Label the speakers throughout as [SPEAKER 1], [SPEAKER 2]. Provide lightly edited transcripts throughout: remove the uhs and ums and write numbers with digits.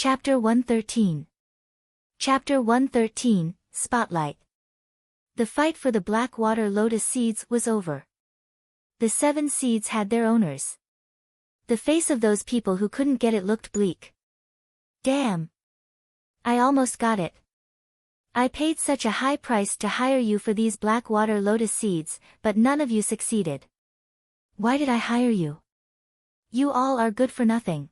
[SPEAKER 1] Chapter 113. Chapter 113, Spotlight. The fight for the Blackwater Lotus Seeds was over. The 7 seeds had their owners. The face of those people who couldn't get it looked bleak. Damn. I almost got it. I paid such a high price to hire you for these Blackwater Lotus Seeds, but none of you succeeded. Why did I hire you? You all are good for nothing.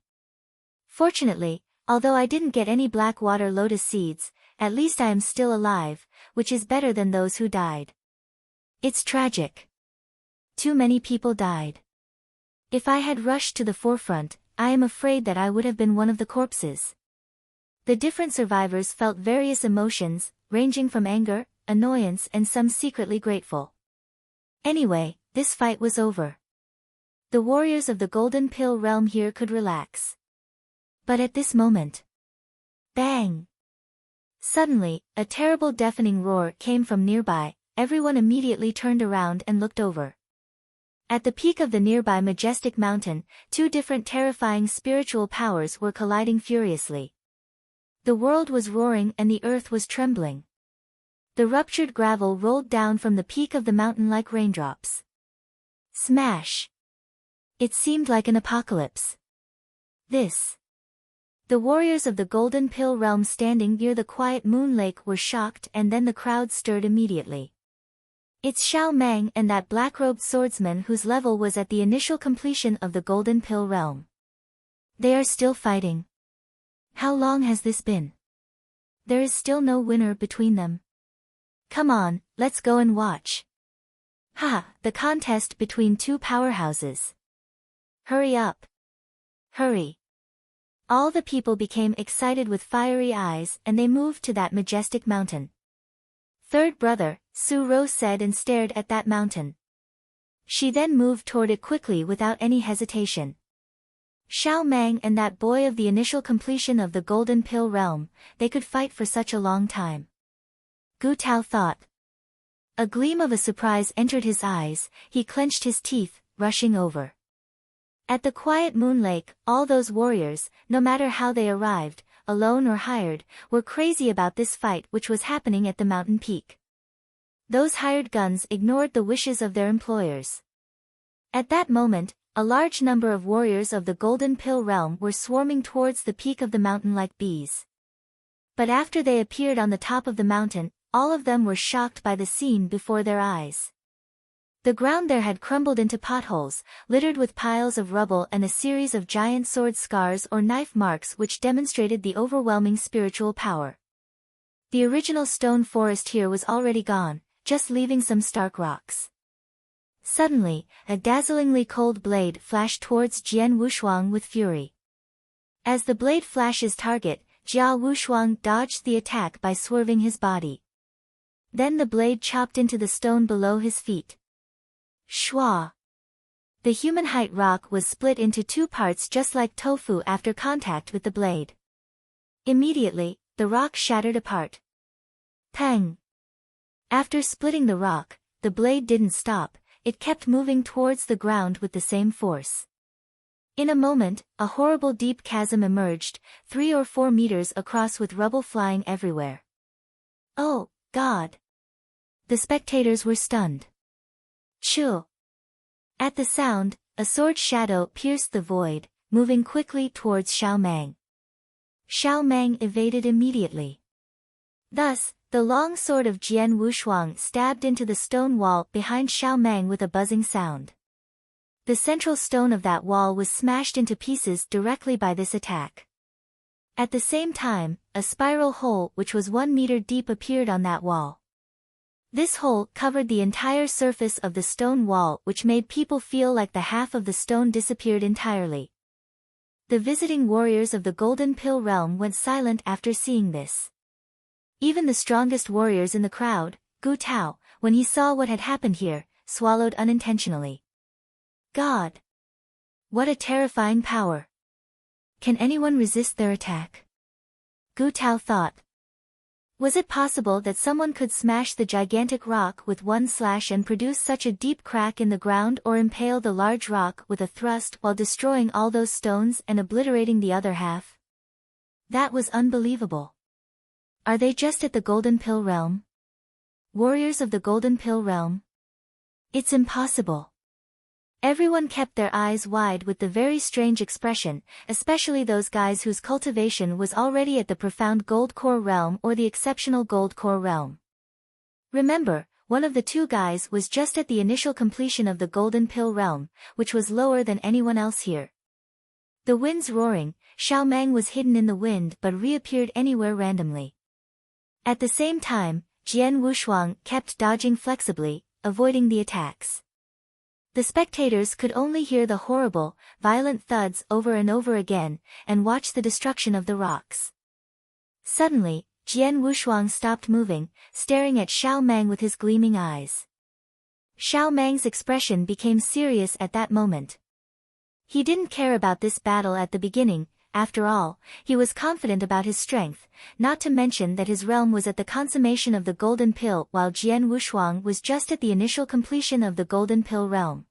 [SPEAKER 1] Fortunately, although I didn't get any Blackwater Lotus Seeds, at least I am still alive, which is better than those who died. It's tragic. Too many people died. If I had rushed to the forefront, I am afraid that I would have been one of the corpses. The different survivors felt various emotions, ranging from anger, annoyance and some secretly grateful. Anyway, this fight was over. The warriors of the Golden Pill realm here could relax. But at this moment... Bang! Suddenly, a terrible deafening roar came from nearby. Everyone immediately turned around and looked over. At the peak of the nearby majestic mountain, 2 different terrifying spiritual powers were colliding furiously. The world was roaring and the earth was trembling. The ruptured gravel rolled down from the peak of the mountain like raindrops. Smash! It seemed like an apocalypse. The warriors of the Golden Pill realm standing near the quiet moon lake were shocked, and then the crowd stirred immediately. It's Xiao Mang and that black-robed swordsman whose level was at the initial completion of the Golden Pill realm. They are still fighting. How long has this been? There is still no winner between them. Come on, let's go and watch. The contest between 2 powerhouses. Hurry up. Hurry. All the people became excited with fiery eyes and they moved to that majestic mountain. Third brother, Su Ro said and stared at that mountain. She then moved toward it quickly without any hesitation. Xiao Mang and that boy of the initial completion of the Golden Pill realm, they could fight for such a long time. Gu Tao thought. A gleam of a surprise entered his eyes, he clenched his teeth, rushing over. At the quiet moon lake, all those warriors, no matter how they arrived, alone or hired, were crazy about this fight which was happening at the mountain peak. Those hired guns ignored the wishes of their employers. At that moment, a large number of warriors of the Golden Pill realm were swarming towards the peak of the mountain like bees. But after they appeared on the top of the mountain, all of them were shocked by the scene before their eyes. The ground there had crumbled into potholes, littered with piles of rubble and a series of giant sword scars or knife marks which demonstrated the overwhelming spiritual power. The original stone forest here was already gone, just leaving some stark rocks. Suddenly, a dazzlingly cold blade flashed towards Jian Wushuang with fury. As the blade flashes target, Jia Wushuang dodged the attack by swerving his body. Then the blade chopped into the stone below his feet. Shwa! The human-height rock was split into 2 parts just like tofu after contact with the blade. Immediately, the rock shattered apart. Pang! After splitting the rock, the blade didn't stop, it kept moving towards the ground with the same force. In a moment, a horrible deep chasm emerged, 3 or 4 meters across with rubble flying everywhere. Oh, God! The spectators were stunned. Chu! At the sound, a sword shadow pierced the void, moving quickly towards Xiao Mang. Xiao Mang evaded immediately. Thus, the long sword of Jian Wushuang stabbed into the stone wall behind Xiao Mang with a buzzing sound. The central stone of that wall was smashed into pieces directly by this attack. At the same time, a spiral hole which was 1 meter deep appeared on that wall. This hole covered the entire surface of the stone wall, which made people feel like the half of the stone disappeared entirely. The visiting warriors of the Golden Pill realm went silent after seeing this. Even the strongest warriors in the crowd, Gu Tao, when he saw what had happened here, swallowed unintentionally. God! What a terrifying power! Can anyone resist their attack? Gu Tao thought. Was it possible that someone could smash the gigantic rock with 1 slash and produce such a deep crack in the ground, or impale the large rock with a thrust while destroying all those stones and obliterating the other half? That was unbelievable. Are they just at the Golden Pill Realm? Warriors of the Golden Pill Realm? It's impossible. Everyone kept their eyes wide with the very strange expression, especially those guys whose cultivation was already at the profound Gold Core Realm or the exceptional Gold Core Realm. Remember, one of the two guys was just at the initial completion of the Golden Pill Realm, which was lower than anyone else here. The wind's roaring, Xiao Meng was hidden in the wind but reappeared anywhere randomly. At the same time, Jian Wushuang kept dodging flexibly, avoiding the attacks. The spectators could only hear the horrible, violent thuds over and over again, and watch the destruction of the rocks. Suddenly, Jian Wushuang stopped moving, staring at Xiao Meng with his gleaming eyes. Xiao Meng's expression became serious at that moment. He didn't care about this battle at the beginning. After all, he was confident about his strength, not to mention that his realm was at the consummation of the Golden Pill while Jian Wushuang was just at the initial completion of the Golden Pill realm.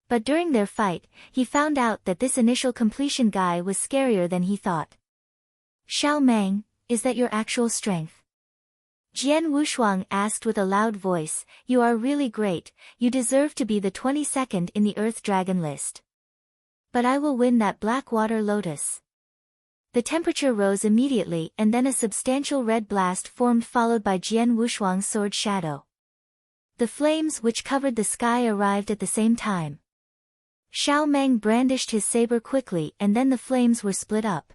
[SPEAKER 1] But during their fight, he found out that this initial completion guy was scarier than he thought. Xiao Meng, is that your actual strength? Jian Wushuang asked with a loud voice, you are really great, you deserve to be the 22nd in the Earth Dragon list. But I will win that Blackwater Lotus. The temperature rose immediately and then a substantial red blast formed followed by Jian Wushuang's sword shadow. The flames which covered the sky arrived at the same time. Xiao Meng brandished his saber quickly and then the flames were split up.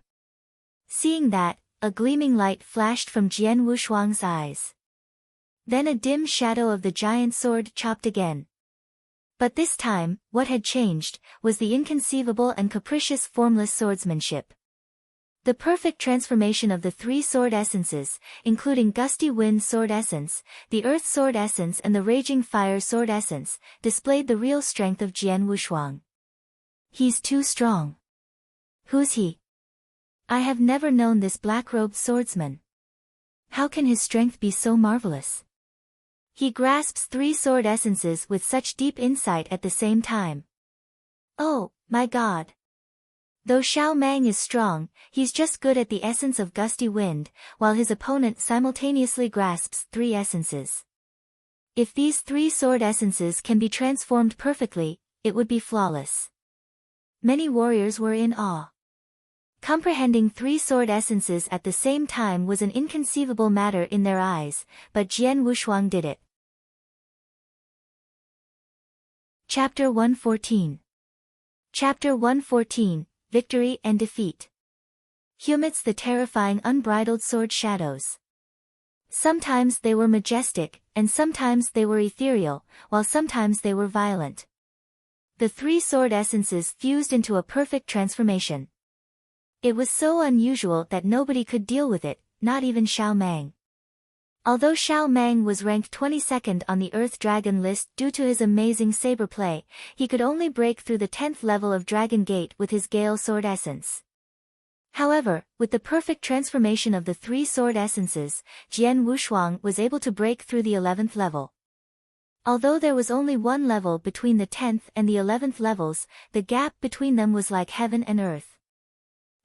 [SPEAKER 1] Seeing that, a gleaming light flashed from Jian Wushuang's eyes. Then a dim shadow of the giant sword chopped again. But this time, what had changed, was the inconceivable and capricious formless swordsmanship. The perfect transformation of the three sword essences, including Gusty Wind Sword Essence, the Earth Sword Essence and the Raging Fire Sword Essence, displayed the real strength of Jian Wushuang. He's too strong. Who's he? I have never known this black-robed swordsman. How can his strength be so marvelous? He grasps three sword essences with such deep insight at the same time. Oh, my God. Though Xiao Meng is strong, he's just good at the essence of Gusty Wind, while his opponent simultaneously grasps three essences. If these three sword essences can be transformed perfectly, it would be flawless. Many warriors were in awe. Comprehending three sword essences at the same time was an inconceivable matter in their eyes, but Jian Wushuang did it. Chapter 114. Chapter 114, Victory and Defeat. Amidst the terrifying unbridled sword shadows. Sometimes they were majestic, and sometimes they were ethereal, while sometimes they were violent. The three sword essences fused into a perfect transformation. It was so unusual that nobody could deal with it, not even Xiao Meng. Although Xiao Meng was ranked 22nd on the Earth Dragon list due to his amazing saber play, he could only break through the 10th level of Dragon Gate with his Gale Sword Essence. However, with the perfect transformation of the three sword essences, Jian Wushuang was able to break through the 11th level. Although there was only one level between the 10th and the 11th levels, the gap between them was like heaven and earth.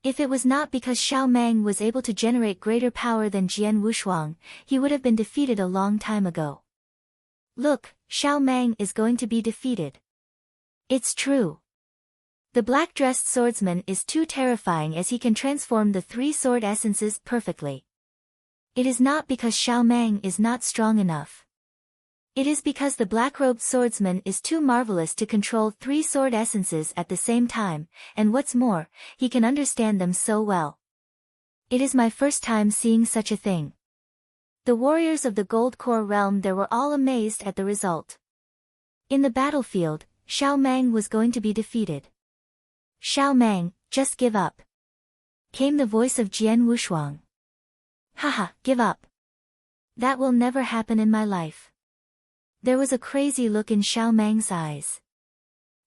[SPEAKER 1] If it was not because Xiao Meng was able to generate greater power than Jian Wushuang, he would have been defeated a long time ago. Look, Xiao Meng is going to be defeated. It's true. The black-dressed swordsman is too terrifying as he can transform the three sword essences perfectly. It is not because Xiao Meng is not strong enough. It is because the black-robed swordsman is too marvelous to control three sword essences at the same time, and what's more, he can understand them so well. It is my first time seeing such a thing. The warriors of the Gold Core realm there were all amazed at the result. In the battlefield, Xiao Meng was going to be defeated. Xiao Meng, just give up. Came the voice of Jian Wushuang. Haha, give up. That will never happen in my life. There was a crazy look in Xiao Meng's eyes.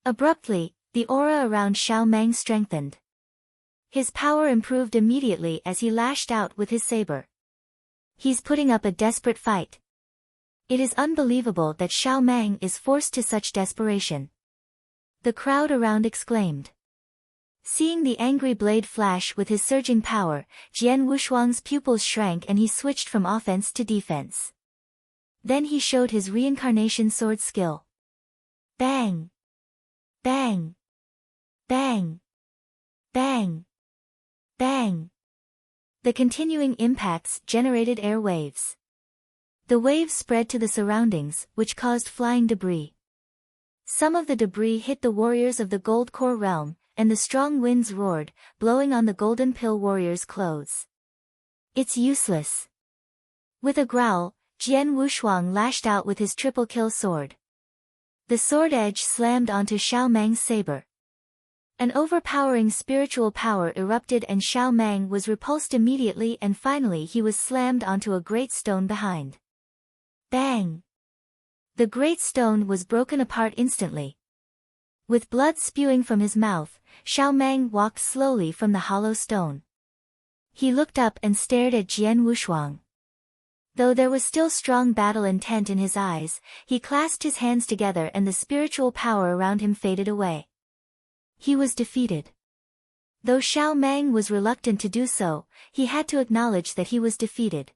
[SPEAKER 1] Abruptly, the aura around Xiao Meng strengthened. His power improved immediately as he lashed out with his saber. He's putting up a desperate fight. It is unbelievable that Xiao Meng is forced to such desperation. The crowd around exclaimed. Seeing the angry blade flash with his surging power, Jian Wushuang's pupils shrank and he switched from offense to defense. Then he showed his reincarnation sword skill. Bang! Bang! Bang! Bang! Bang! The continuing impacts generated air waves. The waves spread to the surroundings, which caused flying debris. Some of the debris hit the warriors of the Gold Core realm, and the strong winds roared, blowing on the Golden Pill warriors' clothes. It's useless. With a growl, Jian Wushuang lashed out with his triple kill sword. The sword edge slammed onto Xiao Mang's saber. An overpowering spiritual power erupted and Xiao Mang was repulsed immediately and finally he was slammed onto a great stone behind. Bang! The great stone was broken apart instantly. With blood spewing from his mouth, Xiao Mang walked slowly from the hollow stone. He looked up and stared at Jian Wushuang. Though there was still strong battle intent in his eyes, he clasped his hands together and the spiritual power around him faded away. He was defeated. Though Xiao Mang was reluctant to do so, he had to acknowledge that he was defeated.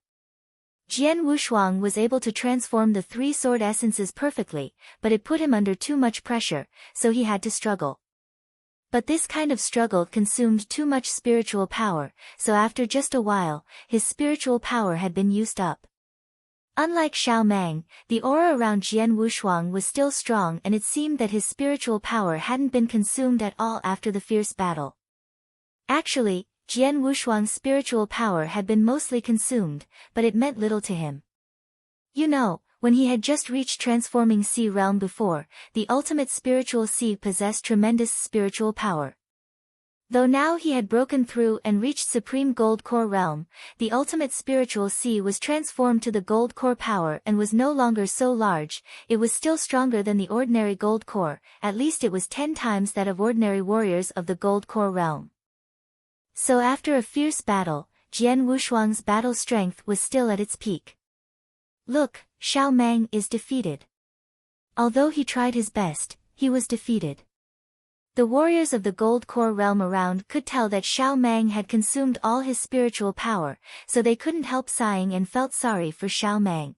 [SPEAKER 1] Jian Wushuang was able to transform the three sword essences perfectly, but it put him under too much pressure, so he had to struggle. But this kind of struggle consumed too much spiritual power, so after just a while, his spiritual power had been used up. Unlike Xiao Mang, the aura around Jian Wushuang was still strong and it seemed that his spiritual power hadn't been consumed at all after the fierce battle. Actually, Jian Wushuang's spiritual power had been mostly consumed, but it meant little to him. You know, when he had just reached transforming sea realm before, the ultimate spiritual sea possessed tremendous spiritual power. Though now he had broken through and reached supreme gold core realm, the ultimate spiritual sea was transformed to the gold core power and was no longer so large, it was still stronger than the ordinary gold core, at least it was 10 times that of ordinary warriors of the gold core realm. So after a fierce battle, Jian Wushuang's battle strength was still at its peak. Look, Xiao Mang is defeated. Although he tried his best, he was defeated. The warriors of the Gold Core realm around could tell that Xiao Mang had consumed all his spiritual power, so they couldn't help sighing and felt sorry for Xiao Mang.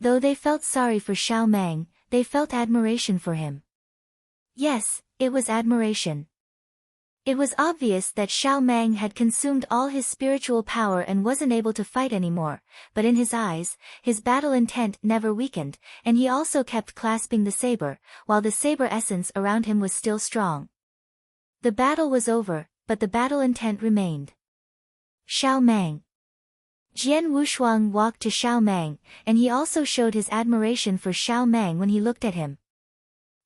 [SPEAKER 1] Though they felt sorry for Xiao Mang, they felt admiration for him. Yes, it was admiration. It was obvious that Xiao Mang had consumed all his spiritual power and wasn't able to fight anymore, but in his eyes, his battle intent never weakened, and he also kept clasping the saber, while the saber essence around him was still strong. The battle was over, but the battle intent remained. Xiao Mang. Jian Wushuang walked to Xiao Mang, and he also showed his admiration for Xiao Mang when he looked at him.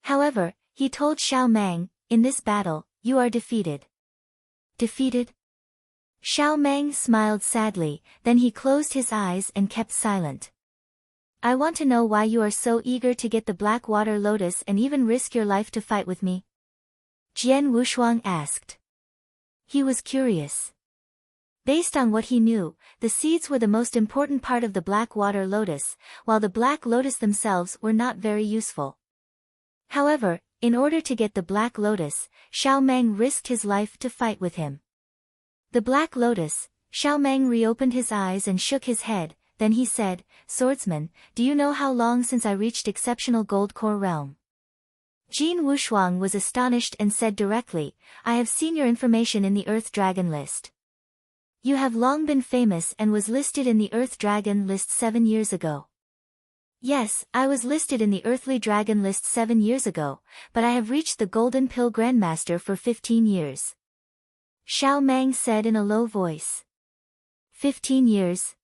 [SPEAKER 1] However, he told Xiao Mang, in this battle, you are defeated. Defeated? Xiao Mang smiled sadly, then he closed his eyes and kept silent. I want to know why you are so eager to get the Black Water Lotus and even risk your life to fight with me? Jian Wushuang asked. He was curious. Based on what he knew, the seeds were the most important part of the Black Water Lotus, while the Black Lotus themselves were not very useful. However, in order to get the Black Lotus, Xiao Mang risked his life to fight with him. The Black Lotus, Xiao Mang reopened his eyes and shook his head, then he said, Swordsman, do you know how long since I reached exceptional Gold Core realm? Jian Wushuang was astonished and said directly, I have seen your information in the Earth Dragon list. You have long been famous and was listed in the Earth Dragon list 7 years ago. Yes, I was listed in the Earthly Dragon list 7 years ago, but I have reached the Golden Pill Grandmaster for 15 years. Xiao Mang said in a low voice. 15 years?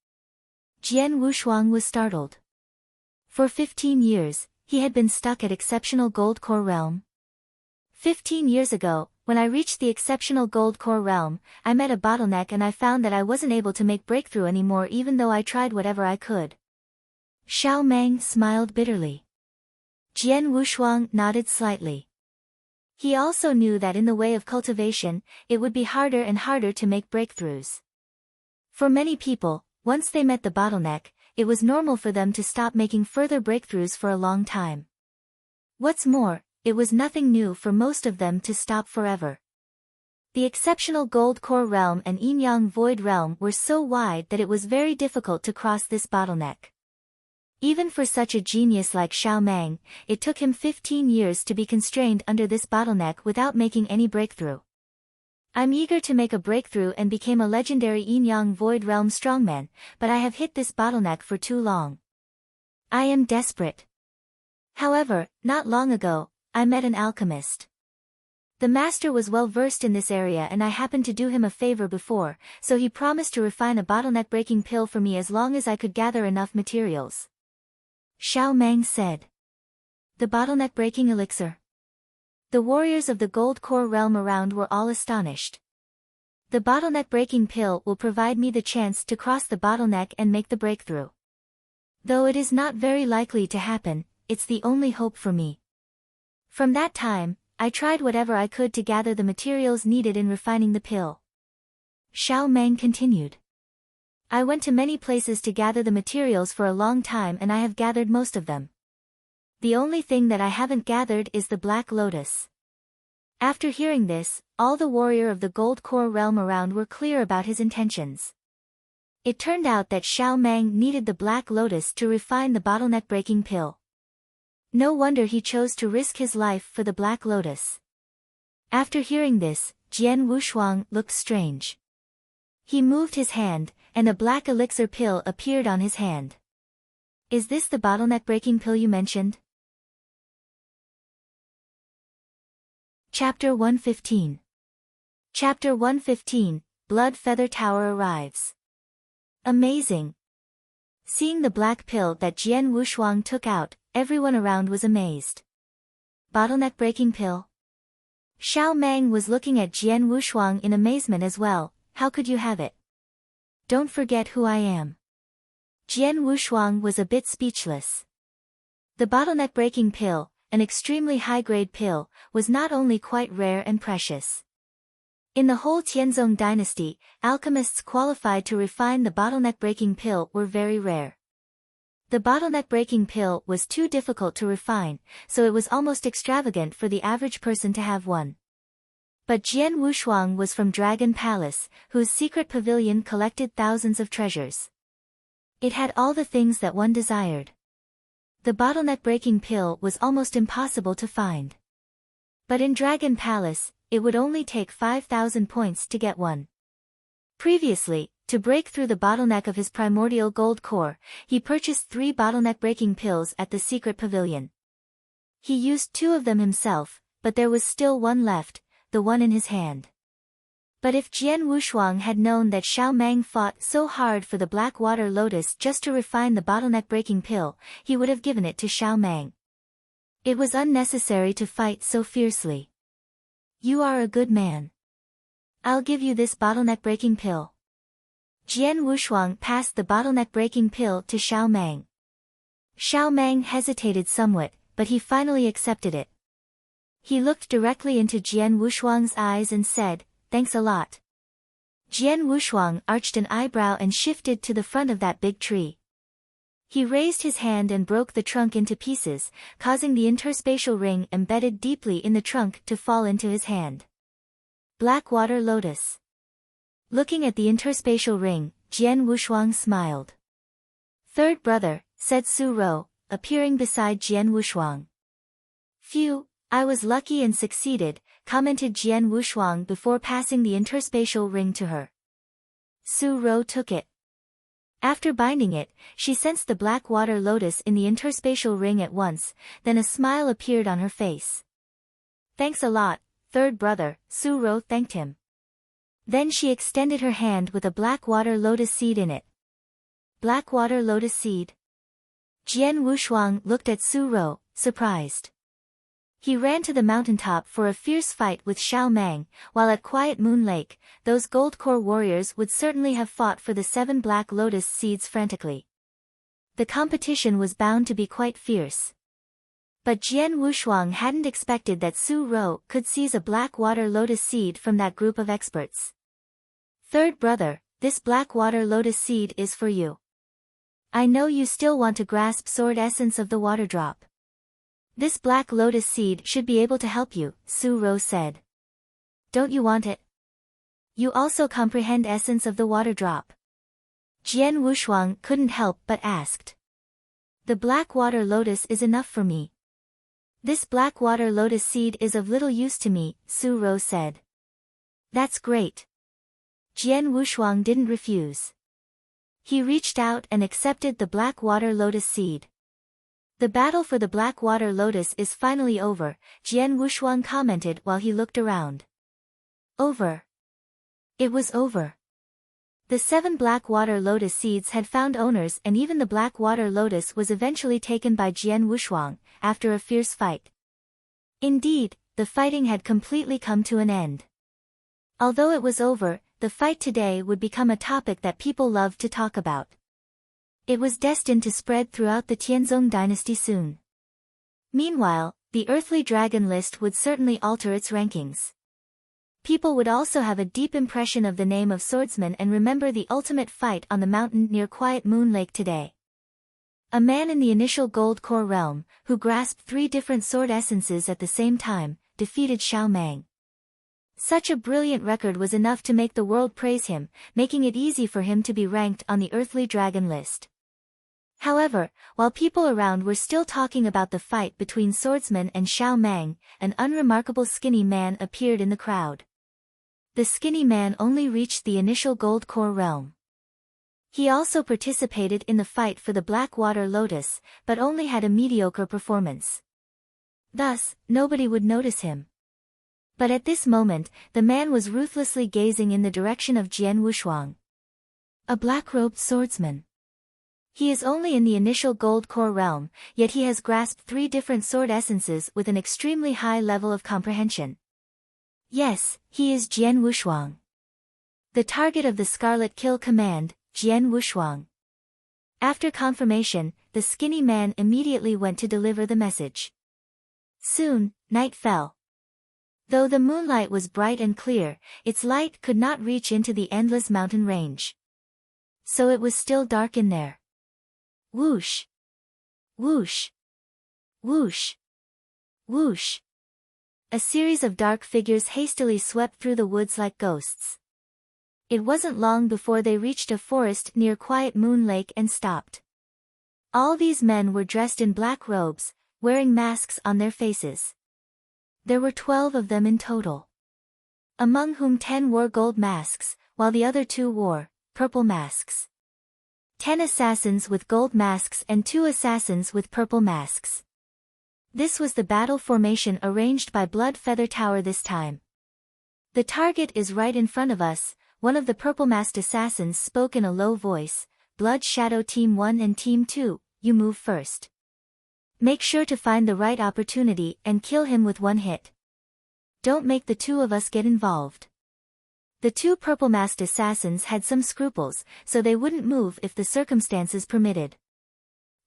[SPEAKER 1] Jian Wushuang was startled. For 15 years, he had been stuck at Exceptional Gold Core Realm. 15 years ago, when I reached the Exceptional Gold Core Realm, I met a bottleneck and I found that I wasn't able to make breakthrough anymore even though I tried whatever I could. Xiao Mang smiled bitterly. Jian Wushuang nodded slightly. He also knew that in the way of cultivation, it would be harder and harder to make breakthroughs. For many people, once they met the bottleneck, it was normal for them to stop making further breakthroughs for a long time. What's more, it was nothing new for most of them to stop forever. The exceptional Gold Core Realm and Yin-Yang Void Realm were so wide that it was very difficult to cross this bottleneck. Even for such a genius like Xiao Meng, it took him 15 years to be constrained under this bottleneck without making any breakthrough. I'm eager to make a breakthrough and became a legendary Yin-Yang Void Realm strongman, but I have hit this bottleneck for too long. I am desperate. However, not long ago, I met an alchemist. The master was well versed in this area and I happened to do him a favor before, so he promised to refine a bottleneck-breaking pill for me as long as I could gather enough materials. Xiao Meng said. The bottleneck-breaking elixir. The warriors of the Gold Core realm around were all astonished. The bottleneck-breaking pill will provide me the chance to cross the bottleneck and make the breakthrough. Though it is not very likely to happen, it's the only hope for me. From that time, I tried whatever I could to gather the materials needed in refining the pill. Xiao Meng continued. I went to many places to gather the materials for a long time and I have gathered most of them. The only thing that I haven't gathered is the Black Lotus. After hearing this, all the warrior of the Gold Core realm around were clear about his intentions. It turned out that Xiao Meng needed the Black Lotus to refine the bottleneck-breaking pill. No wonder he chose to risk his life for the Black Lotus. After hearing this, Jian Wushuang looked strange. He moved his hand, and a black elixir pill appeared on his hand. Is this the bottleneck-breaking pill you mentioned? Chapter 115. Chapter 115, Blood Feather Tower arrives. Amazing. Seeing the black pill that Jian Wushuang took out, everyone around was amazed. Bottleneck-breaking pill? Xiao Meng was looking at Jian Wushuang in amazement as well. How could you have it? Don't forget who I am. Jian Wushuang was a bit speechless. The bottleneck-breaking pill, an extremely high-grade pill, was not only quite rare and precious. In the whole Tianzong dynasty, alchemists qualified to refine the bottleneck-breaking pill were very rare. The bottleneck-breaking pill was too difficult to refine, so it was almost extravagant for the average person to have one. But Jian Wushuang was from Dragon Palace, whose secret pavilion collected thousands of treasures. It had all the things that one desired. The bottleneck-breaking pill was almost impossible to find. But in Dragon Palace, it would only take 5,000 points to get one. Previously, to break through the bottleneck of his primordial gold core, he purchased 3 bottleneck-breaking pills at the secret pavilion. He used 2 of them himself, but there was still one left, the one in his hand. But if Jian Wushuang had known that Xiao Meng fought so hard for the Blackwater Lotus just to refine the bottleneck-breaking pill, he would have given it to Xiao Meng. It was unnecessary to fight so fiercely. You are a good man. I'll give you this bottleneck-breaking pill. Jian Wushuang passed the bottleneck-breaking pill to Xiao Meng. Xiao Meng hesitated somewhat, but he finally accepted it. He looked directly into Jian Wushuang's eyes and said, "Thanks a lot." Jian Wushuang arched an eyebrow and shifted to the front of that big tree. He raised his hand and broke the trunk into pieces, causing the interspatial ring embedded deeply in the trunk to fall into his hand. Blackwater Lotus. Looking at the interspatial ring, Jian Wushuang smiled. Third brother, said Su Rou, appearing beside Jian Wushuang. Phew, I was lucky and succeeded, commented Jian Wushuang before passing the interspatial ring to her. Su Rou took it. After binding it, she sensed the Blackwater Lotus in the interspatial ring at once, then a smile appeared on her face. Thanks a lot, third brother, Su Rou thanked him. Then she extended her hand with a Blackwater Lotus seed in it. Blackwater Lotus seed? Jian Wushuang looked at Su Rou, surprised. He ran to the mountaintop for a fierce fight with Xiao Meng, while at Quiet Moon Lake, those Gold Core warriors would certainly have fought for the 7 Black Lotus seeds frantically. The competition was bound to be quite fierce. But Jian Wushuang hadn't expected that Su Rou could seize a Blackwater Lotus seed from that group of experts. Third brother, this Blackwater Lotus seed is for you. I know you still want to grasp Sword Essence of the Water Drop. This Black Lotus seed should be able to help you, Su Rou said. Don't you want it? You also comprehend essence of the water drop? Jian Wushuang couldn't help but asked. The black water lotus is enough for me. This black water lotus seed is of little use to me, Su Ro said. That's great. Jian Wushuang didn't refuse. He reached out and accepted the black water lotus seed. The battle for the black water lotus is finally over, Jian Wushuang commented while he looked around. Over. It was over. The 7 black water lotus seeds had found owners, and even the black water lotus was eventually taken by Jian Wushuang, after a fierce fight. Indeed, the fighting had completely come to an end. Although it was over, the fight today would become a topic that people loved to talk about. It was destined to spread throughout the Tianzong dynasty soon. Meanwhile, the earthly dragon list would certainly alter its rankings. People would also have a deep impression of the name of Swordsman and remember the ultimate fight on the mountain near Quiet Moon Lake today. A man in the initial gold core realm, who grasped 3 different sword essences at the same time, defeated Xiao Mang. Such a brilliant record was enough to make the world praise him, making it easy for him to be ranked on the earthly dragon list. However, while people around were still talking about the fight between Swordsman and Xiao Mang, an unremarkable skinny man appeared in the crowd. The skinny man only reached the initial gold core realm. He also participated in the fight for the black water lotus, but only had a mediocre performance. Thus, nobody would notice him. But at this moment, the man was ruthlessly gazing in the direction of Jian Wushuang. A black-robed swordsman. He is only in the initial gold core realm, yet he has grasped 3 different sword essences with an extremely high level of comprehension. Yes, he is Jian Wushuang. The target of the Scarlet Kill command, Jian Wushuang. After confirmation, the skinny man immediately went to deliver the message. Soon, night fell. Though the moonlight was bright and clear, its light could not reach into the endless mountain range. So it was still dark in there. Whoosh! Whoosh! Whoosh! Whoosh! A series of dark figures hastily swept through the woods like ghosts. It wasn't long before they reached a forest near Quiet Moon Lake and stopped. All these men were dressed in black robes, wearing masks on their faces. There were 12 of them in total, among whom 10 wore gold masks, while the other 2 wore purple masks. 10 assassins with gold masks and 2 assassins with purple masks. This was the battle formation arranged by Blood Feather Tower this time. The target is right in front of us, one of the purple-masked assassins spoke in a low voice. Blood Shadow Team 1 and Team 2, you move first. Make sure to find the right opportunity and kill him with 1 hit. Don't make the 2 of us get involved. The 2 purple-masked assassins had some scruples, so they wouldn't move if the circumstances permitted.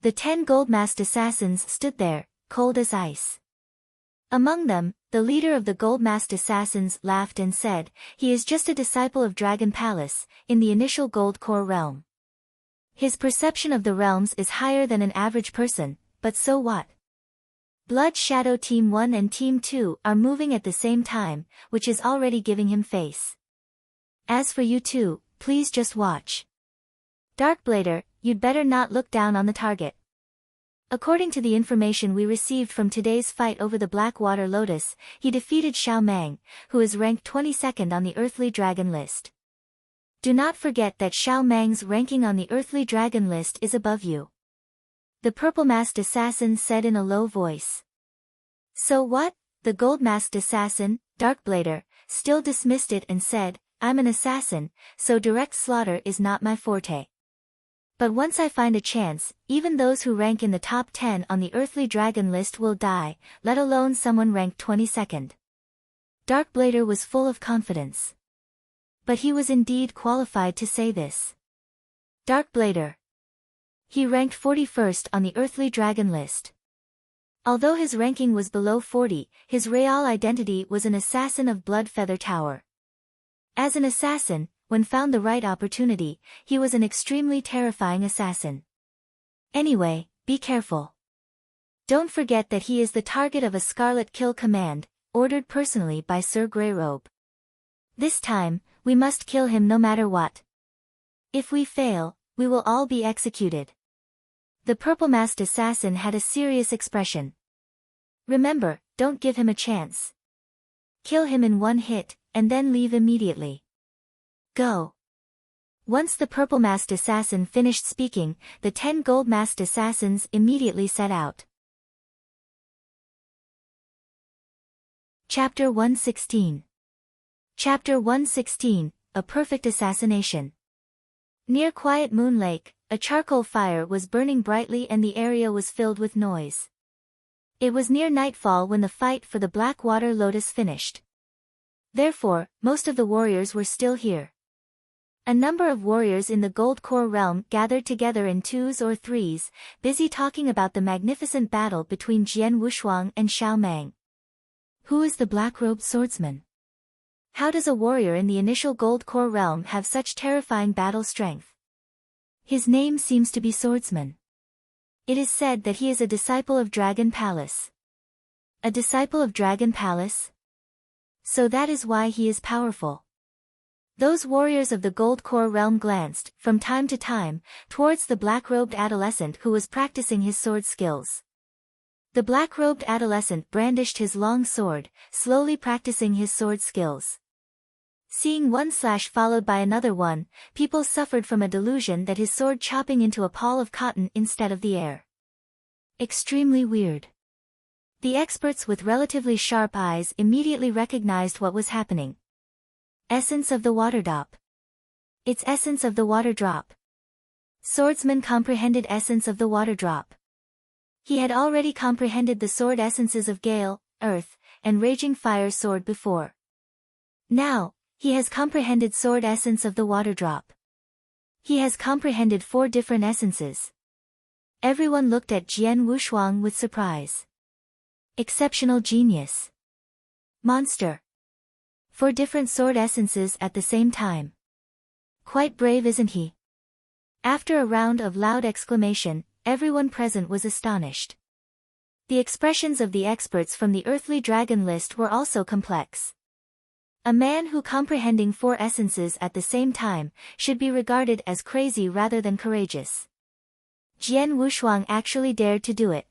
[SPEAKER 1] The 10 gold-masked assassins stood there, cold as ice. Among them, the leader of the gold-masked assassins laughed and said, he is just a disciple of Dragon Palace, in the initial gold core realm. His perception of the realms is higher than an average person, but so what? Blood Shadow Team 1 and Team 2 are moving at the same time, which is already giving him face. As for you 2, please just watch. Darkblader, you'd better not look down on the target. According to the information we received from today's fight over the Blackwater Lotus, he defeated Xiao Mang, who is ranked 22nd on the Earthly Dragon list. Do not forget that Xiao Mang's ranking on the Earthly Dragon list is above you. The purple-masked assassin said in a low voice. So what? The gold-masked assassin, Darkblader, still dismissed it and said, I'm an assassin, so direct slaughter is not my forte. But once I find a chance, even those who rank in the top 10 on the Earthly Dragon list will die, let alone someone ranked 22nd. Darkblader was full of confidence. But he was indeed qualified to say this. Darkblader. He ranked 41st on the Earthly Dragon list. Although his ranking was below 40, his real identity was an assassin of Blood Feather Tower. As an assassin, when found the right opportunity, he was an extremely terrifying assassin. Anyway, be careful. Don't forget that he is the target of a Scarlet Kill command, ordered personally by Sir Greyrobe. This time, we must kill him no matter what. If we fail, we will all be executed. The purple-masked assassin had a serious expression. Remember, don't give him a chance. Kill him in one hit, and then leave immediately. Go. Once the purple-masked assassin finished speaking, the 10 gold-masked assassins immediately set out. Chapter 116. Chapter 116, A Perfect Assassination. Near Quiet Moon Lake, a charcoal fire was burning brightly and the area was filled with noise. It was near nightfall when the fight for the Blackwater Lotus finished. Therefore, most of the warriors were still here. A number of warriors in the Gold Core realm gathered together in 2s or 3s, busy talking about the magnificent battle between Jian Wushuang and Xiao Mang. Who is the black-robed swordsman? How does a warrior in the initial Gold Core realm have such terrifying battle strength? His name seems to be Swordsman. It is said that he is a disciple of Dragon Palace. A disciple of Dragon Palace? So that is why he is powerful. Those warriors of the Gold Core realm glanced, from time to time, towards the black-robed adolescent who was practicing his sword skills. The black-robed adolescent brandished his long sword, slowly practicing his sword skills. Seeing one slash followed by another one, people suffered from a delusion that his sword chopping into a pall of cotton instead of the air. Extremely weird. The experts with relatively sharp eyes immediately recognized what was happening. Essence of the water drop. It's essence of the water drop. Swordsman comprehended essence of the water drop. He had already comprehended the sword essences of Gale, Earth, and Raging Fire sword before. Now, he has comprehended sword essence of the water drop. He has comprehended 4 different essences. Everyone looked at Jian Wushuang with surprise. Exceptional genius. Monster. 4 different sword essences at the same time. Quite brave, isn't he? After a round of loud exclamation, everyone present was astonished. The expressions of the experts from the earthly dragon list were also complex. A man who comprehending 4 essences at the same time should be regarded as crazy rather than courageous. Jian Wushuang actually dared to do it.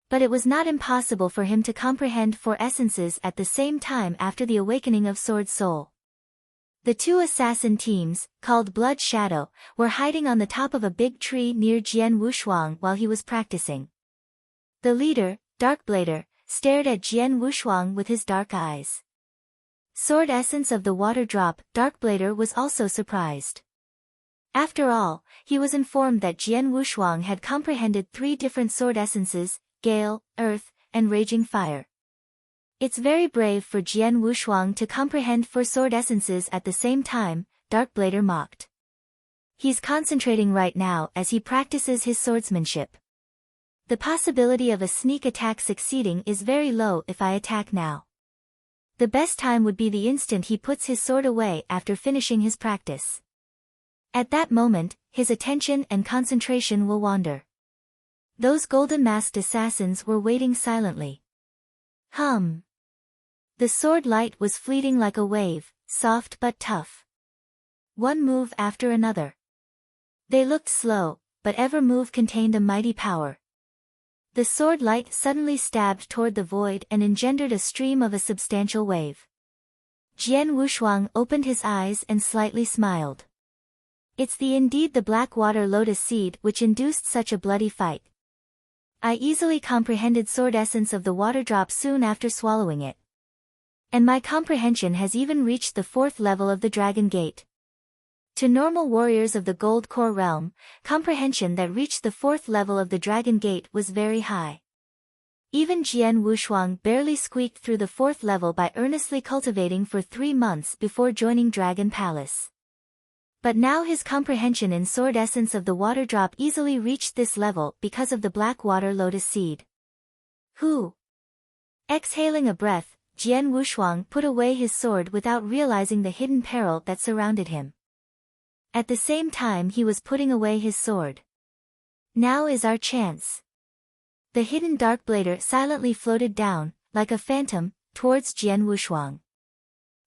[SPEAKER 1] But it was not impossible for him to comprehend 4 essences at the same time after the awakening of Sword Soul. The 2 assassin teams, called Blood Shadow, were hiding on the top of a big tree near Jian Wushuang while he was practicing. The leader, Darkblader, stared at Jian Wushuang with his dark eyes. Sword essence of the water drop, Darkblader was also surprised. After all, he was informed that Jian Wushuang had comprehended 3 different sword essences, Gale, Earth, and Raging Fire. It's very brave for Jian Wushuang to comprehend 4 sword essences at the same time, Darkblader mocked. He's concentrating right now as he practices his swordsmanship. The possibility of a sneak attack succeeding is very low if I attack now. The best time would be the instant he puts his sword away after finishing his practice. At that moment, his attention and concentration will wander. Those golden-masked assassins were waiting silently. The sword light was fleeting like a wave, soft but tough. One move after another. They looked slow, but every move contained a mighty power. The sword light suddenly stabbed toward the void and engendered a stream of a substantial wave. Jian Wushuang opened his eyes and slightly smiled. It's indeed the Blackwater Lotus Seed which induced such a bloody fight. I easily comprehended sword essence of the water drop soon after swallowing it. And my comprehension has even reached the 4th level of the Dragon Gate. To normal warriors of the Gold Core realm, comprehension that reached the 4th level of the Dragon Gate was very high. Even Jian Wushuang barely squeaked through the 4th level by earnestly cultivating for 3 months before joining Dragon Palace. But now his comprehension in sword essence of the water drop easily reached this level because of the Blackwater Lotus Seed. Exhaling a breath, Jian Wushuang put away his sword without realizing the hidden peril that surrounded him. At the same time he was putting away his sword. Now is our chance. The hidden Darkblader silently floated down, like a phantom, towards Jian Wushuang.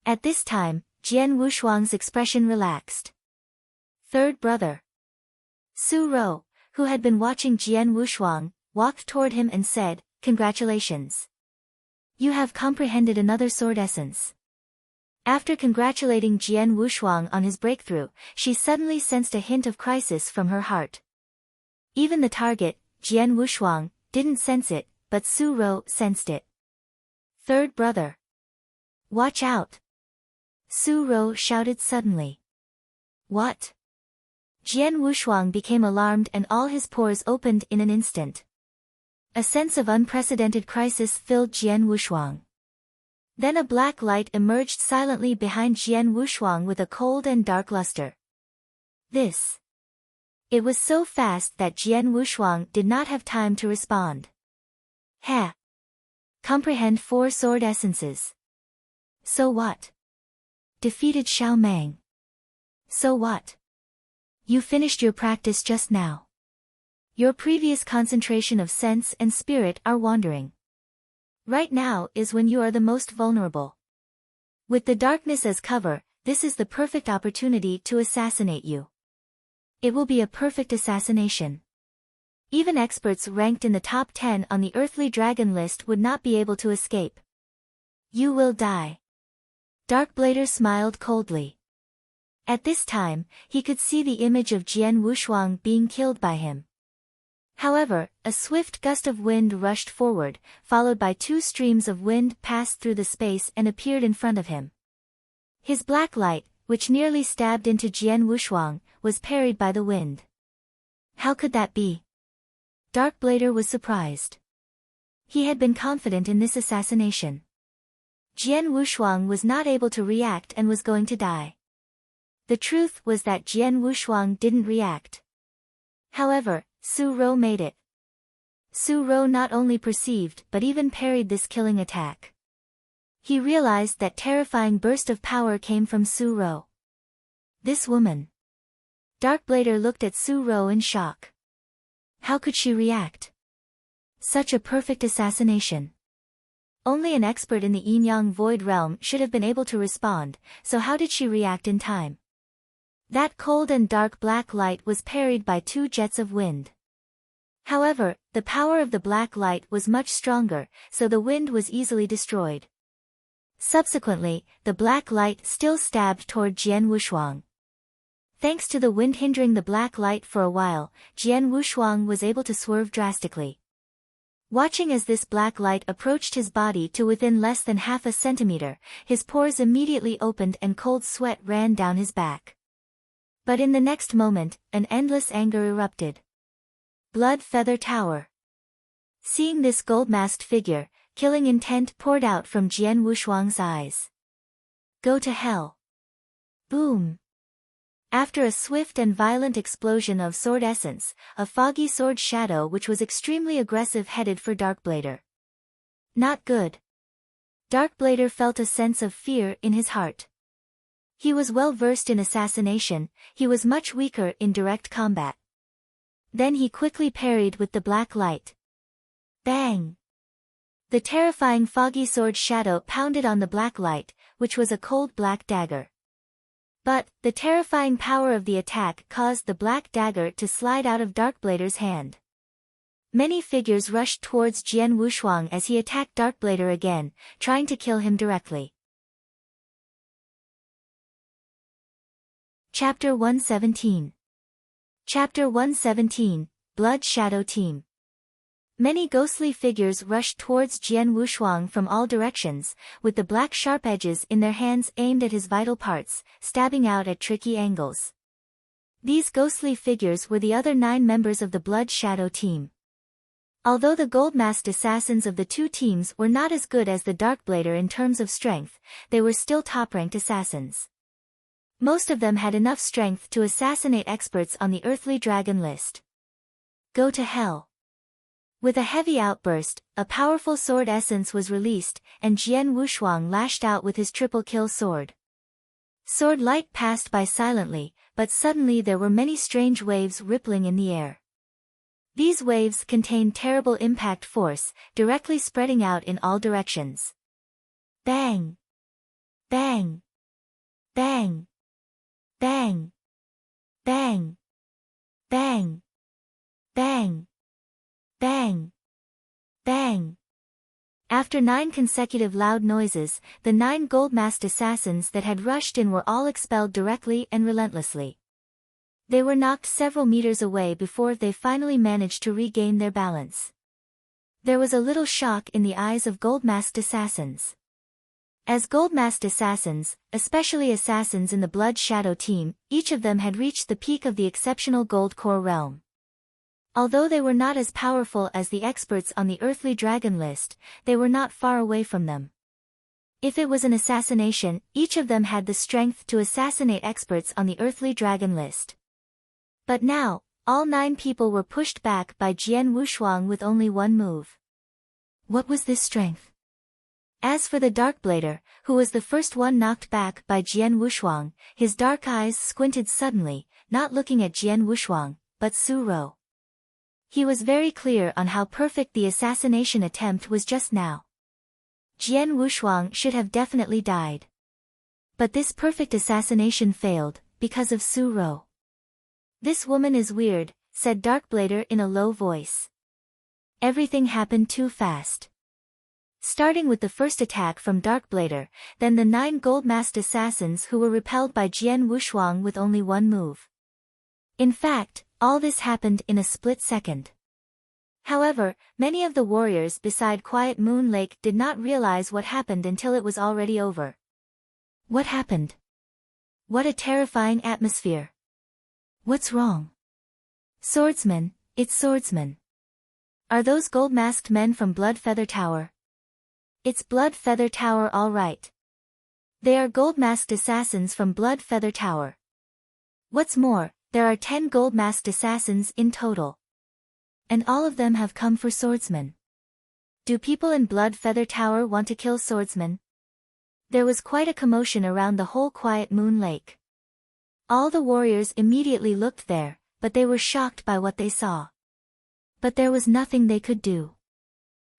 [SPEAKER 1] At this time, Jian Wushuang's expression relaxed. Third brother. Su Rou, who had been watching Jian Wushuang, walked toward him and said, "Congratulations. You have comprehended another sword essence." After congratulating Jian Wushuang on his breakthrough, she suddenly sensed a hint of crisis from her heart. Even the target, Jian Wushuang, didn't sense it, but Su Rou sensed it. Third brother. Watch out! Su Rou shouted suddenly. What? Jian Wushuang became alarmed and all his pores opened in an instant. A sense of unprecedented crisis filled Jian Wushuang. Then a black light emerged silently behind Jian Wushuang with a cold and dark luster. This. It was so fast that Jian Wushuang did not have time to respond. Ha! Comprehend 4 sword essences. So what? Defeated Xiao Meng. So what? You finished your practice just now. Your previous concentration of sense and spirit are wandering. Right now is when you are the most vulnerable. With the darkness as cover, this is the perfect opportunity to assassinate you. It will be a perfect assassination. Even experts ranked in the top 10 on the earthly dragon list would not be able to escape. You will die. Darkblader smiled coldly. At this time, he could see the image of Jian Wushuang being killed by him. However, a swift gust of wind rushed forward, followed by 2 streams of wind passed through the space and appeared in front of him. His black light, which nearly stabbed into Jian Wushuang, was parried by the wind. How could that be? Darkblader was surprised. He had been confident in this assassination. Jian Wushuang was not able to react and was going to die. The truth was that Jian Wushuang didn't react. However, Su Rou made it. Su Rou not only perceived but even parried this killing attack. He realized that terrifying burst of power came from Su Rou. This woman. Darkblader looked at Su Rou in shock. How could she react? Such a perfect assassination. Only an expert in the Yin-Yang Void Realm should have been able to respond, so how did she react in time? That cold and dark black light was parried by 2 jets of wind. However, the power of the black light was much stronger, so the wind was easily destroyed. Subsequently, the black light still stabbed toward Jian Wushuang. Thanks to the wind hindering the black light for a while, Jian Wushuang was able to swerve drastically. Watching as this black light approached his body to within less than half a centimeter, his pores immediately opened and cold sweat ran down his back. But in the next moment, an endless anger erupted. Blood Feather Tower. Seeing this gold-masked figure, killing intent poured out from Jian Wushuang's eyes. Go to hell. Boom. After a swift and violent explosion of sword essence, a foggy sword shadow which was extremely aggressive headed for Darkblader. Not good. Darkblader felt a sense of fear in his heart. He was well versed in assassination, he was much weaker in direct combat. Then he quickly parried with the black light. Bang! The terrifying foggy sword shadow pounded on the black light, which was a cold black dagger. But, the terrifying power of the attack caused the black dagger to slide out of Darkblader's hand. Many figures rushed towards Jian Wushuang as he attacked Darkblader again, trying to kill him directly. Chapter 117. Chapter 117, Blood Shadow Team. Many ghostly figures rushed towards Jian Wushuang from all directions, with the black sharp edges in their hands aimed at his vital parts, stabbing out at tricky angles. These ghostly figures were the other 9 members of the Blood Shadow team. Although the gold-masked assassins of the 2 teams were not as good as the Darkblader in terms of strength, they were still top-ranked assassins. Most of them had enough strength to assassinate experts on the earthly dragon list. Go to hell. With a heavy outburst, a powerful sword essence was released, and Jian Wushuang lashed out with his triple-kill sword. Sword light passed by silently, but suddenly there were many strange waves rippling in the air. These waves contained terrible impact force, directly spreading out in all directions. Bang! Bang! Bang! Bang! Bang! Bang! Bang! Bang! Bang! After 9 consecutive loud noises, the 9 gold-masked assassins that had rushed in were all expelled directly and relentlessly. They were knocked several meters away before they finally managed to regain their balance. There was a little shock in the eyes of gold-masked assassins. As gold-masked assassins, especially assassins in the Blood Shadow team, each of them had reached the peak of the exceptional Gold Core realm. Although they were not as powerful as the experts on the Earthly Dragon list, they were not far away from them. If it was an assassination, each of them had the strength to assassinate experts on the Earthly Dragon list. But now, all 9 people were pushed back by Jian Wushuang with only one move. What was this strength? As for the Darkblader, who was the first one knocked back by Jian Wushuang, his dark eyes squinted suddenly, not looking at Jian Wushuang, but Su Ro. He was very clear on how perfect the assassination attempt was just now. Jian Wushuang should have definitely died. But this perfect assassination failed, because of Su Ro. "This woman is weird," said Darkblader in a low voice. Everything happened too fast. Starting with the first attack from Darkblader, then the 9 gold-masked assassins who were repelled by Jian Wushuang with only one move. In fact, all this happened in a split second. However, many of the warriors beside Quiet Moon Lake did not realize what happened until it was already over. What happened? What a terrifying atmosphere. What's wrong? Swordsman, it's Swordsman. Are those gold-masked men from Blood Feather Tower? It's Blood Feather Tower all right. They are gold-masked assassins from Blood Feather Tower. What's more, there are 10 gold-masked assassins in total. And all of them have come for Swordsman. Do people in Blood Feather Tower want to kill Swordsman? There was quite a commotion around the whole Quiet Moon Lake. All the warriors immediately looked there, but they were shocked by what they saw. But there was nothing they could do.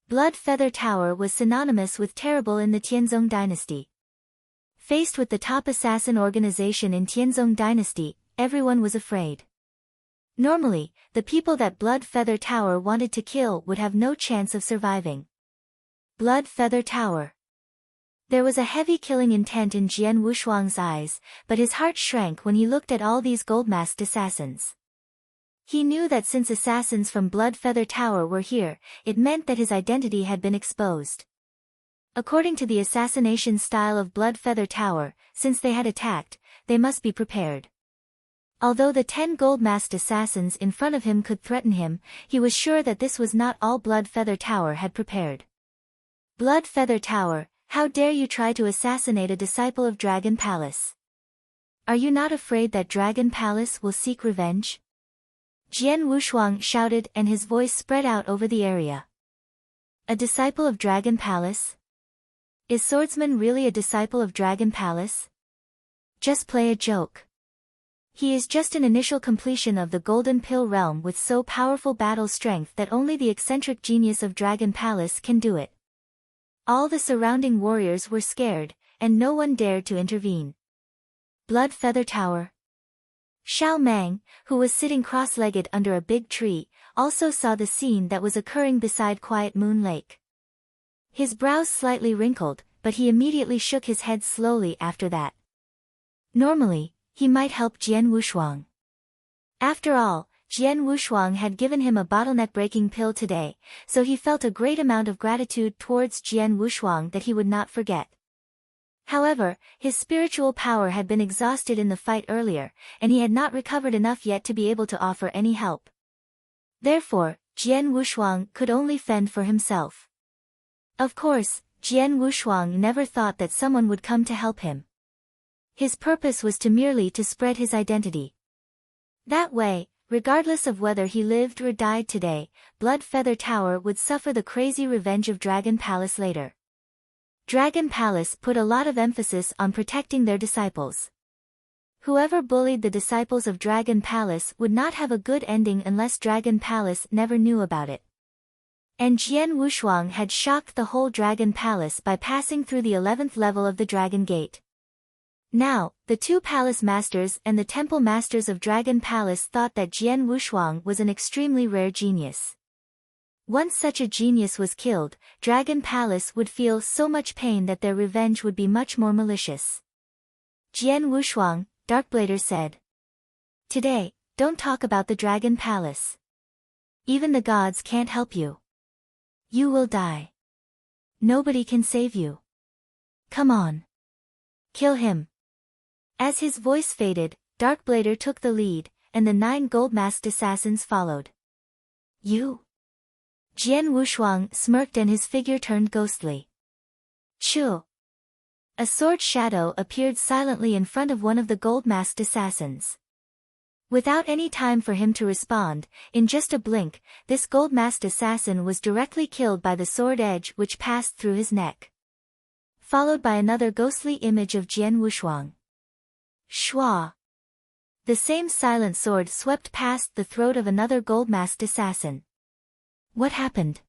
[SPEAKER 1] Blood Feather Tower was synonymous with terrible in the Tianzong dynasty. Faced with the top assassin organization in Tianzong dynasty, everyone was afraid. Normally, the people that Blood Feather Tower wanted to kill would have no chance of surviving. Blood Feather Tower. There was a heavy killing intent in Jian Wushuang's eyes, but his heart shrank when he looked at all these gold-masked assassins. He knew that since assassins from Blood Feather Tower were here, it meant that his identity had been exposed. According to the assassination style of Blood Feather Tower, since they had attacked, they must be prepared. Although the 10 gold-masked assassins in front of him could threaten him, he was sure that this was not all Blood Feather Tower had prepared. Blood Feather Tower, how dare you try to assassinate a disciple of Dragon Palace? Are you not afraid that Dragon Palace will seek revenge? Jian Wushuang shouted and his voice spread out over the area. A disciple of Dragon Palace? Is Swordsman really a disciple of Dragon Palace? Just play a joke. He is just an initial completion of the Golden Pill realm with so powerful battle strength that only the eccentric genius of Dragon Palace can do it. All the surrounding warriors were scared, and no one dared to intervene. Blood Feather Tower. Xiao Mang, who was sitting cross-legged under a big tree, also saw the scene that was occurring beside Quiet Moon Lake. His brows slightly wrinkled, but he immediately shook his head slowly after that. Normally, he might help Jian Wushuang. After all, Jian Wushuang had given him a bottleneck-breaking pill today, so he felt a great amount of gratitude towards Jian Wushuang that he would not forget. However, his spiritual power had been exhausted in the fight earlier, and he had not recovered enough yet to be able to offer any help. Therefore, Jian Wushuang could only fend for himself. Of course, Jian Wushuang never thought that someone would come to help him. His purpose was merely to spread his identity. That way, regardless of whether he lived or died today, Blood Feather Tower would suffer the crazy revenge of Dragon Palace later. Dragon Palace put a lot of emphasis on protecting their disciples. Whoever bullied the disciples of Dragon Palace would not have a good ending unless Dragon Palace never knew about it. And Jian Wushuang had shocked the whole Dragon Palace by passing through the 11th level of the Dragon Gate. Now, the two palace masters and the temple masters of Dragon Palace thought that Jian Wushuang was an extremely rare genius. Once such a genius was killed, Dragon Palace would feel so much pain that their revenge would be much more malicious. Jian Wushuang, Darkblader said. Today, don't talk about the Dragon Palace. Even the gods can't help you. You will die. Nobody can save you. Come on. Kill him. As his voice faded, Darkblader took the lead, and the 9 gold-masked assassins followed. You? Jian Wushuang smirked and his figure turned ghostly. Chu. A sword shadow appeared silently in front of one of the gold-masked assassins. Without any time for him to respond, in just a blink, this gold-masked assassin was directly killed by the sword edge which passed through his neck. Followed by another ghostly image of Jian Wushuang. Shua. The same silent sword swept past the throat of another gold-masked assassin. What happened?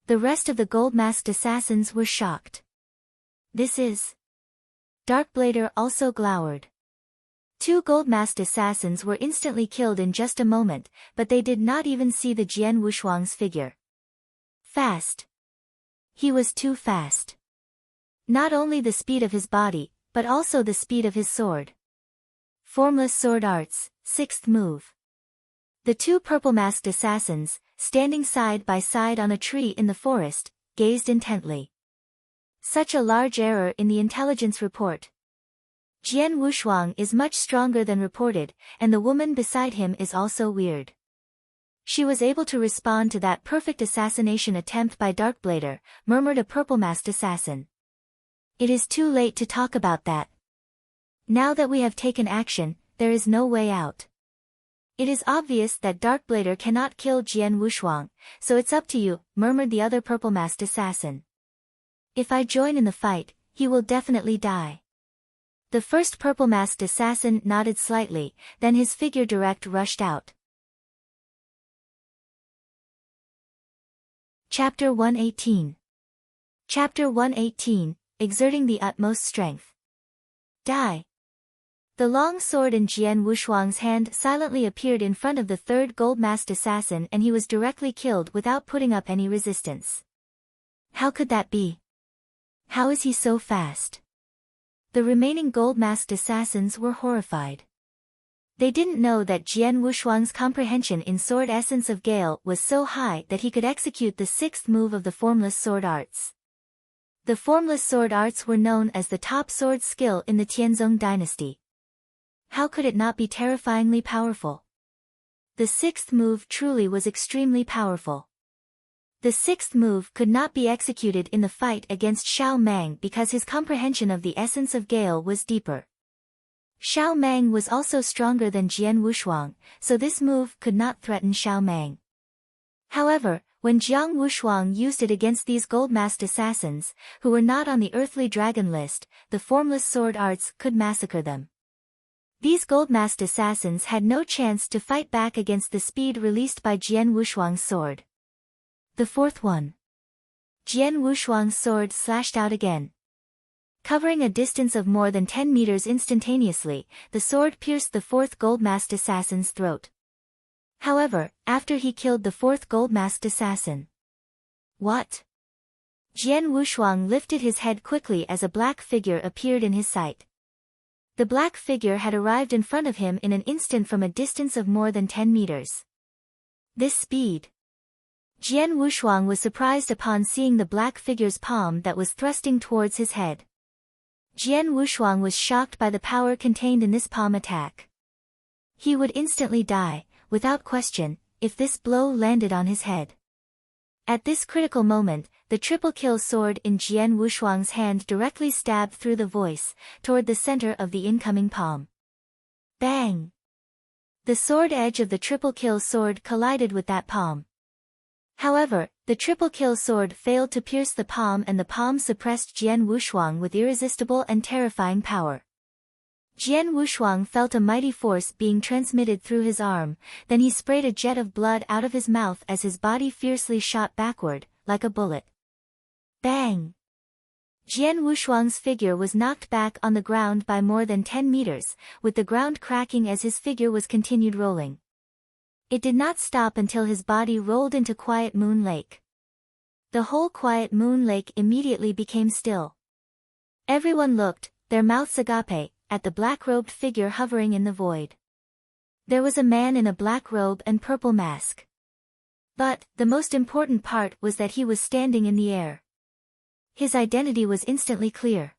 [SPEAKER 1] The rest of the gold-masked assassins were shocked. This is... Darkblader also glowered. 2 gold-masked assassins were instantly killed in just a moment, but they did not even see the Jian Wushuang's figure. Fast. He was too fast. Not only the speed of his body, but also the speed of his sword. Formless Sword Arts, 6th move. The 2 purple-masked assassins, standing side by side on a tree in the forest, gazed intently. Such a large error in the intelligence report. Jian Wushuang is much stronger than reported, and the woman beside him is also weird. She was able to respond to that perfect assassination attempt by Darkblader, murmured a purple-masked assassin. It is too late to talk about that. Now that we have taken action, there is no way out. It is obvious that Darkblader cannot kill Jian Wushuang, so it's up to you, murmured the other purple-masked assassin. If I join in the fight, he will definitely die. The first purple-masked assassin nodded slightly, then his figure direct rushed out. Chapter 118. Chapter 118, Exerting the Utmost Strength. Die. The long sword in Jian Wushuang's hand silently appeared in front of the 3rd gold-masked assassin and he was directly killed without putting up any resistance. How could that be? How is he so fast? The remaining gold-masked assassins were horrified. They didn't know that Jian Wushuang's comprehension in sword essence of Gale was so high that he could execute the 6th move of the Formless Sword Arts. The Formless Sword Arts were known as the top sword skill in the Tianzong dynasty. How could it not be terrifyingly powerful? The 6th move truly was extremely powerful. The 6th move could not be executed in the fight against Xiao Mang because his comprehension of the essence of Gale was deeper. Xiao Mang was also stronger than Jian Wushuang, so this move could not threaten Xiao Mang. However, when Jiang Wushuang used it against these gold-masked assassins, who were not on the earthly dragon list, the Formless Sword Arts could massacre them. These gold-masked assassins had no chance to fight back against the speed released by Jian Wushuang's sword. The 4th one. Jian Wushuang's sword slashed out again. Covering a distance of more than 10 meters instantaneously, the sword pierced the 4th gold-masked assassin's throat. However, after he killed the 4th gold-masked assassin. What? Jian Wushuang lifted his head quickly as a black figure appeared in his sight. The black figure had arrived in front of him in an instant from a distance of more than 10 meters. This speed. Jian Wushuang was surprised upon seeing the black figure's palm that was thrusting towards his head. Jian Wushuang was shocked by the power contained in this palm attack. He would instantly die, without question, if this blow landed on his head. At this critical moment, the triple kill sword in Jian Wushuang's hand directly stabbed through the voice, toward the center of the incoming palm. Bang! The sword edge of the triple kill sword collided with that palm. However, the triple kill sword failed to pierce the palm and the palm suppressed Jian Wushuang with irresistible and terrifying power. Jian Wushuang felt a mighty force being transmitted through his arm, then he sprayed a jet of blood out of his mouth as his body fiercely shot backward, like a bullet. Bang! Jian Wushuang's figure was knocked back on the ground by more than 10 meters, with the ground cracking as his figure was continued rolling. It did not stop until his body rolled into Quiet Moon Lake. The whole Quiet Moon Lake immediately became still. Everyone looked, their mouths agape, at the black-robed figure hovering in the void. There was a man in a black robe and purple mask. But, the most important part was that he was standing in the air. His identity was instantly clear.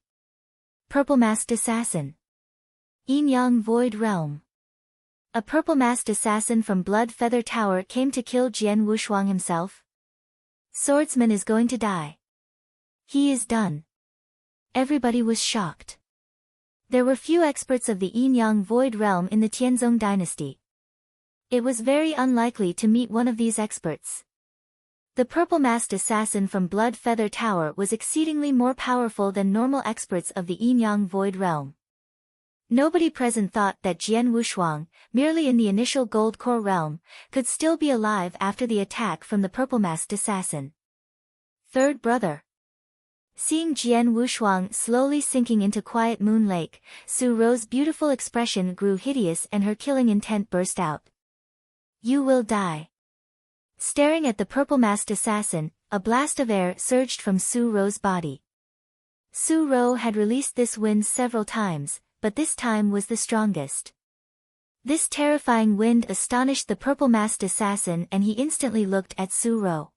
[SPEAKER 1] Purple-masked assassin. Yin-Yang Void Realm. A purple-masked assassin from Blood Feather Tower came to kill Jian Wushuang himself? Swordsman is going to die. He is done. Everybody was shocked. There were few experts of the Yin-Yang Void Realm in the Tianzong dynasty. It was very unlikely to meet one of these experts. The purple-masked assassin from Blood Feather Tower was exceedingly more powerful than normal experts of the Yin-Yang Void Realm. Nobody present thought that Jian Wushuang, merely in the initial Gold Core realm, could still be alive after the attack from the purple-masked assassin. Third brother. Seeing Jian Wushuang slowly sinking into Quiet Moon Lake, Su Ro's beautiful expression grew hideous and her killing intent burst out. You will die. Staring at the purple-masked assassin, a blast of air surged from Su Ro's body. Su Ro had released this wind several times, but this time was the strongest. This terrifying wind astonished the purple-masked assassin and he instantly looked at Su Ro.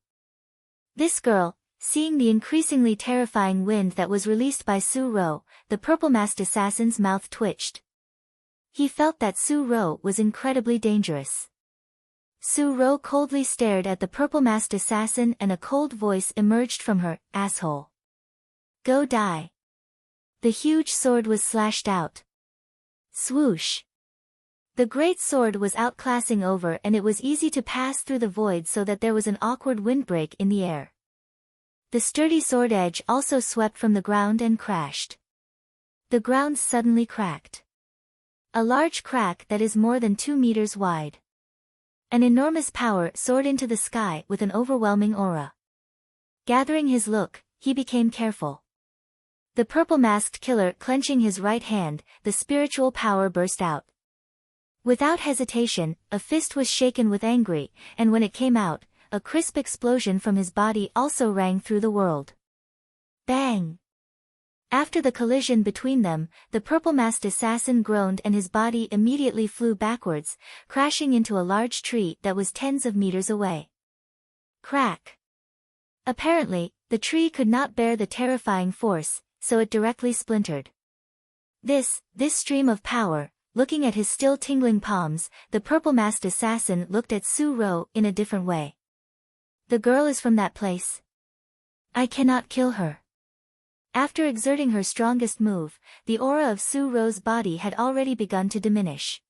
[SPEAKER 1] This girl, seeing the increasingly terrifying wind that was released by Su Ro, the purple-masked assassin's mouth twitched. He felt that Su Ro was incredibly dangerous. Su Ro coldly stared at the purple-masked assassin and a cold voice emerged from her, asshole. Go die. The huge sword was slashed out. Swoosh. The great sword was outclassing over and it was easy to pass through the void so that there was an awkward windbreak in the air. The sturdy sword edge also swept from the ground and crashed. The ground suddenly cracked. A large crack that is more than 2 meters wide. An enormous power soared into the sky with an overwhelming aura. Gathering his look, he became careful. The purple-masked killer clenching his right hand, the spiritual power burst out. Without hesitation, a fist was shaken with angry, and when it came out, a crisp explosion from his body also rang through the world. Bang! After the collision between them, the purple-masked assassin groaned and his body immediately flew backwards, crashing into a large tree that was tens of meters away. Crack! Apparently, the tree could not bear the terrifying force, so it directly splintered. This stream of power, looking at his still tingling palms, the purple-masked assassin looked at Su Ro in a different way. The girl is from that place. I cannot kill her. After exerting her strongest move, the aura of Su Ro's body had already begun to diminish.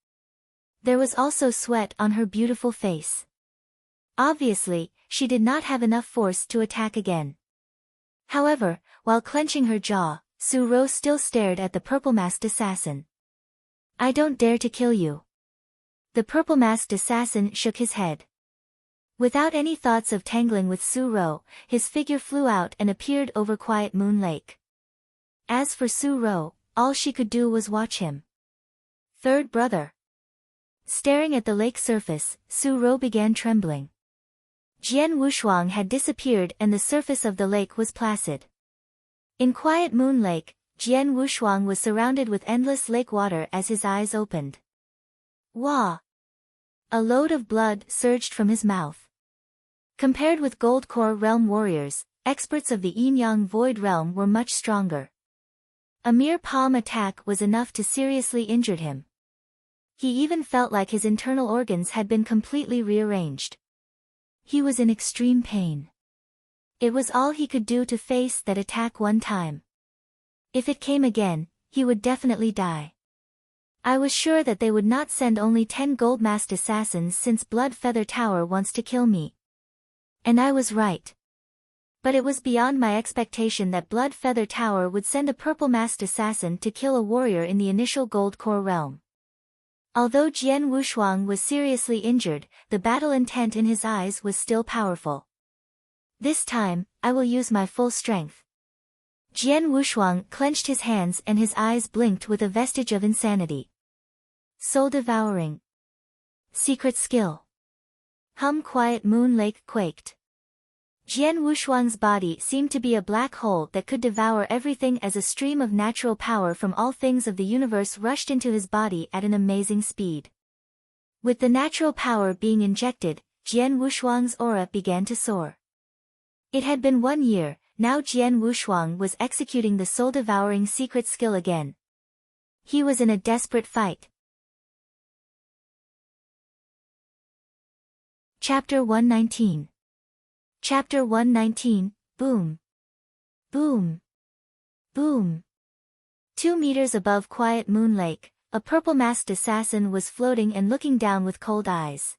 [SPEAKER 1] There was also sweat on her beautiful face. Obviously, she did not have enough force to attack again. However, while clenching her jaw, Su Ro still stared at the purple-masked assassin. I don't dare to kill you. The purple-masked assassin shook his head. Without any thoughts of tangling with Su Ro, his figure flew out and appeared over Quiet Moon Lake. As for Su Ro, all she could do was watch him. Third brother. Staring at the lake surface, Su Ro began trembling. Jian Wushuang had disappeared and the surface of the lake was placid. In Quiet Moon Lake, Jian Wushuang was surrounded with endless lake water as his eyes opened. Wah! A load of blood surged from his mouth. Compared with Gold Core Realm warriors, experts of the Yin-Yang Void Realm were much stronger. A mere palm attack was enough to seriously injure him. He even felt like his internal organs had been completely rearranged. He was in extreme pain. It was all he could do to face that attack one time. If it came again, he would definitely die. I was sure that they would not send only 10 gold-masked assassins since Blood Feather Tower wants to kill me. And I was right. But it was beyond my expectation that Blood Feather Tower would send a purple-masked assassin to kill a warrior in the initial Gold Core realm. Although Jian Wushuang was seriously injured, the battle intent in his eyes was still powerful. This time, I will use my full strength. Jian Wushuang clenched his hands and his eyes blinked with a vestige of insanity. Soul devouring. Secret skill. Quiet Moon Lake quaked. Jian Wushuang's body seemed to be a black hole that could devour everything as a stream of natural power from all things of the universe rushed into his body at an amazing speed. With the natural power being injected, Jian Wushuang's aura began to soar. It had been 1 year, now Jian Wushuang was executing the soul-devouring secret skill again. He was in a desperate fight. Chapter 119. Chapter 119, Boom. Boom. Boom. 2 meters above Quiet Moon Lake, a purple-masked assassin was floating and looking down with cold eyes.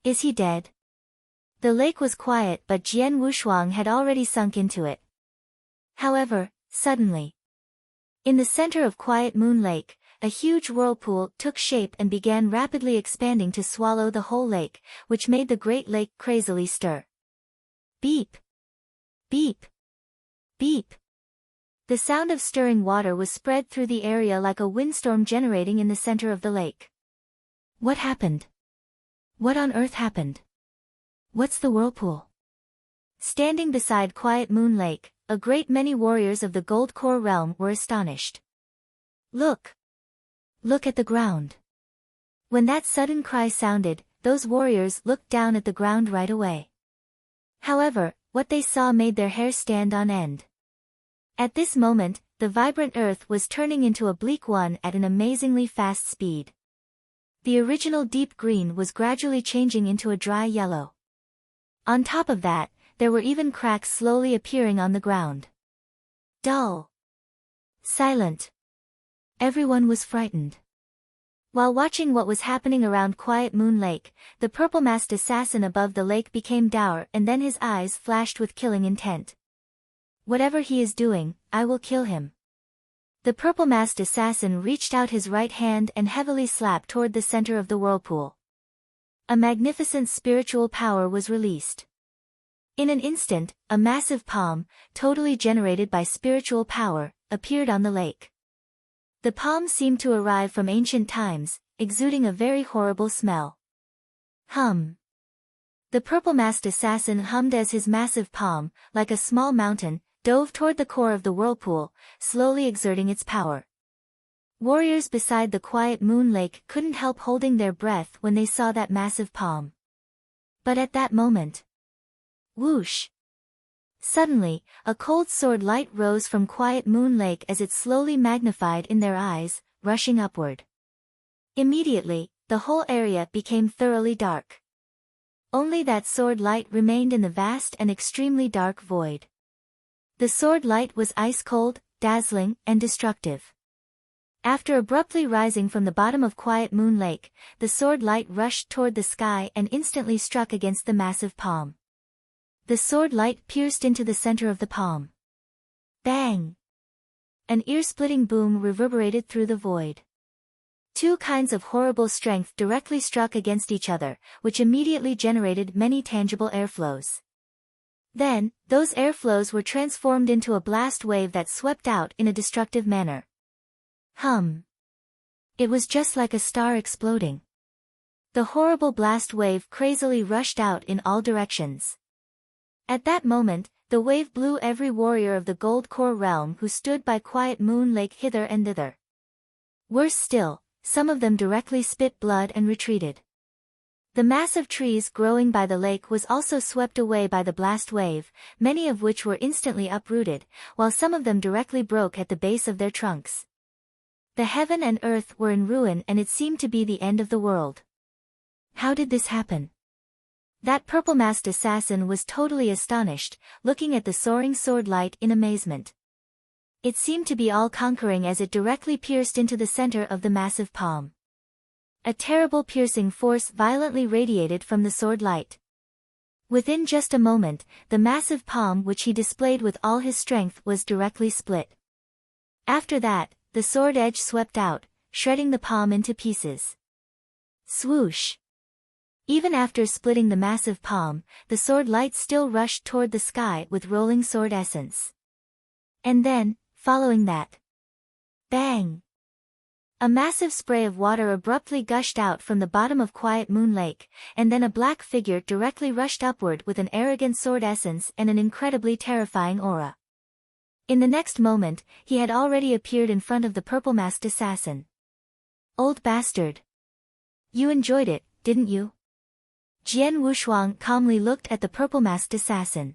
[SPEAKER 1] Is he dead? The lake was quiet but Jian Wushuang had already sunk into it. However, suddenly, in the center of Quiet Moon Lake, a huge whirlpool took shape and began rapidly expanding to swallow the whole lake, which made the great lake crazily stir. Beep. Beep. Beep. The sound of stirring water was spread through the area like a windstorm generating in the center of the lake. What happened? What on earth happened? What's the whirlpool? Standing beside Quiet Moon Lake, a great many warriors of the Gold Core realm were astonished. Look! Look at the ground. When that sudden cry sounded, those warriors looked down at the ground right away. However, what they saw made their hair stand on end. At this moment, the vibrant earth was turning into a bleak one at an amazingly fast speed. The original deep green was gradually changing into a dry yellow. On top of that, there were even cracks slowly appearing on the ground. Dull. Silent. Everyone was frightened. While watching what was happening around Quiet Moon Lake, the purple-masked assassin above the lake became dour and then his eyes flashed with killing intent. Whatever he is doing, I will kill him. The purple-masked assassin reached out his right hand and heavily slapped toward the center of the whirlpool. A magnificent spiritual power was released. In an instant, a massive palm, totally generated by spiritual power, appeared on the lake. The palm seemed to arrive from ancient times, exuding a very horrible smell. Hum. The purple-masked assassin hummed as his massive palm, like a small mountain, dove toward the core of the whirlpool, slowly exerting its power. Warriors beside the Quiet Moon Lake couldn't help holding their breath when they saw that massive palm. But at that moment, whoosh! Suddenly, a cold sword light rose from Quiet Moon Lake as it slowly magnified in their eyes, rushing upward. Immediately, the whole area became thoroughly dark. Only that sword light remained in the vast and extremely dark void. The sword light was ice-cold, dazzling, and destructive. After abruptly rising from the bottom of Quiet Moon Lake, the sword light rushed toward the sky and instantly struck against the massive palm. The sword light pierced into the center of the palm. Bang! An ear-splitting boom reverberated through the void. 2 kinds of horrible strength directly struck against each other, which immediately generated many tangible airflows. Then, those airflows were transformed into a blast wave that swept out in a destructive manner. Hum. It was just like a star exploding. The horrible blast wave crazily rushed out in all directions. At that moment, the wave blew every warrior of the Gold Core realm who stood by Quiet Moon Lake hither and thither. Worse still, some of them directly spit blood and retreated. The massive trees growing by the lake was also swept away by the blast wave, many of which were instantly uprooted, while some of them directly broke at the base of their trunks. The heaven and earth were in ruin and it seemed to be the end of the world. How did this happen? That purple-masked assassin was totally astonished, looking at the soaring sword light in amazement. It seemed to be all-conquering as it directly pierced into the center of the massive palm. A terrible piercing force violently radiated from the sword light. Within just a moment, the massive palm which he displayed with all his strength was directly split. After that, the sword edge swept out, shredding the palm into pieces. Swoosh! Even after splitting the massive palm, the sword light still rushed toward the sky with rolling sword essence. And then, following that, bang! A massive spray of water abruptly gushed out from the bottom of Quiet Moon Lake, and then a black figure directly rushed upward with an arrogant sword essence and an incredibly terrifying aura. In the next moment, he had already appeared in front of the purple-masked assassin. Old bastard. You enjoyed it, didn't you? Jian Wushuang calmly looked at the purple-masked assassin.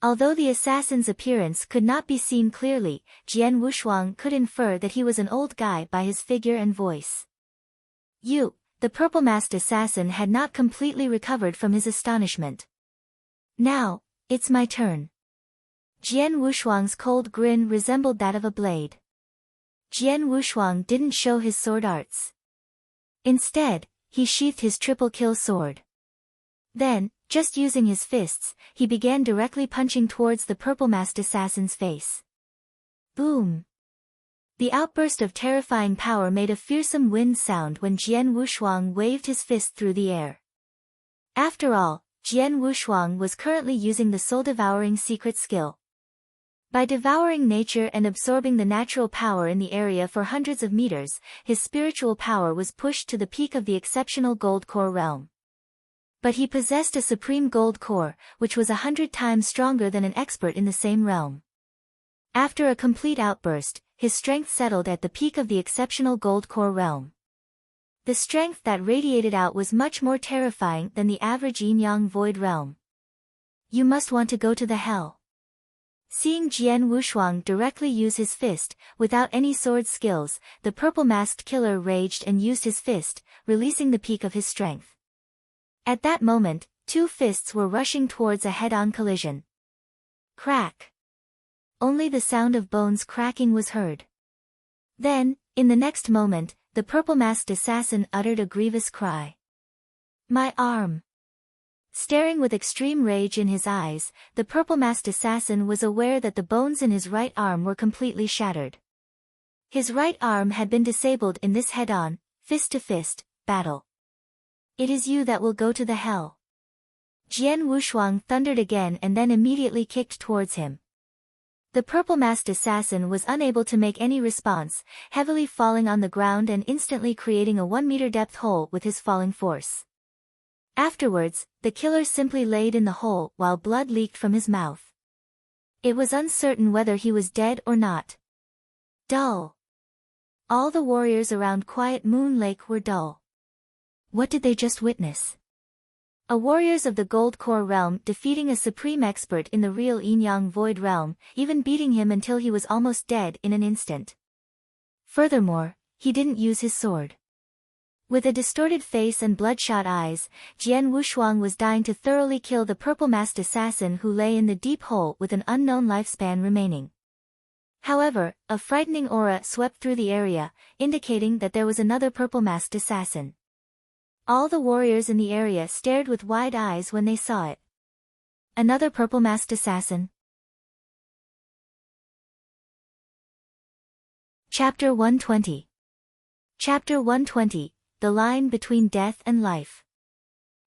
[SPEAKER 1] Although the assassin's appearance could not be seen clearly, Jian Wushuang could infer that he was an old guy by his figure and voice. The purple-masked assassin had not completely recovered from his astonishment. Now, it's my turn. Jian Wushuang's cold grin resembled that of a blade. Jian Wushuang didn't show his sword arts. Instead, he sheathed his triple-kill sword. Then, just using his fists, he began directly punching towards the purple-masked assassin's face. Boom! The outburst of terrifying power made a fearsome wind sound when Jian Wushuang waved his fist through the air. After all, Jian Wushuang was currently using the soul-devouring secret skill. By devouring nature and absorbing the natural power in the area for hundreds of meters, his spiritual power was pushed to the peak of the exceptional gold core realm. But he possessed a supreme gold core, which was 100 times stronger than an expert in the same realm. After a complete outburst, his strength settled at the peak of the exceptional gold core realm. The strength that radiated out was much more terrifying than the average yin-yang void realm. You must want to go to the hell. Seeing Jian Wushuang directly use his fist, without any sword skills, the purple-masked killer raged and used his fist, releasing the peak of his strength. At that moment, two fists were rushing towards a head-on collision. Crack! Only the sound of bones cracking was heard. Then, in the next moment, the purple-masked assassin uttered a grievous cry. My arm! Staring with extreme rage in his eyes, the purple-masked assassin was aware that the bones in his right arm were completely shattered. His right arm had been disabled in this head-on, fist-to-fist, battle. It is you that will go to the hell. Jian Wushuang thundered again and then immediately kicked towards him. The purple-masked assassin was unable to make any response, heavily falling on the ground and instantly creating a 1-meter depth hole with his falling force. Afterwards, the killer simply laid in the hole while blood leaked from his mouth. It was uncertain whether he was dead or not. Dull. All the warriors around Quiet Moon Lake were dull. What did they just witness? A warriors of the Gold Core realm defeating a supreme expert in the real yin-yang void realm, even beating him until he was almost dead in an instant. Furthermore, he didn't use his sword. With a distorted face and bloodshot eyes, Jian Wushuang was dying to thoroughly kill the purple-masked assassin who lay in the deep hole with an unknown lifespan remaining. However, a frightening aura swept through the area, indicating that there was another purple-masked assassin. All the warriors in the area stared with wide eyes when they saw it. Another purple-masked assassin. Chapter 120. Chapter 120. The line between death and life.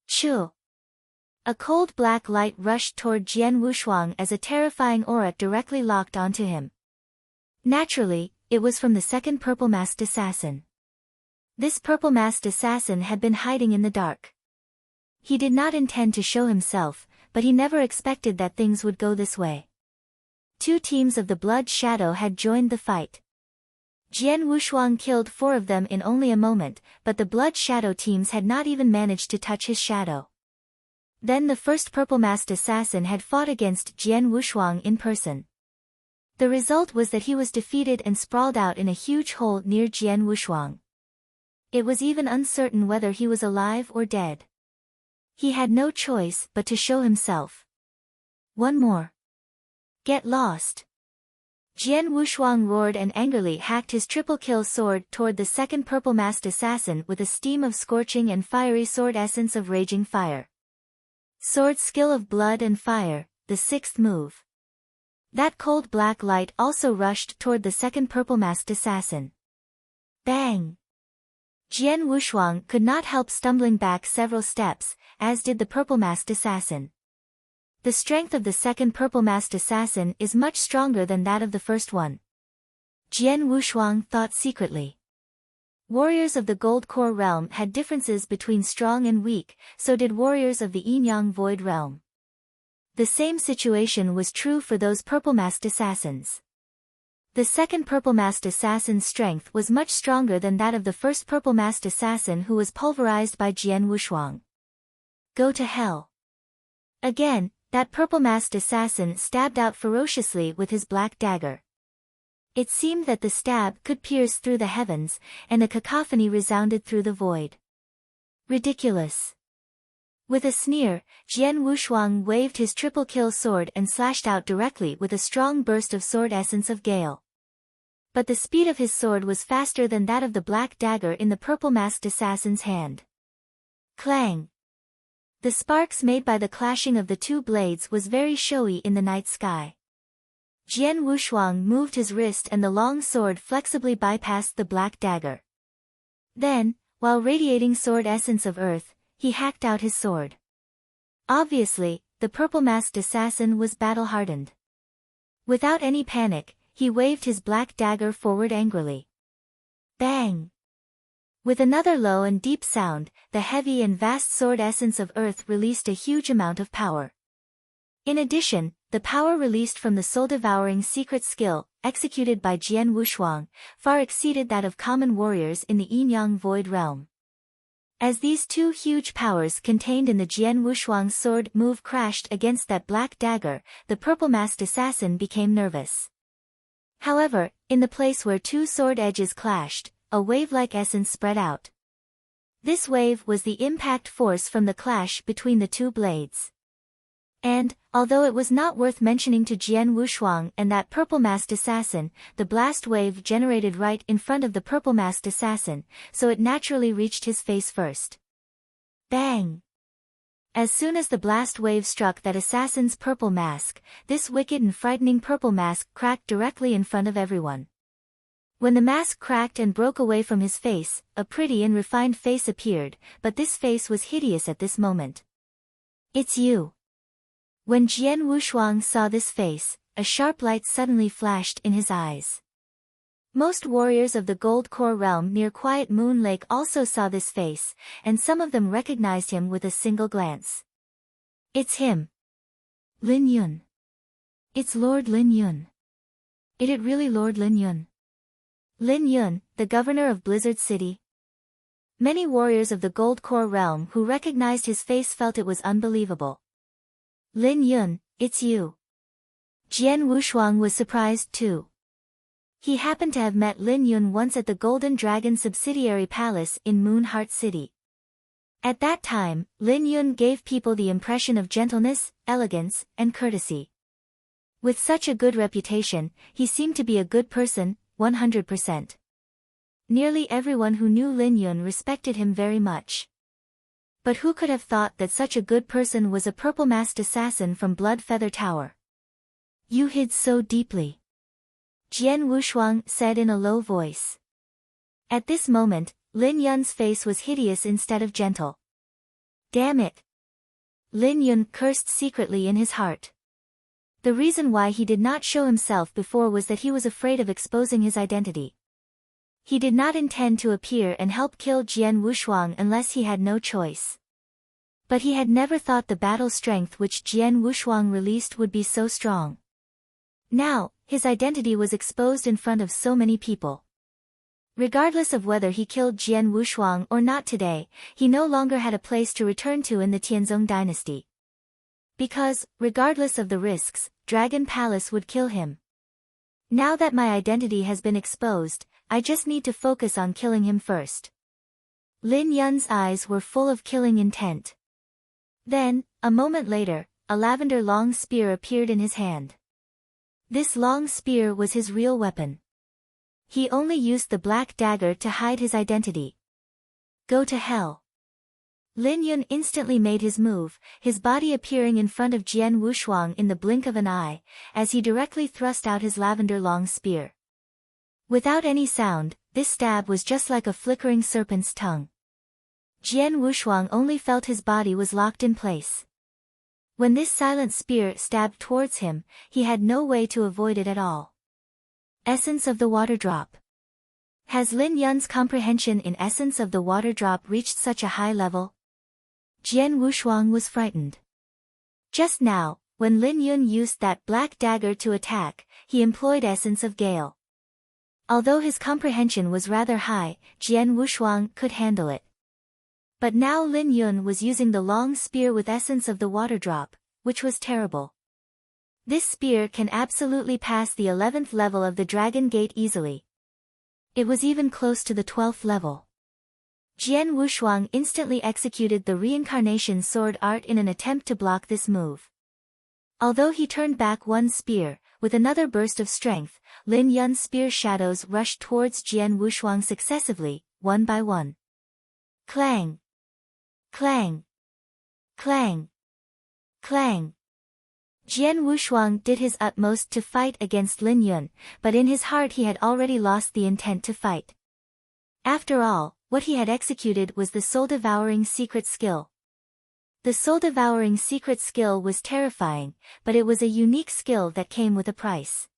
[SPEAKER 1] Shoo! A cold black light rushed toward Jian Wushuang as a terrifying aura directly locked onto him. Naturally, it was from the second purple-masked assassin. This purple-masked assassin had been hiding in the dark. He did not intend to show himself, but he never expected that things would go this way. Two teams of the Blood Shadow had joined the fight. Jian Wushuang killed 4 of them in only a moment, but the Blood Shadow teams had not even managed to touch his shadow. Then the first purple-masked assassin had fought against Jian Wushuang in person. The result was that he was defeated and sprawled out in a huge hole near Jian Wushuang. It was even uncertain whether he was alive or dead. He had no choice but to show himself. One more. Get lost. Jian Wushuang roared and angrily hacked his triple-kill sword toward the second purple-masked assassin with a steam of scorching and fiery sword essence of raging fire. Sword skill of blood and fire, the 6th move. That cold black light also rushed toward the second purple-masked assassin. Bang! Jian Wushuang could not help stumbling back several steps, as did the purple-masked assassin. The strength of the second purple-masked assassin is much stronger than that of the first one. Jian Wushuang thought secretly. Warriors of the Gold Core realm had differences between strong and weak, so did warriors of the Yin-Yang Void realm. The same situation was true for those purple-masked assassins. The second purple-masked assassin's strength was much stronger than that of the first purple-masked assassin who was pulverized by Jian Wushuang. Go to hell. Again, that purple-masked assassin stabbed out ferociously with his black dagger. It seemed that the stab could pierce through the heavens, and a cacophony resounded through the void. Ridiculous. With a sneer, Jian Wushuang waved his triple-kill sword and slashed out directly with a strong burst of sword essence of Gale. But the speed of his sword was faster than that of the black dagger in the purple-masked assassin's hand. Clang! The sparks made by the clashing of the two blades was very showy in the night sky. Jian Wushuang moved his wrist and the long sword flexibly bypassed the black dagger. Then, while radiating sword essence of earth, he hacked out his sword. Obviously, the purple-masked assassin was battle-hardened. Without any panic, he waved his black dagger forward angrily. Bang! With another low and deep sound, the heavy and vast sword essence of earth released a huge amount of power. In addition, the power released from the soul-devouring secret skill, executed by Jian Wushuang, far exceeded that of common warriors in the Yin-Yang Void realm. As these two huge powers contained in the Jian Wushuang's sword move crashed against that black dagger, the purple-masked assassin became nervous. However, in the place where two sword edges clashed, a wave-like essence spread out. This wave was the impact force from the clash between the two blades. And, although it was not worth mentioning to Jian Wushuang and that purple-masked assassin, the blast wave generated right in front of the purple-masked assassin, so it naturally reached his face first. Bang! As soon as the blast wave struck that assassin's purple mask, this wicked and frightening purple mask cracked directly in front of everyone. When the mask cracked and broke away from his face, a pretty and refined face appeared, but this face was hideous at this moment. It's you. When Jian Wushuang saw this face, a sharp light suddenly flashed in his eyes. Most warriors of the Gold Core realm near Quiet Moon Lake also saw this face, and some of them recognized him with a single glance. It's him. Lin Yun. It's Lord Lin Yun. Is it really Lord Lin Yun? Lin Yun, the governor of Blizzard City. Many warriors of the Gold Core realm who recognized his face felt it was unbelievable. Lin Yun, it's you. Jian Wushuang was surprised too. He happened to have met Lin Yun once at the Golden Dragon subsidiary palace in Moonheart City. At that time, Lin Yun gave people the impression of gentleness, elegance, and courtesy. With such a good reputation, he seemed to be a good person, 100%. Nearly everyone who knew Lin Yun respected him very much. But who could have thought that such a good person was a purple-masked assassin from Blood Feather Tower? You hid so deeply. Jian Wushuang said in a low voice. At this moment, Lin Yun's face was hideous instead of gentle. Damn it! Lin Yun cursed secretly in his heart. The reason why he did not show himself before was that he was afraid of exposing his identity. He did not intend to appear and help kill Jian Wushuang unless he had no choice. But he had never thought the battle strength which Jian Wushuang released would be so strong. Now, his identity was exposed in front of so many people. Regardless of whether he killed Jian Wushuang or not today, he no longer had a place to return to in the Tianzong dynasty. Because, regardless of the risks, Dragon Palace would kill him. Now that my identity has been exposed, I just need to focus on killing him first. Lin Yun's eyes were full of killing intent. Then, a moment later, a lavender long spear appeared in his hand. This long spear was his real weapon. He only used the black dagger to hide his identity. Go to hell. Lin Yun instantly made his move, his body appearing in front of Jian Wushuang in the blink of an eye, as he directly thrust out his lavender long spear. Without any sound, this stab was just like a flickering serpent's tongue. Jian Wushuang only felt his body was locked in place. When this silent spear stabbed towards him, he had no way to avoid it at all. Essence of the Water Drop. Has Lin Yun's comprehension in essence of the water drop reached such a high level? Jian Wushuang was frightened. Just now, when Lin Yun used that black dagger to attack, he employed essence of gale. Although his comprehension was rather high, Jian Wushuang could handle it. But now Lin Yun was using the long spear with essence of the water drop, which was terrible. This spear can absolutely pass the 11th level of the Dragon Gate easily. It was even close to the 12th level. Jian Wushuang instantly executed the reincarnation sword art in an attempt to block this move. Although he turned back one spear, with another burst of strength, Lin Yun's spear shadows rushed towards Jian Wushuang successively, one by one. Clang! Clang! Clang! Clang! Jian Wushuang did his utmost to fight against Lin Yun, but in his heart he had already lost the intent to fight. After all, what he had executed was the soul-devouring secret skill. The soul-devouring secret skill was terrifying, but it was a unique skill that came with a price.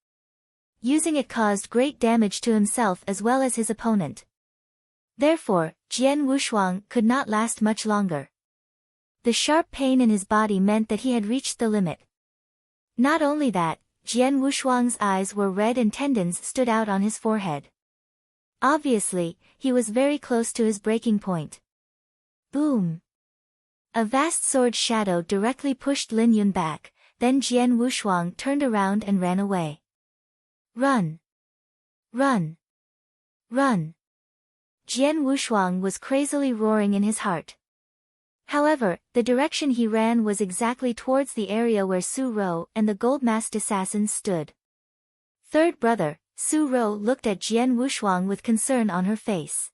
[SPEAKER 1] Using it caused great damage to himself as well as his opponent. Therefore, Jian Wushuang could not last much longer. The sharp pain in his body meant that he had reached the limit. Not only that, Jian Wushuang's eyes were red and tendons stood out on his forehead. Obviously, he was very close to his breaking point. Boom! A vast sword shadow directly pushed Lin Yun back, then Jian Wushuang turned around and ran away. Run! Run! Run! Jian Wushuang was crazily roaring in his heart. However, the direction he ran was exactly towards the area where Su Rou and the gold-masked assassins stood. Third brother, Su Rou looked at Jian Wushuang with concern on her face.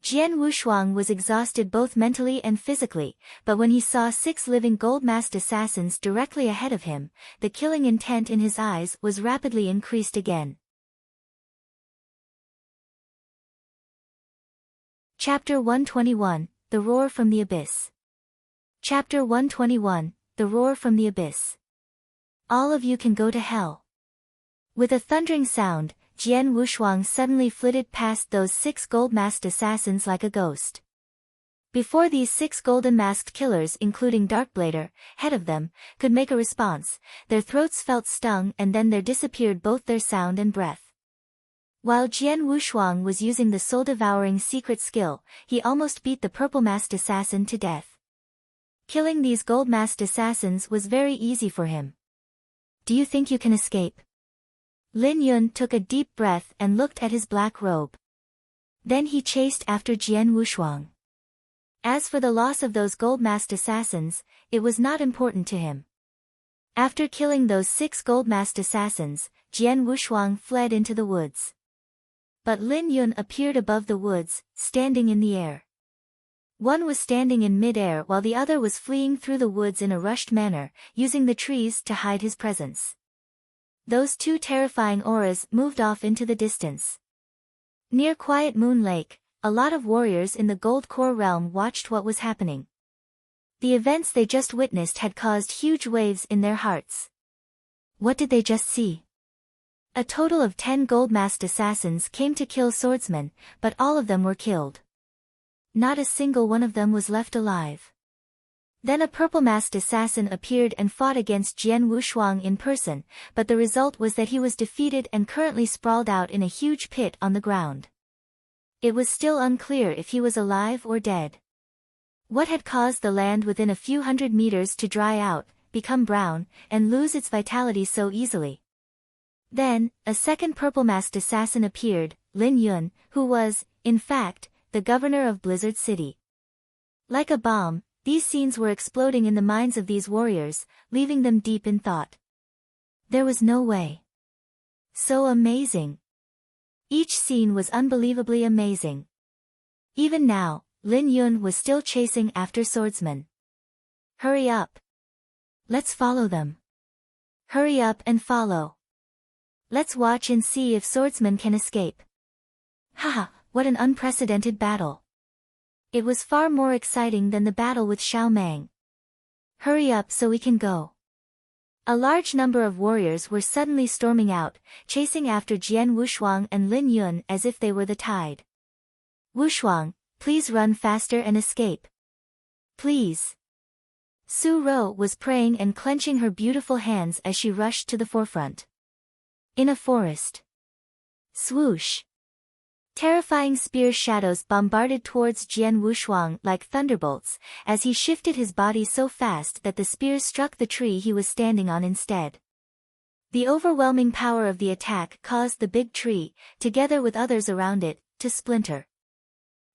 [SPEAKER 1] Jian Wushuang was exhausted both mentally and physically, but when he saw 6 living gold-masked assassins directly ahead of him, the killing intent in his eyes was rapidly increased again. Chapter 121, The Roar from the Abyss. Chapter 121, The Roar from the Abyss. All of you can go to hell. With a thundering sound, Jian Wushuang suddenly flitted past those 6 gold-masked assassins like a ghost. Before these 6 golden-masked killers including Darkblader, head of them, could make a response, their throats felt stung and then there disappeared both their sound and breath. While Jian Wushuang was using the soul-devouring secret skill, he almost beat the purple-masked assassin to death. Killing these gold-masked assassins was very easy for him. Do you think you can escape? Lin Yun took a deep breath and looked at his black robe. Then he chased after Jian Wushuang. As for the loss of those gold-masked assassins, it was not important to him. After killing those 6 gold-masked assassins, Jian Wushuang fled into the woods. But Lin Yun appeared above the woods, standing in the air. One was standing in mid-air while the other was fleeing through the woods in a rushed manner, using the trees to hide his presence. Those 2 terrifying auras moved off into the distance. Near Quiet Moon Lake, a lot of warriors in the Gold Core realm watched what was happening. The events they just witnessed had caused huge waves in their hearts. What did they just see? A total of 10 gold-masked assassins came to kill Swordsman, but all of them were killed. Not a single one of them was left alive. Then a purple-masked assassin appeared and fought against Jian Wushuang in person, but the result was that he was defeated and currently sprawled out in a huge pit on the ground. It was still unclear if he was alive or dead. What had caused the land within a few hundred meters to dry out, become brown, and lose its vitality so easily? Then, a second purple-masked assassin appeared, Lin Yun, who was, in fact, the governor of Blizzard City. Like a bomb, these scenes were exploding in the minds of these warriors, leaving them deep in thought. There was no way. So amazing. Each scene was unbelievably amazing. Even now, Lin Yun was still chasing after Swordsman. Hurry up. Let's follow them. Hurry up and follow. Let's watch and see if Swordsman can escape. Haha, what an unprecedented battle. It was far more exciting than the battle with Xiao Meng. Hurry up so we can go. A large number of warriors were suddenly storming out, chasing after Jian Wushuang and Lin Yun as if they were the tide. Wushuang, please run faster and escape. Please. Su Ro was praying and clenching her beautiful hands as she rushed to the forefront. In a forest. Swoosh. Terrifying spear shadows bombarded towards Jian Wushuang like thunderbolts, as he shifted his body so fast that the spears struck the tree he was standing on instead. The overwhelming power of the attack caused the big tree, together with others around it, to splinter.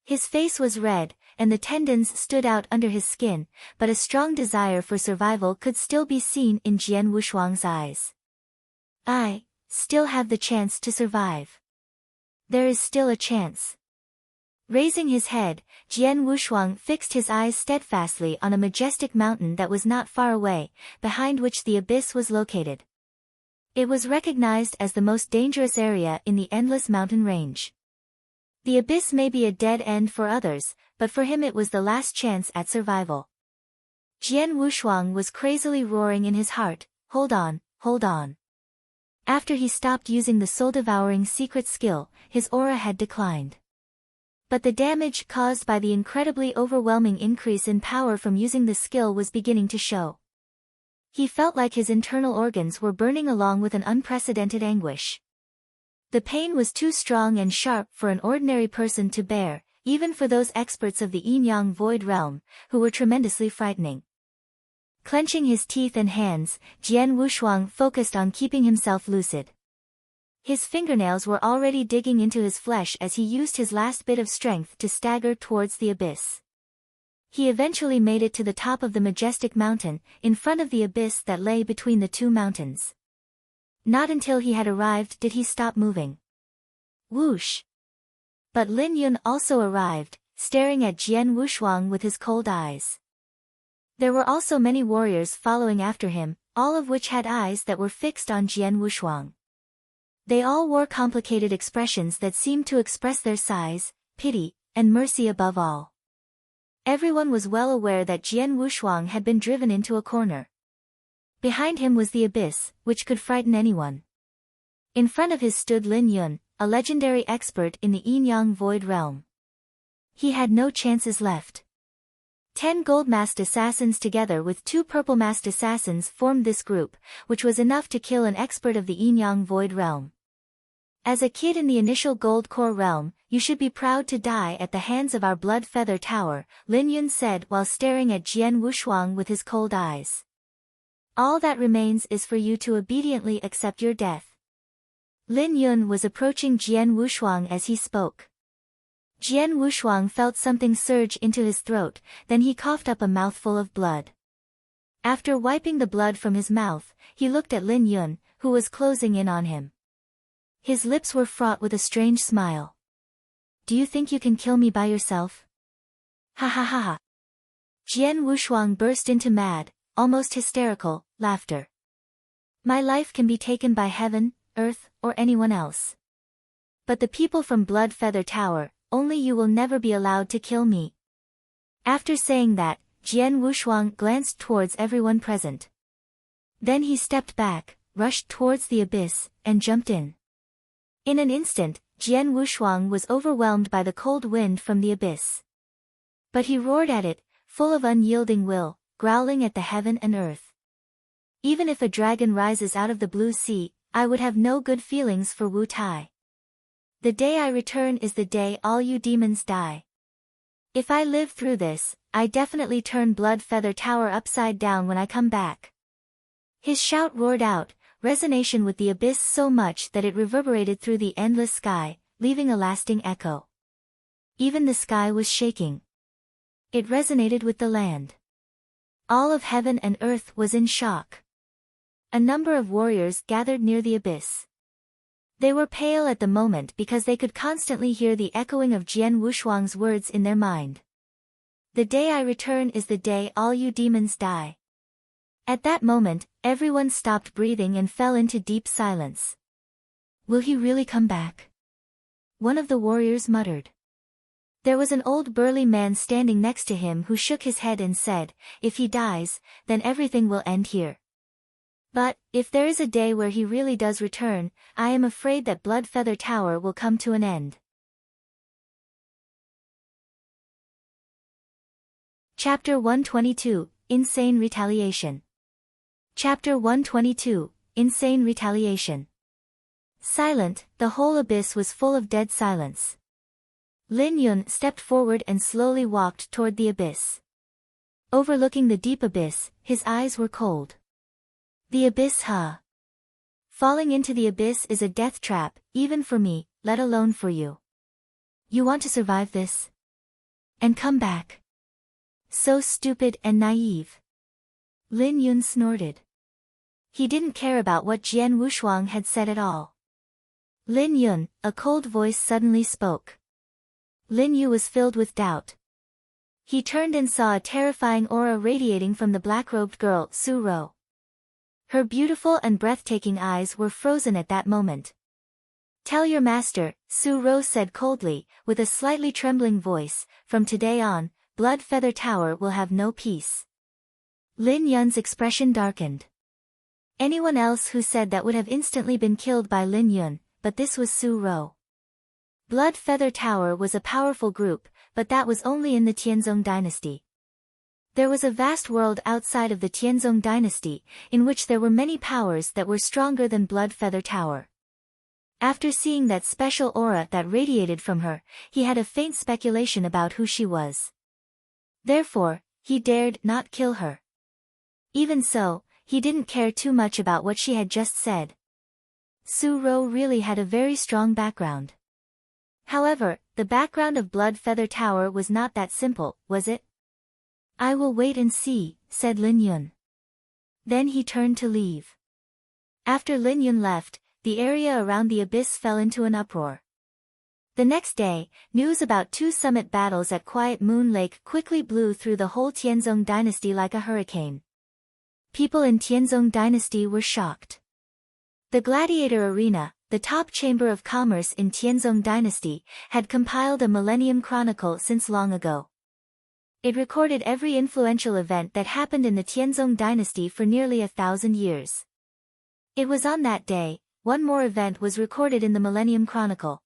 [SPEAKER 1] His face was red, and the tendons stood out under his skin, but a strong desire for survival could still be seen in Jian Wushuang's eyes. I still have the chance to survive. There is still a chance. Raising his head, Jian Wushuang fixed his eyes steadfastly on a majestic mountain that was not far away, behind which the abyss was located. It was recognized as the most dangerous area in the endless mountain range. The abyss may be a dead end for others, but for him it was the last chance at survival. Jian Wushuang was crazily roaring in his heart, "Hold on, hold on." After he stopped using the soul-devouring secret skill, his aura had declined. But the damage caused by the incredibly overwhelming increase in power from using the skill was beginning to show. He felt like his internal organs were burning along with an unprecedented anguish. The pain was too strong and sharp for an ordinary person to bear, even for those experts of the Yin-Yang Void Realm, who were tremendously frightening. Clenching his teeth and hands, Jian Wushuang focused on keeping himself lucid. His fingernails were already digging into his flesh as he used his last bit of strength to stagger towards the abyss. He eventually made it to the top of the majestic mountain, in front of the abyss that lay between the two mountains. Not until he had arrived did he stop moving. Whoosh! But Lin Yun also arrived, staring at Jian Wushuang with his cold eyes. There were also many warriors following after him, all of which had eyes that were fixed on Jian Wushuang. They all wore complicated expressions that seemed to express their size, pity, and mercy above all. Everyone was well aware that Jian Wushuang had been driven into a corner. Behind him was the abyss, which could frighten anyone. In front of his stood Lin Yun, a legendary expert in the Yin-Yang Void Realm. He had no chances left. 10 gold-masked assassins together with 2 purple-masked assassins formed this group, which was enough to kill an expert of the Yin-Yang Void Realm. As a kid in the initial Gold Core Realm, you should be proud to die at the hands of our Blood Feather Tower, Lin Yun said while staring at Jian Wushuang with his cold eyes. All that remains is for you to obediently accept your death. Lin Yun was approaching Jian Wushuang as he spoke. Jian Wushuang felt something surge into his throat, then he coughed up a mouthful of blood. After wiping the blood from his mouth, he looked at Lin Yun, who was closing in on him. His lips were fraught with a strange smile. Do you think you can kill me by yourself? Ha ha ha ha. Jian Wushuang burst into mad, almost hysterical, laughter. My life can be taken by heaven, earth, or anyone else. But the people from Blood Feather Tower, only you will never be allowed to kill me. After saying that, Jian Wushuang glanced towards everyone present. Then he stepped back, rushed towards the abyss, and jumped in. In an instant, Jian Wushuang was overwhelmed by the cold wind from the abyss. But he roared at it, full of unyielding will, growling at the heaven and earth. Even if a dragon rises out of the blue sea, I would have no good feelings for Wu Tai. The day I return is the day all you demons die. If I live through this, I definitely turn Blood Feather Tower upside down when I come back. His shout roared out, resonation with the abyss so much that it reverberated through the endless sky, leaving a lasting echo. Even the sky was shaking. It resonated with the land. All of heaven and earth was in shock. A number of warriors gathered near the abyss. They were pale at the moment because they could constantly hear the echoing of Jian Wushuang's words in their mind. The day I return is the day all you demons die. At that moment, everyone stopped breathing and fell into deep silence. Will he really come back? One of the warriors muttered. There was an old burly man standing next to him who shook his head and said, "If he dies, then everything will end here. But, if there is a day where he really does return, I am afraid that Bloodfeather Tower will come to an end." Chapter 122, Insane Retaliation. Chapter 122, Insane Retaliation. Silent, the whole abyss was full of dead silence. Lin Yun stepped forward and slowly walked toward the abyss. Overlooking the deep abyss, his eyes were cold. The abyss, huh? Falling into the abyss is a death trap, even for me, let alone for you. You want to survive this? And come back? So stupid and naive. Lin Yun snorted. He didn't care about what Jian Wushuang had said at all. Lin Yun, a cold voice suddenly spoke. Lin Yu was filled with doubt. He turned and saw a terrifying aura radiating from the black-robed girl, Su Ro. Her beautiful and breathtaking eyes were frozen at that moment. "Tell your master," Su Ro said coldly, with a slightly trembling voice, "from today on, Bloodfeather Tower will have no peace." Lin Yun's expression darkened. Anyone else who said that would have instantly been killed by Lin Yun, but this was Su Ro. Bloodfeather Tower was a powerful group, but that was only in the Tianzong dynasty. There was a vast world outside of the Tianzong dynasty, in which there were many powers that were stronger than Bloodfeather Tower. After seeing that special aura that radiated from her, he had a faint speculation about who she was. Therefore, he dared not kill her. Even so, he didn't care too much about what she had just said. Su Ro really had a very strong background. However, the background of Bloodfeather Tower was not that simple, was it? "I will wait and see," said Lin Yun. Then he turned to leave. After Lin Yun left, the area around the abyss fell into an uproar. The next day, news about 2 summit battles at Quiet Moon Lake quickly blew through the whole Tianzong dynasty like a hurricane. People in Tianzong dynasty were shocked. The Gladiator Arena, the top chamber of commerce in Tianzong dynasty, had compiled a Millennium Chronicle since long ago. It recorded every influential event that happened in the Tianzong dynasty for nearly 1,000 years. It was on that day, one more event was recorded in the Millennium Chronicle.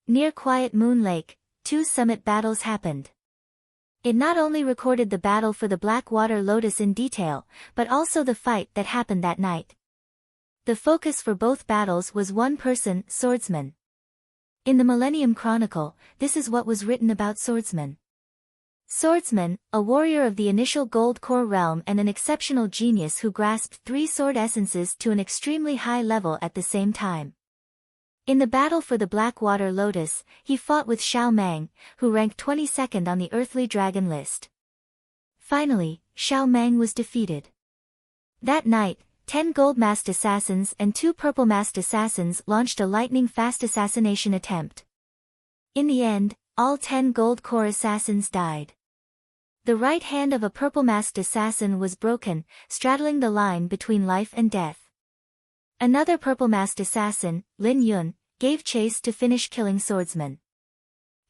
[SPEAKER 1] Near Quiet Moon Lake, 2 summit battles happened. It not only recorded the battle for the Blackwater Lotus in detail, but also the fight that happened that night. The focus for both battles was one person, Swordsman. In the Millennium Chronicle, this is what was written about Swordsman. Swordsman, a warrior of the initial Gold Core realm and an exceptional genius who grasped 3 sword essences to an extremely high level at the same time. In the battle for the Blackwater Lotus, he fought with Xiao Mang, who ranked 22nd on the Earthly Dragon list. Finally, Xiao Mang was defeated. That night, 10 gold-masked assassins and 2 purple-masked assassins launched a lightning-fast assassination attempt. In the end, all 10 gold core assassins died. The right hand of a purple-masked assassin was broken, straddling the line between life and death. Another purple-masked assassin, Lin Yun, gave chase to finish killing Swordsman.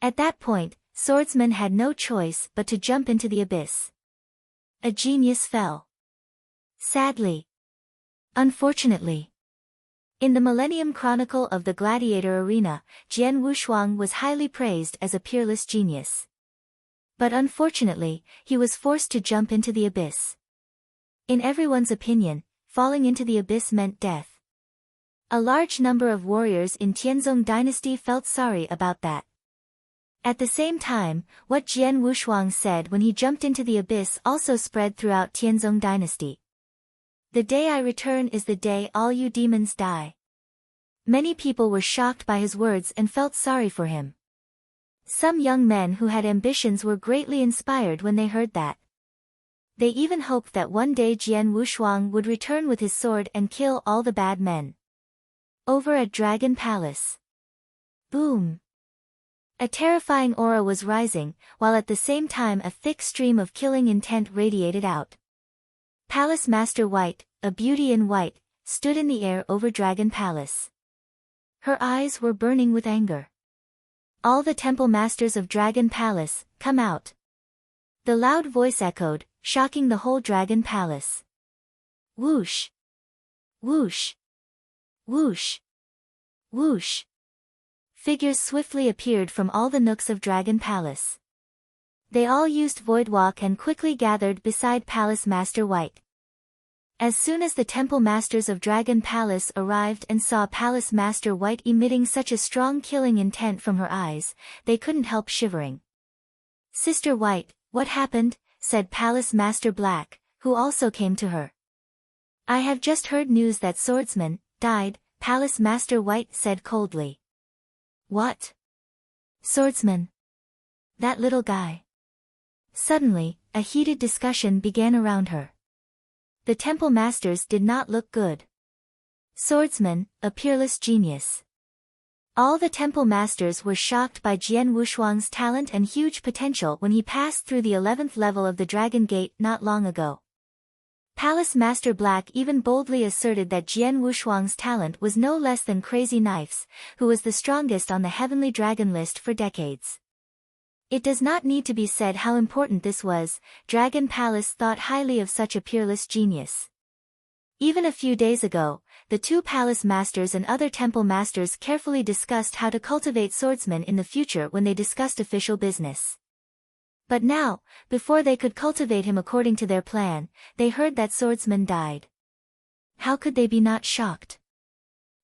[SPEAKER 1] At that point, Swordsman had no choice but to jump into the abyss. A genius fell. Sadly. Unfortunately. In the Millennium Chronicle of the Gladiator Arena, Jian Wushuang was highly praised as a peerless genius. But unfortunately, he was forced to jump into the abyss. In everyone's opinion, falling into the abyss meant death. A large number of warriors in Tianzong dynasty felt sorry about that. At the same time, what Jian Wushuang said when he jumped into the abyss also spread throughout Tianzong dynasty. "The day I return is the day all you demons die." Many people were shocked by his words and felt sorry for him. Some young men who had ambitions were greatly inspired when they heard that. They even hoped that one day Jian Wushuang would return with his sword and kill all the bad men. Over at Dragon Palace. Boom! A terrifying aura was rising, while at the same time a thick stream of killing intent radiated out. Palace Master White, a beauty in white, stood in the air over Dragon Palace. Her eyes were burning with anger. All the temple masters of Dragon Palace, come out. The loud voice echoed, shocking the whole Dragon Palace. Whoosh! Whoosh! Whoosh! Whoosh! Figures swiftly appeared from all the nooks of Dragon Palace. They all used Void Walk and quickly gathered beside Palace Master White. As soon as the temple masters of Dragon Palace arrived and saw Palace Master White emitting such a strong killing intent from her eyes, they couldn't help shivering. "Sister White, what happened?" said Palace Master Black, who also came to her. "I have just heard news that Swordsman died," Palace Master White said coldly. "What? Swordsman? That little guy?" Suddenly, a heated discussion began around her. The temple masters did not look good. Swordsman, a peerless genius. All the temple masters were shocked by Jian Wushuang's talent and huge potential when he passed through the 11th level of the Dragon Gate not long ago. Palace Master Black even boldly asserted that Jian Wushuang's talent was no less than Crazy Knife's, who was the strongest on the Heavenly Dragon list for decades. It does not need to be said how important this was. Dragon Palace thought highly of such a peerless genius. Even a few days ago, the two palace masters and other temple masters carefully discussed how to cultivate Swordsman in the future when they discussed official business. But now, before they could cultivate him according to their plan, they heard that Swordsman died. How could they be not shocked?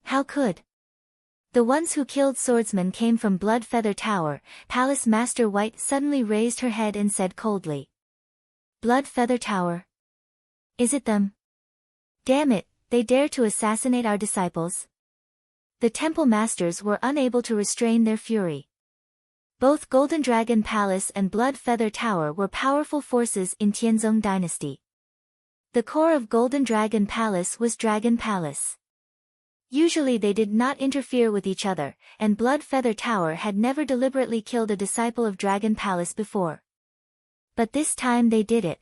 [SPEAKER 1] How could? The ones who killed Swordsman came from Blood Feather Tower. Palace Master White suddenly raised her head and said coldly. "Blood Feather Tower? Is it them? Damn it, they dare to assassinate our disciples." The temple masters were unable to restrain their fury. Both Golden Dragon Palace and Blood Feather Tower were powerful forces in Tianzong Dynasty. The core of Golden Dragon Palace was Dragon Palace. Usually they did not interfere with each other, and Blood Feather Tower had never deliberately killed a disciple of Dragon Palace before. But this time they did it.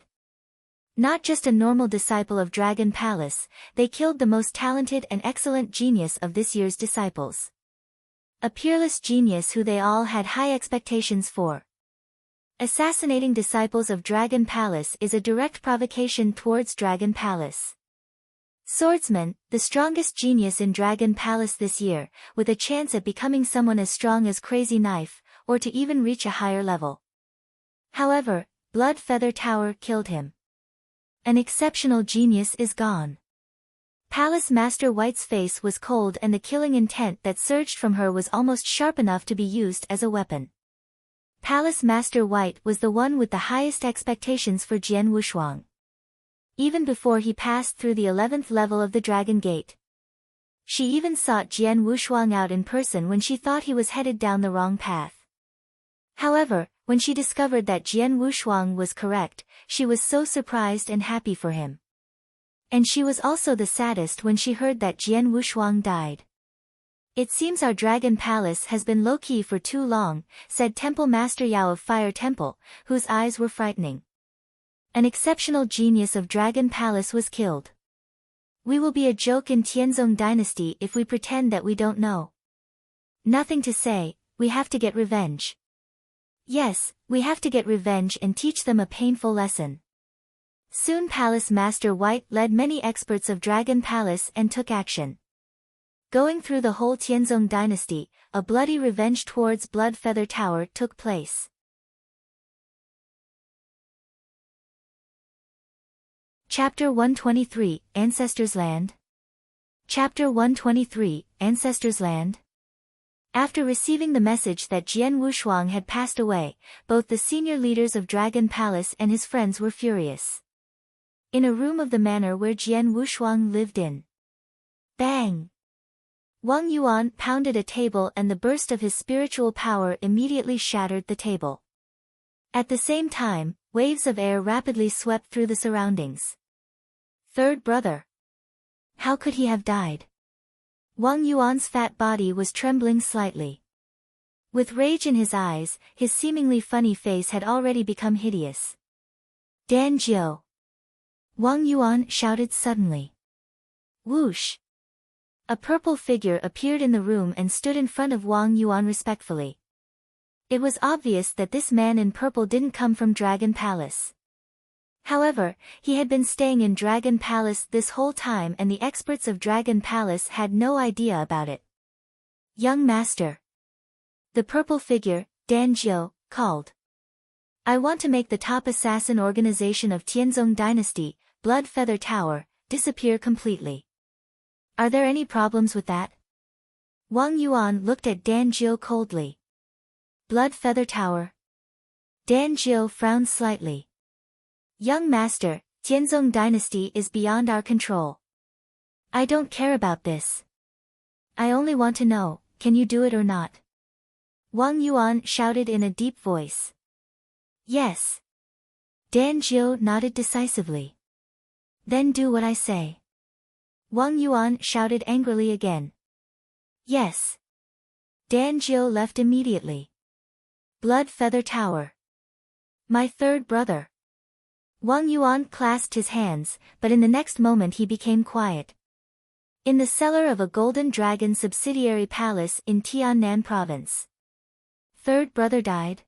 [SPEAKER 1] Not just a normal disciple of Dragon Palace, they killed the most talented and excellent genius of this year's disciples. A peerless genius who they all had high expectations for. Assassinating disciples of Dragon Palace is a direct provocation towards Dragon Palace. Swordsman, the strongest genius in Dragon Palace this year, with a chance at becoming someone as strong as Crazy Knife, or to even reach a higher level. However, Blood Feather Tower killed him. An exceptional genius is gone. Palace Master White's face was cold and the killing intent that surged from her was almost sharp enough to be used as a weapon. Palace Master White was the one with the highest expectations for Jian Wushuang. Even before he passed through the 11th level of the Dragon Gate. She even sought Jian Wushuang out in person when she thought he was headed down the wrong path. However, when she discovered that Jian Wushuang was correct, she was so surprised and happy for him. And she was also the saddest when she heard that Jian Wushuang died. "It seems our Dragon Palace has been low-key for too long," said Temple Master Yao of Fire Temple, whose eyes were frightening. An exceptional genius of Dragon Palace was killed. "We will be a joke in Tianzong Dynasty if we pretend that we don't know. Nothing to say, we have to get revenge. Yes, we have to get revenge and teach them a painful lesson." Soon Palace Master White led many experts of Dragon Palace and took action. Going through the whole Tianzong Dynasty, a bloody revenge towards Blood Feather Tower took place. Chapter 123, Ancestor's Land. Chapter 123, Ancestor's Land. After receiving the message that Jian Wushuang had passed away, both the senior leaders of Dragon Palace and his friends were furious. In a room of the manor where Jian Wushuang lived in. Bang! Wang Yuan pounded a table and the burst of his spiritual power immediately shattered the table. At the same time, waves of air rapidly swept through the surroundings. Third brother. How could he have died? Wang Yuan's fat body was trembling slightly. With rage in his eyes, his seemingly funny face had already become hideous. Dan Jiu! Wang Yuan shouted suddenly. Whoosh! A purple figure appeared in the room and stood in front of Wang Yuan respectfully. It was obvious that this man in purple didn't come from Dragon Palace. However, he had been staying in Dragon Palace this whole time and the experts of Dragon Palace had no idea about it. Young master. The purple figure, Dan Jiu, called. I want to make the top assassin organization of Tianzong Dynasty, Blood Feather Tower, disappear completely. Are there any problems with that? Wang Yuan looked at Dan Jiu coldly. Blood Feather Tower. Dan Jiu frowned slightly. Young master, Tianzong Dynasty is beyond our control. I don't care about this. I only want to know, can you do it or not? Wang Yuan shouted in a deep voice. Yes. Dan Jiu nodded decisively. Then do what I say. Wang Yuan shouted angrily again. Yes. Dan Jiu left immediately. Blood Feather Tower. My third brother. Wang Yuan clasped his hands, but in the next moment he became quiet. In the cellar of a Golden Dragon subsidiary palace in Tianyan province. Third brother died.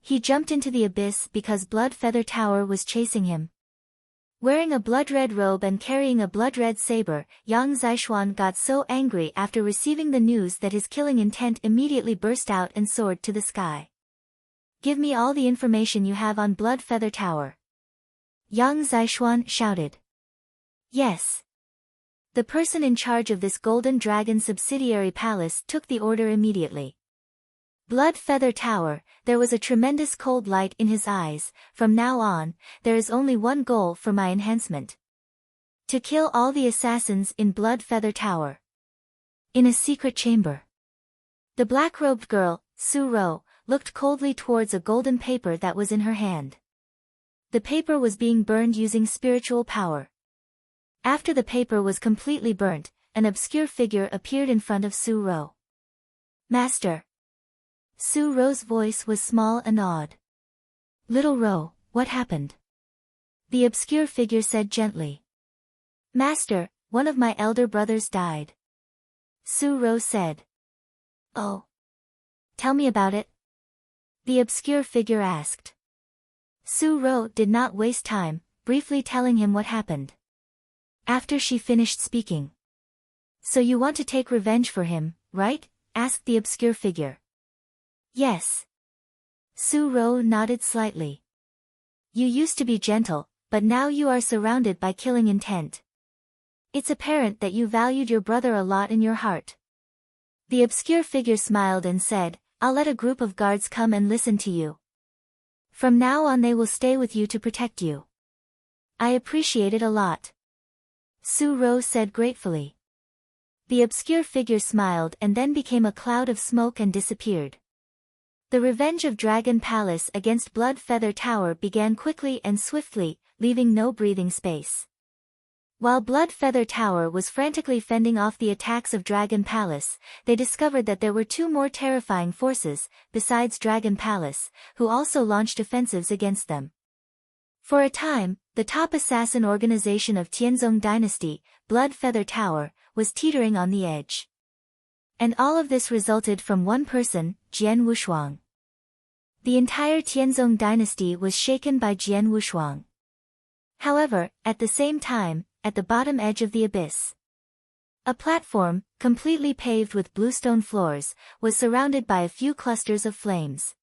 [SPEAKER 1] He jumped into the abyss because Blood Feather Tower was chasing him. Wearing a blood-red robe and carrying a blood-red saber, Yang Zishuan got so angry after receiving the news that his killing intent immediately burst out and soared to the sky. Give me all the information you have on Blood Feather Tower. Yang Zishuan shouted. Yes. The person in charge of this Golden Dragon subsidiary palace took the order immediately. Blood Feather Tower, there was a tremendous cold light in his eyes. From now on, there is only one goal for my enhancement. To kill all the assassins in Blood Feather Tower. In a secret chamber. The black-robed girl, Su Ro, looked coldly towards a golden paper that was in her hand. The paper was being burned using spiritual power. After the paper was completely burnt, an obscure figure appeared in front of Su Ro. Master. Su Ro's voice was small and awed. Little Ro, what happened? The obscure figure said gently. Master, one of my elder brothers died. Su Ro said. Oh. Tell me about it. The obscure figure asked. Su Ro did not waste time, briefly telling him what happened. After she finished speaking. So you want to take revenge for him, right? Asked the obscure figure. Yes. Su Ro nodded slightly. You used to be gentle, but now you are surrounded by killing intent. It's apparent that you valued your brother a lot in your heart. The obscure figure smiled and said, I'll let a group of guards come and listen to you. From now on they will stay with you to protect you. I appreciate it a lot. Su Ro said gratefully. The obscure figure smiled and then became a cloud of smoke and disappeared. The revenge of Dragon Palace against Blood Feather Tower began quickly and swiftly, leaving no breathing space. While Blood Feather Tower was frantically fending off the attacks of Dragon Palace, they discovered that there were two more terrifying forces, besides Dragon Palace, who also launched offensives against them. For a time, the top assassin organization of Tianzong Dynasty, Blood Feather Tower, was teetering on the edge. And all of this resulted from one person, Jian Wushuang. The entire Tianzong Dynasty was shaken by Jian Wushuang. However, at the same time, at the bottom edge of the abyss, a platform, completely paved with bluestone floors, was surrounded by a few clusters of flames.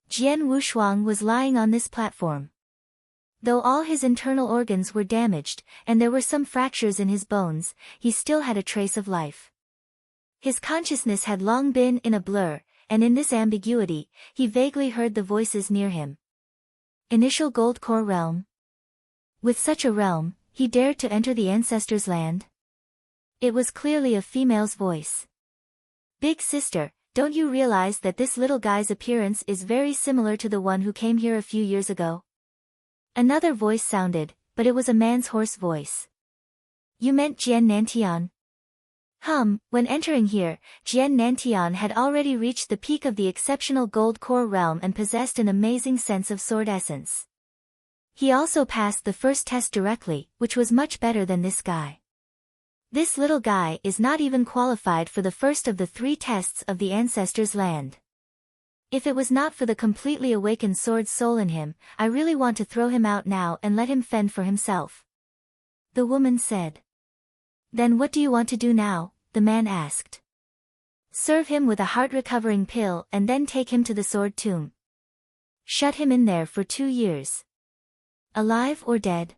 [SPEAKER 1] Jian Wushuang was lying on this platform. Though all his internal organs were damaged, and there were some fractures in his bones, he still had a trace of life. His consciousness had long been in a blur, and in this ambiguity, he vaguely heard the voices near him. Initial Gold Core Realm. With such a realm, he dared to enter the Ancestor's land? It was clearly a female's voice. Big sister, don't you realize that this little guy's appearance is very similar to the one who came here a few years ago? Another voice sounded, but it was a man's hoarse voice. You meant Jian Nantian? When entering here, Jian Nantian had already reached the peak of the exceptional Gold Core realm and possessed an amazing sense of sword essence. He also passed the first test directly, which was much better than this guy. This little guy is not even qualified for the first of the 3 tests of the Ancestor's land. If it was not for the completely awakened sword soul in him, I really want to throw him out now and let him fend for himself. The woman said. Then what do you want to do now? The man asked. Serve him with a heart-recovering pill and then take him to the sword tomb. Shut him in there for 2 years. Alive or dead?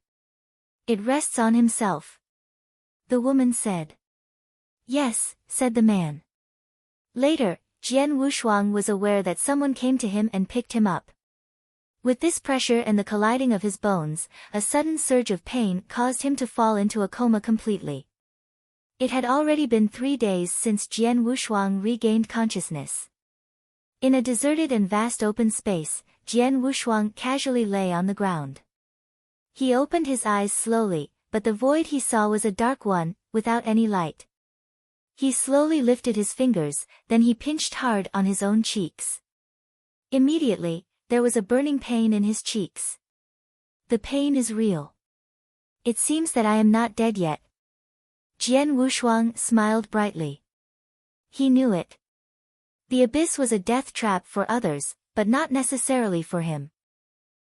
[SPEAKER 1] It rests on himself. The woman said. Yes, said the man. Later, Jian Wushuang was aware that someone came to him and picked him up. With this pressure and the colliding of his bones, a sudden surge of pain caused him to fall into a coma completely. It had already been 3 days since Jian Wushuang regained consciousness. In a deserted and vast open space, Jian Wushuang casually lay on the ground. He opened his eyes slowly, but the void he saw was a dark one, without any light. He slowly lifted his fingers, then he pinched hard on his own cheeks. Immediately, there was a burning pain in his cheeks. The pain is real. It seems that I am not dead yet. Jian Wushuang smiled brightly. He knew it. The abyss was a death trap for others, but not necessarily for him.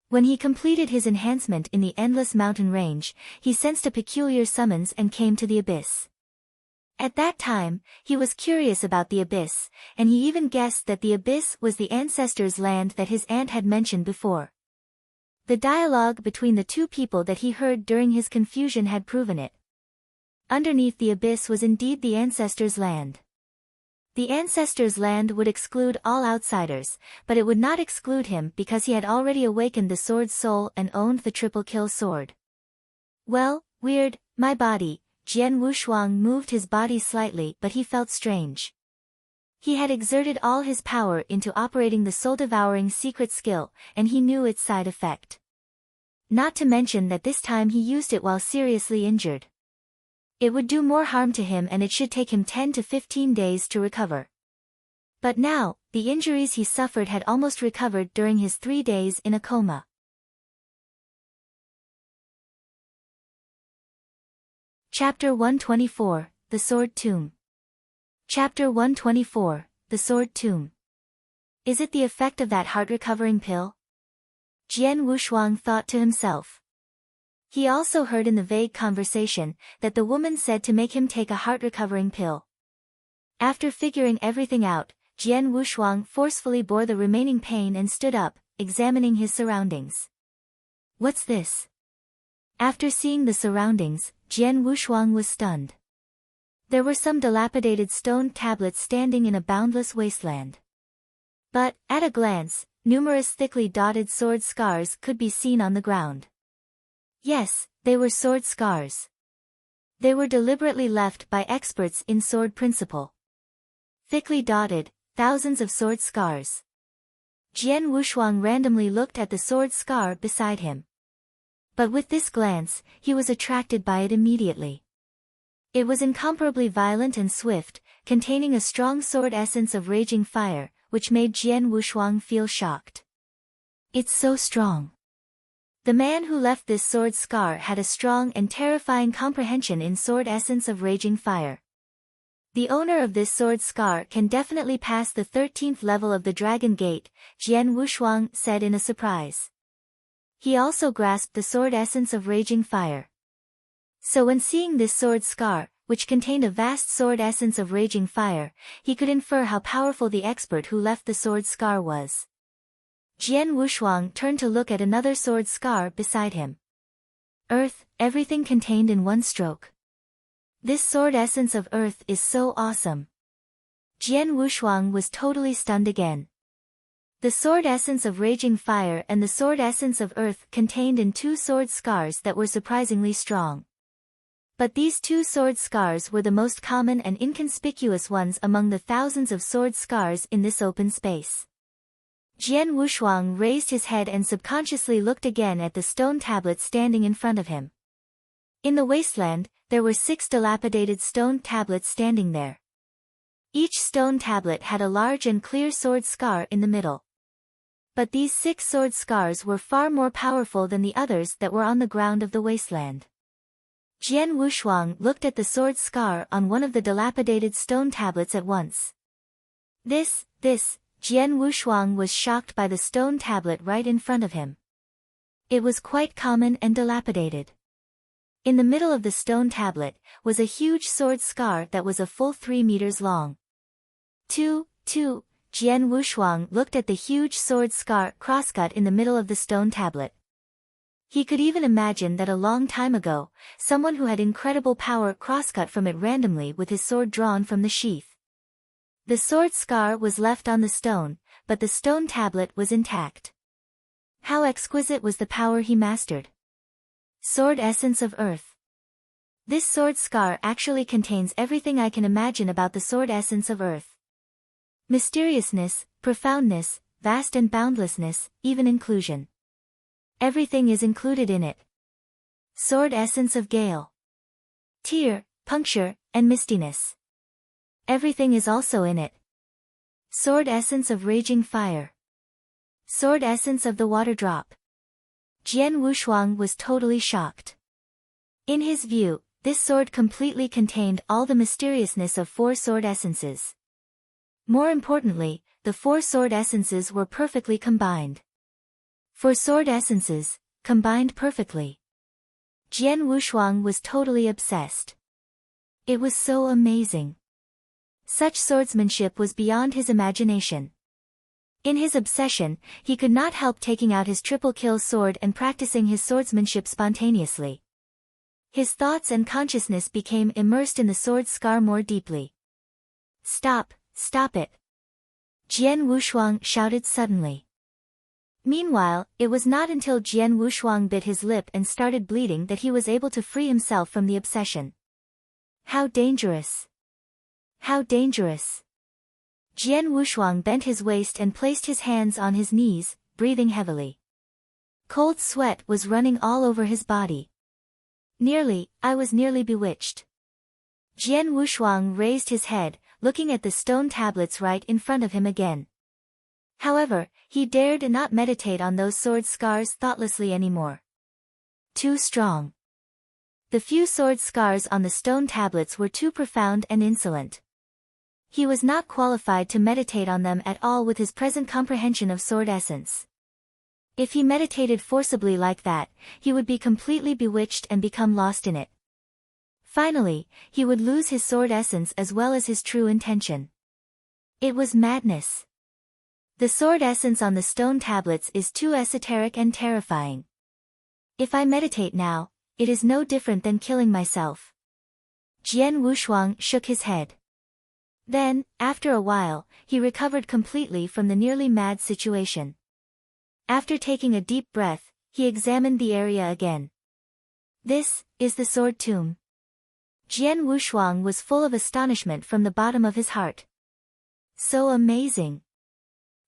[SPEAKER 1] When he completed his enhancement in the endless mountain range, he sensed a peculiar summons and came to the abyss. At that time, he was curious about the abyss, and he even guessed that the abyss was the Ancestor's land that his aunt had mentioned before. The dialogue between the two people that he heard during his confusion had proven it. Underneath the abyss was indeed the Ancestor's land. The Ancestor's land would exclude all outsiders, but it would not exclude him because he had already awakened the sword soul and owned the triple kill sword. Well, weird, my body. Jian Wushuang moved his body slightly, but he felt strange. He had exerted all his power into operating the soul-devouring secret skill, and he knew its side effect. Not to mention that this time he used it while seriously injured. It would do more harm to him and it should take him 10 to 15 days to recover. But now, the injuries he suffered had almost recovered during his 3 days in a coma. Chapter 124, The Sword Tomb. Chapter 124, The Sword Tomb. Is it the effect of that heart-recovering pill? Jian Wushuang thought to himself. He also heard in the vague conversation that the woman said to make him take a heart-recovering pill. After figuring everything out, Jian Wushuang forcefully bore the remaining pain and stood up, examining his surroundings. What's this? After seeing the surroundings, Jian Wushuang was stunned. There were some dilapidated stone tablets standing in a boundless wasteland. But, at a glance, numerous thickly dotted sword scars could be seen on the ground. Yes, they were sword scars. They were deliberately left by experts in sword principle. Thickly dotted, thousands of sword scars. Jian Wushuang randomly looked at the sword scar beside him. But with this glance, he was attracted by it immediately. It was incomparably violent and swift, containing a strong sword essence of raging fire, which made Jian Wushuang feel shocked. It's so strong. The man who left this sword scar had a strong and terrifying comprehension in sword essence of raging fire. The owner of this sword scar can definitely pass the 13th level of the Dragon Gate, Jian Wushuang said in a surprise. He also grasped the sword essence of raging fire. So when seeing this sword scar, which contained a vast sword essence of raging fire, he could infer how powerful the expert who left the sword scar was. Jian Wushuang turned to look at another sword scar beside him. Earth, everything contained in one stroke. This sword essence of earth is so awesome. Jian Wushuang was totally stunned again. The sword essence of raging fire and the sword essence of earth contained in 2 sword scars that were surprisingly strong. But these 2 sword scars were the most common and inconspicuous ones among the thousands of sword scars in this open space. Jian Wushuang raised his head and subconsciously looked again at the stone tablet standing in front of him. In the wasteland, there were 6 dilapidated stone tablets standing there. Each stone tablet had a large and clear sword scar in the middle. But these 6 sword scars were far more powerful than the others that were on the ground of the wasteland. Jian Wushuang looked at the sword scar on one of the dilapidated stone tablets at once. This, Jian Wushuang was shocked by the stone tablet right in front of him. It was quite common and dilapidated. In the middle of the stone tablet was a huge sword scar that was a full 3 meters long. Jian Wushuang looked at the huge sword scar crosscut in the middle of the stone tablet. He could even imagine that a long time ago, someone who had incredible power crosscut from it randomly with his sword drawn from the sheath. The sword scar was left on the stone, but the stone tablet was intact. How exquisite was the power he mastered! Sword Essence of Earth. This sword scar actually contains everything I can imagine about the sword essence of Earth. Mysteriousness, profoundness, vast and boundlessness, even inclusion. Everything is included in it. Sword Essence of Gale. Tear, puncture, and mistiness. Everything is also in it. Sword Essence of Raging Fire. Sword Essence of the Water Drop. Jian Wushuang was totally shocked. In his view, this sword completely contained all the mysteriousness of 4 sword essences. More importantly, the 4 sword essences were perfectly combined. 4 sword essences, combined perfectly. Jian Wushuang was totally obsessed. It was so amazing. Such swordsmanship was beyond his imagination. In his obsession, he could not help taking out his triple-kill sword and practicing his swordsmanship spontaneously. His thoughts and consciousness became immersed in the sword scar more deeply. Stop it! Jian Wushuang shouted suddenly. Meanwhile, it was not until Jian Wushuang bit his lip and started bleeding that he was able to free himself from the obsession. How dangerous! How dangerous! Jian Wushuang bent his waist and placed his hands on his knees, breathing heavily. Cold sweat was running all over his body. I was nearly bewitched. Jian Wushuang raised his head, looking at the stone tablets right in front of him again. However, he dared not meditate on those sword scars thoughtlessly anymore. Too strong. The few sword scars on the stone tablets were too profound and insolent. He was not qualified to meditate on them at all with his present comprehension of sword essence. If he meditated forcibly like that, he would be completely bewitched and become lost in it. Finally, he would lose his sword essence as well as his true intention. It was madness. The sword essence on the stone tablets is too esoteric and terrifying. If I meditate now, it is no different than killing myself. Jian Wushuang shook his head. Then, after a while, he recovered completely from the nearly mad situation. After taking a deep breath, he examined the area again. This is the sword tomb. Jian Wushuang was full of astonishment from the bottom of his heart. So amazing.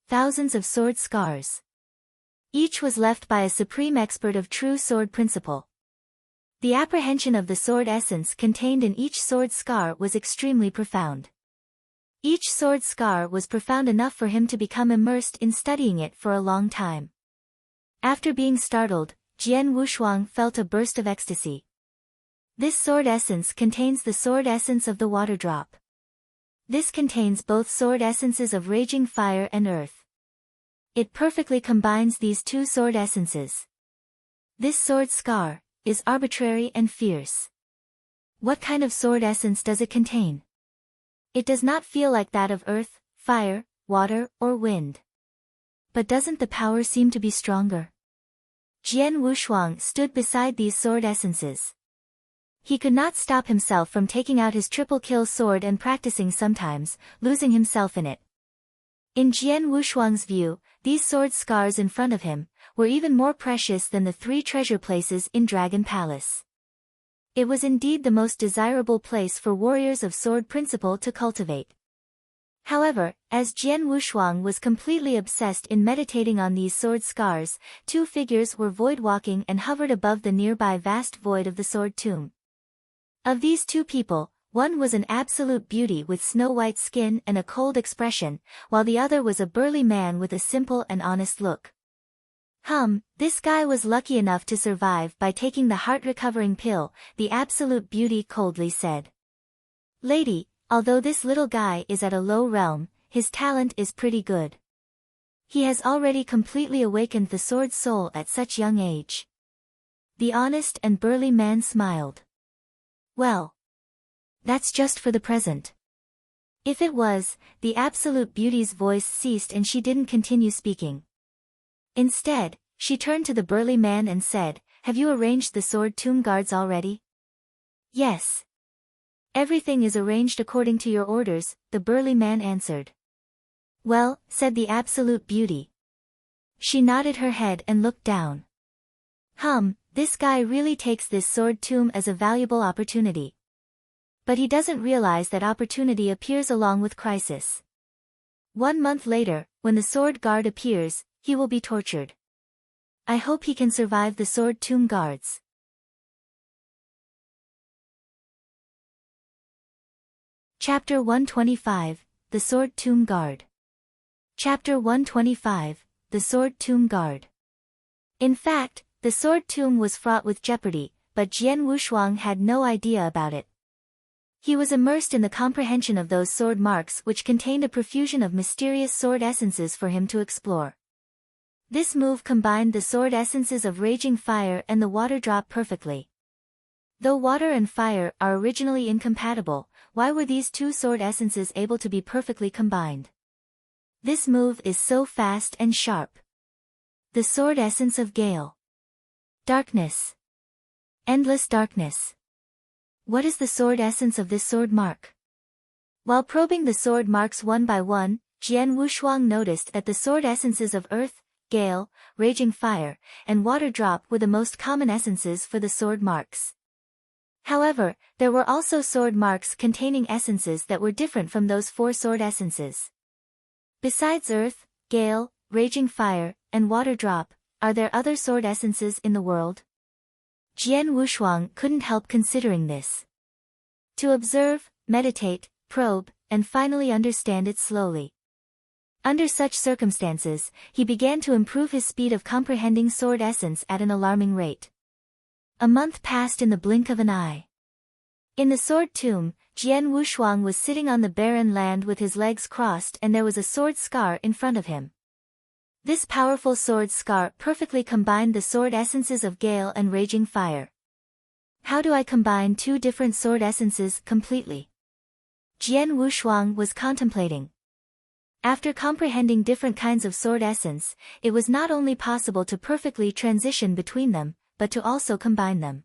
[SPEAKER 1] Thousands of sword scars. Each was left by a supreme expert of true sword principle. The apprehension of the sword essence contained in each sword scar was extremely profound. Each sword scar was profound enough for him to become immersed in studying it for a long time. After being startled, Jian Wushuang felt a burst of ecstasy. This sword essence contains the sword essence of the water drop. This contains both sword essences of raging fire and earth. It perfectly combines these 2 sword essences. This sword scar is arbitrary and fierce. What kind of sword essence does it contain? It does not feel like that of earth, fire, water, or wind. But doesn't the power seem to be stronger? Jian Wushuang stood beside these sword essences. He could not stop himself from taking out his triple-kill sword and practicing sometimes, losing himself in it. In Jian Wushuang's view, these sword scars in front of him were even more precious than the 3 treasure places in Dragon Palace. It was indeed the most desirable place for warriors of sword principle to cultivate. However, as Jian Wushuang was completely obsessed in meditating on these sword scars, 2 figures were void-walking and hovered above the nearby vast void of the sword tomb. Of these 2 people, one was an absolute beauty with snow-white skin and a cold expression, while the other was a burly man with a simple and honest look. This guy was lucky enough to survive by taking the heart-recovering pill, the absolute beauty coldly said. Lady, although this little guy is at a low realm, his talent is pretty good. He has already completely awakened the sword soul at such young age. The honest and burly man smiled. Well, that's just for the present. If it was, the absolute beauty's voice ceased and she didn't continue speaking. Instead, she turned to the burly man and said, "Have you arranged the sword tomb guards already?" "Yes. Everything is arranged according to your orders," the burly man answered. "Well," said the absolute beauty. She nodded her head and looked down. This guy really takes this sword tomb as a valuable opportunity. But he doesn't realize that opportunity appears along with crisis. 1 month later, when the sword guard appears, he will be tortured. I hope he can survive the sword tomb guards. Chapter 125, The Sword Tomb Guard. Chapter 125, The Sword Tomb Guard. In fact, the sword tomb was fraught with jeopardy, but Jian Wushuang had no idea about it. He was immersed in the comprehension of those sword marks which contained a profusion of mysterious sword essences for him to explore. This move combined the sword essences of raging fire and the water drop perfectly. Though water and fire are originally incompatible, why were these two sword essences able to be perfectly combined? This move is so fast and sharp. The sword essence of Gale. Darkness. Endless darkness. What is the sword essence of this sword mark? While probing the sword marks one by one, Jian Wushuang noticed that the sword essences of earth, gale, raging fire, and water drop were the most common essences for the sword marks. However, there were also sword marks containing essences that were different from those 4 sword essences. Besides earth, gale, raging fire, and water drop, are there other sword essences in the world? Jian Wushuang couldn't help considering this. To observe, meditate, probe, and finally understand it slowly. Under such circumstances, he began to improve his speed of comprehending sword essence at an alarming rate. A month passed in the blink of an eye. In the sword tomb, Jian Wushuang was sitting on the barren land with his legs crossed and there was a sword scar in front of him. This powerful sword scar perfectly combined the sword essences of gale and raging fire. How do I combine 2 different sword essences completely? Jian Wushuang was contemplating. After comprehending different kinds of sword essence, it was not only possible to perfectly transition between them, but to also combine them.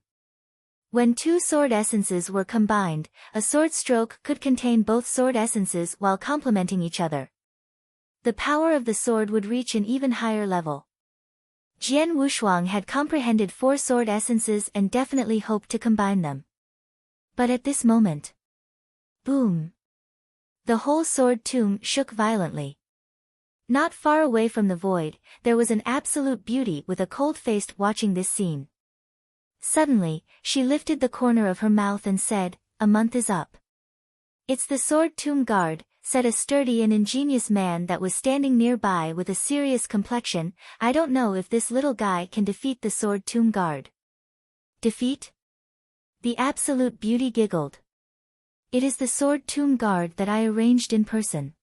[SPEAKER 1] When 2 sword essences were combined, a sword stroke could contain both sword essences while complementing each other. The power of the sword would reach an even higher level. Jian Wushuang had comprehended 4 sword essences and definitely hoped to combine them. But at this moment, boom! The whole sword tomb shook violently. Not far away from the void, there was an absolute beauty with a cold face watching this scene. Suddenly, she lifted the corner of her mouth and said, "A month is up." "It's the sword tomb guard," said a sturdy and ingenious man that was standing nearby with a serious complexion. "I don't know if this little guy can defeat the sword tomb guard." "Defeat?" The absolute beauty giggled. "It is the sword tomb guard that I arranged in person.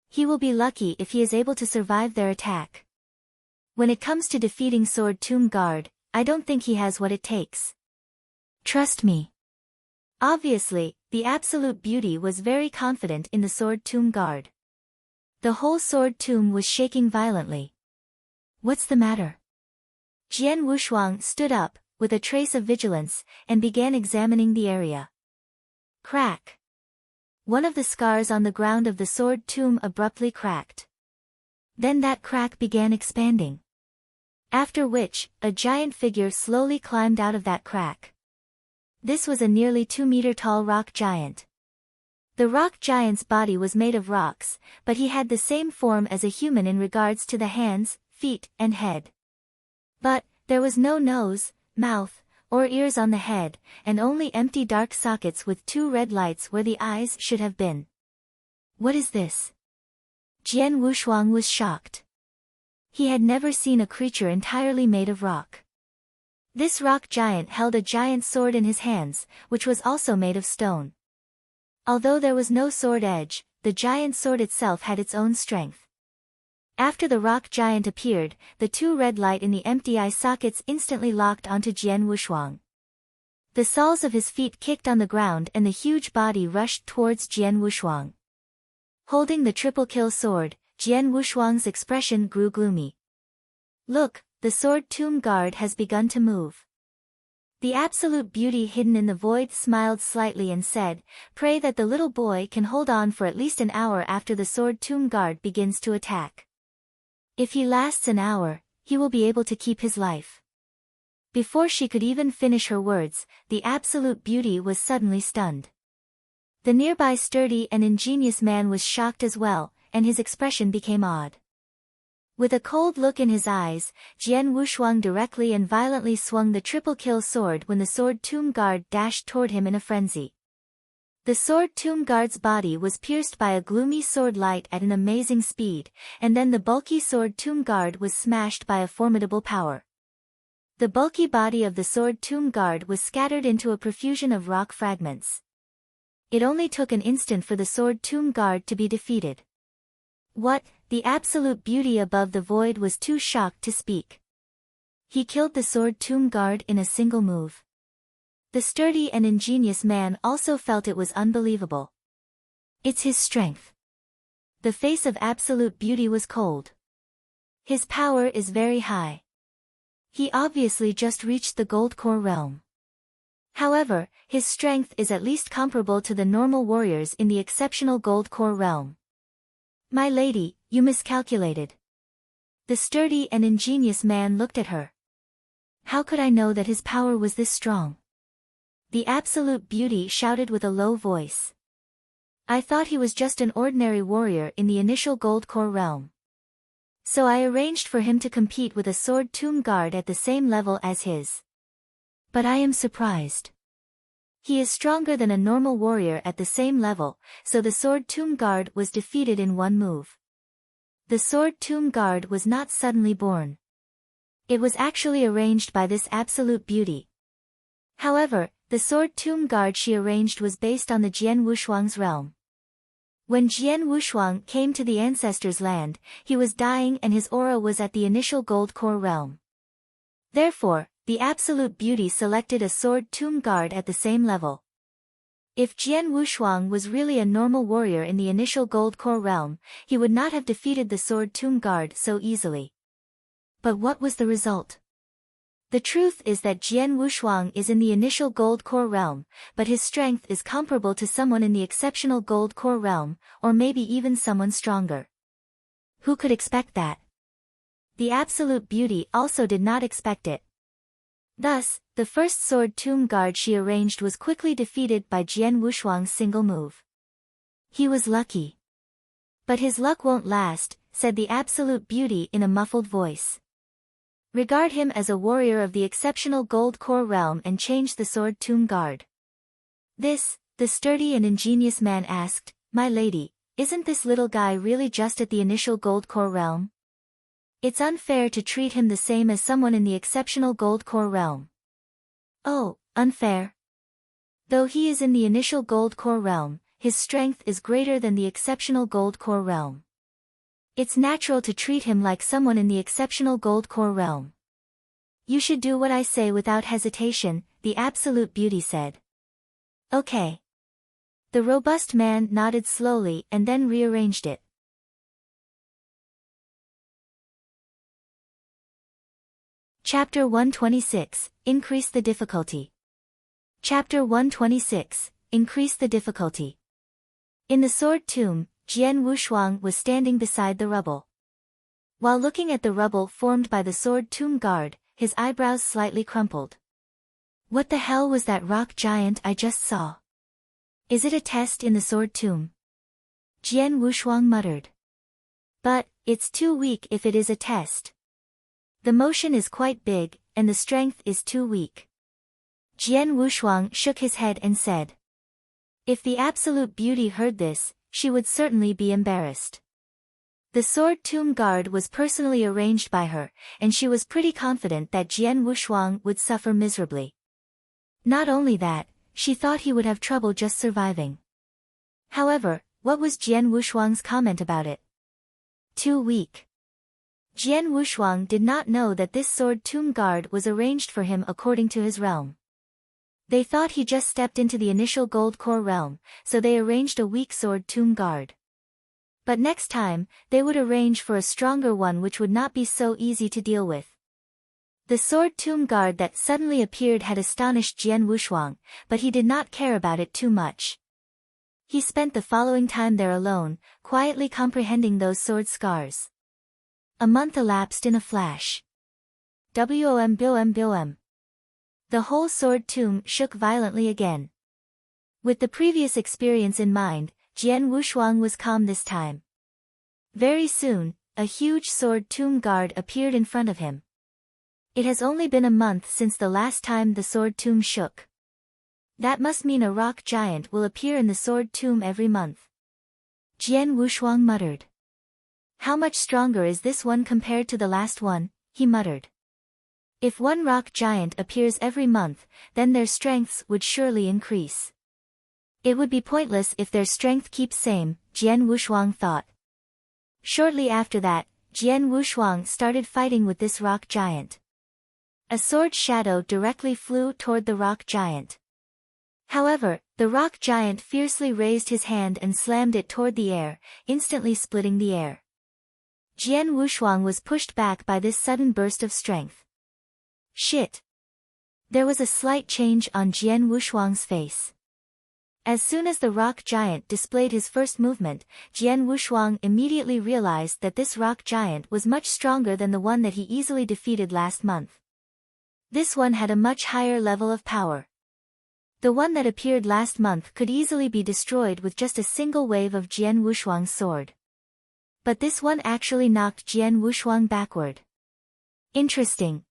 [SPEAKER 1] He will be lucky if he is able to survive their attack. When it comes to defeating sword tomb guard, I don't think he has what it takes. Trust me." Obviously, the absolute beauty was very confident in the sword tomb guard. The whole sword tomb was shaking violently. "What's the matter?" Jian Wushuang stood up, with a trace of vigilance, and began examining the area. Crack! One of the scars on the ground of the sword tomb abruptly cracked. Then that crack began expanding. After which, a giant figure slowly climbed out of that crack. This was a nearly 2-meter-tall rock giant. The rock giant's body was made of rocks, but he had the same form as a human in regards to the hands, feet, and head. But, there was no nose, mouth, or ears on the head, and only empty dark sockets with 2 red lights where the eyes should have been. "What is this?" Jian Wushuang was shocked. He had never seen a creature entirely made of rock. This rock giant held a giant sword in his hands, which was also made of stone. Although there was no sword edge, the giant sword itself had its own strength. After the rock giant appeared, the two red light in the empty eye sockets instantly locked onto Jian Wushuang. The soles of his feet kicked on the ground and the huge body rushed towards Jian Wushuang. Holding the triple kill sword, Jian Wushuang's expression grew gloomy. Look, the sword tomb guard has begun to move. The absolute beauty hidden in the void smiled slightly and said, pray that the little boy can hold on for at least an hour after the sword tomb guard begins to attack. If he lasts an hour, he will be able to keep his life. Before she could even finish her words, the absolute beauty was suddenly stunned. The nearby sturdy and ingenious man was shocked as well, and his expression became odd. With a cold look in his eyes, Jian Wushuang directly and violently swung the triple kill sword when the sword tomb guard dashed toward him in a frenzy. The sword tomb guard's body was pierced by a gloomy sword light at an amazing speed, and then the bulky sword tomb guard was smashed by a formidable power. The bulky body of the sword tomb guard was scattered into a profusion of rock fragments. It only took an instant for the sword tomb guard to be defeated. What? The absolute beauty above the void was too shocked to speak. He killed the sword tomb guard in a single move. The sturdy and ingenious man also felt it was unbelievable. It's his strength. The face of absolute beauty was cold. His power is very high. He obviously just reached the gold core realm. However, his strength is at least comparable to the normal warriors in the exceptional gold core realm. My lady, you miscalculated. The sturdy and ingenious man looked at her. How could I know that his power was this strong? The absolute beauty shouted with a low voice. I thought he was just an ordinary warrior in the initial gold core realm. So I arranged for him to compete with a sword tomb guard at the same level as his. But I am surprised. He is stronger than a normal warrior at the same level, so the sword tomb guard was defeated in one move. The sword tomb guard was not suddenly born. It was actually arranged by this absolute beauty. However, the sword tomb guard she arranged was based on the Jian Wushuang's realm. When Jian Wushuang came to the Ancestor's land, he was dying and his aura was at the initial gold core realm. Therefore, the absolute beauty selected a sword tomb guard at the same level. If Jian Wushuang was really a normal warrior in the initial gold core realm, he would not have defeated the sword tomb guard so easily. But what was the result? The truth is that Jian Wushuang is in the initial gold core realm, but his strength is comparable to someone in the exceptional gold core realm, or maybe even someone stronger. Who could expect that? The absolute beauty also did not expect it. Thus, the first sword tomb guard she arranged was quickly defeated by Jian Wushuang's single move. He was lucky. But his luck won't last, said the absolute beauty in a muffled voice. Regard him as a warrior of the exceptional gold core realm and change the sword tomb guard. This, the sturdy and ingenious man asked, my lady, isn't this little guy really just at the initial gold core realm? It's unfair to treat him the same as someone in the exceptional gold core realm. Oh, unfair? Though he is in the initial gold core realm, his strength is greater than the exceptional gold core realm. It's natural to treat him like someone in the exceptional gold core realm. You should do what I say without hesitation, the absolute beauty said. Okay. The robust man nodded slowly and then rearranged it. Chapter 126, Increase the Difficulty. Chapter 126, Increase the Difficulty. In the sword tomb, Jian Wushuang was standing beside the rubble. While looking at the rubble formed by the sword tomb guard, his eyebrows slightly crumpled. What the hell was that rock giant I just saw? Is it a test in the sword tomb? Jian Wushuang muttered. But, it's too weak if it is a test. The motion is quite big, and the strength is too weak. Jian Wushuang shook his head and said. If the absolute beauty heard this, she would certainly be embarrassed. The sword tomb guard was personally arranged by her, and she was pretty confident that Jian Wushuang would suffer miserably. Not only that, she thought he would have trouble just surviving. However, what was Jian Wushuang's comment about it? Too weak. Jian Wushuang did not know that this sword tomb guard was arranged for him according to his realm. They thought he just stepped into the initial gold core realm, so they arranged a weak sword tomb guard. But next time, they would arrange for a stronger one which would not be so easy to deal with. The sword tomb guard that suddenly appeared had astonished Jian Wushuang, but he did not care about it too much. He spent the following time there alone, quietly comprehending those sword scars. A month elapsed in a flash. Wom. The whole sword tomb shook violently again. With the previous experience in mind, Jian Wushuang was calm this time. Very soon, a huge sword tomb guard appeared in front of him. It has only been a month since the last time the sword tomb shook. That must mean a rock giant will appear in the sword tomb every month. Jian Wushuang muttered. How much stronger is this one compared to the last one, he muttered. If one rock giant appears every month, then their strengths would surely increase. It would be pointless if their strength keeps same, Jian Wushuang thought. Shortly after that, Jian Wushuang started fighting with this rock giant. A sword shadow directly flew toward the rock giant. However, the rock giant fiercely raised his hand and slammed it toward the air, instantly splitting the air. Jian Wushuang was pushed back by this sudden burst of strength. Shit! There was a slight change on Jian Wushuang's face. As soon as the rock giant displayed his first movement, Jian Wushuang immediately realized that this rock giant was much stronger than the one that he easily defeated last month. This one had a much higher level of power. The one that appeared last month could easily be destroyed with just a single wave of Jian Wushuang's sword. But this one actually knocked Jian Wushuang backward. Interesting.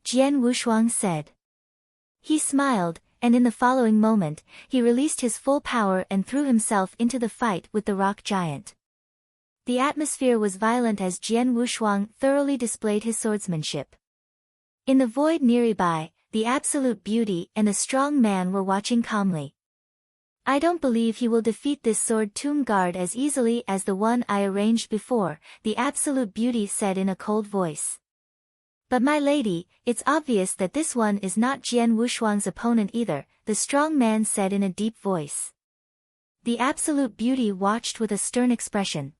[SPEAKER 1] Jian Wushuang said. He smiled, and in the following moment, he released his full power and threw himself into the fight with the rock giant. The atmosphere was violent as Jian Wushuang thoroughly displayed his swordsmanship. In the void nearby, the Absolute Beauty and a strong man were watching calmly. I don't believe he will defeat this sword tomb guard as easily as the one I arranged before, the Absolute Beauty said in a cold voice. But my lady, it's obvious that this one is not Jian Wushuang's opponent either, the strong man said in a deep voice. The Absolute Beauty watched with a stern expression.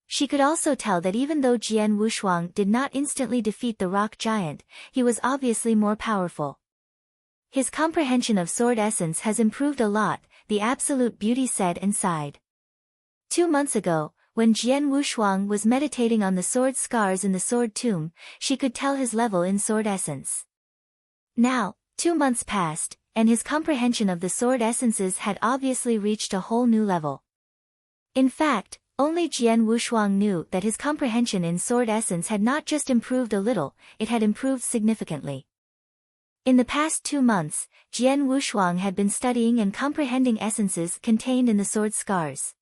[SPEAKER 1] She could also tell that even though Jian Wushuang did not instantly defeat the rock giant, he was obviously more powerful. His comprehension of sword essence has improved a lot, the Absolute Beauty said and sighed. 2 months ago, when Jian Wushuang was meditating on the sword scars in the sword tomb, she could tell his level in sword essence. Now, 2 months passed, and his comprehension of the sword essences had obviously reached a whole new level. In fact, only Jian Wushuang knew that his comprehension in sword essence had not just improved a little, it had improved significantly. In the past 2 months, Jian Wushuang had been studying and comprehending essences contained in the sword scars.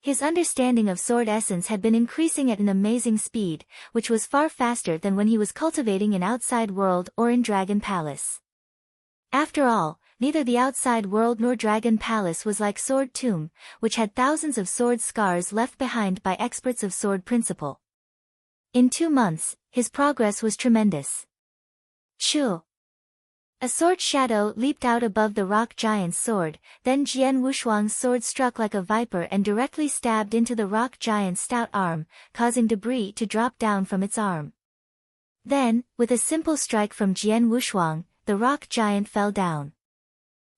[SPEAKER 1] His understanding of sword essence had been increasing at an amazing speed, which was far faster than when he was cultivating in outside world or in Dragon Palace. After all, neither the outside world nor Dragon Palace was like Sword Tomb, which had thousands of sword scars left behind by experts of sword principle. In 2 months, his progress was tremendous. Choo! A sword shadow leaped out above the rock giant's sword, then Jian Wushuang's sword struck like a viper and directly stabbed into the rock giant's stout arm, causing debris to drop down from its arm. Then, with a simple strike from Jian Wushuang, the rock giant fell down.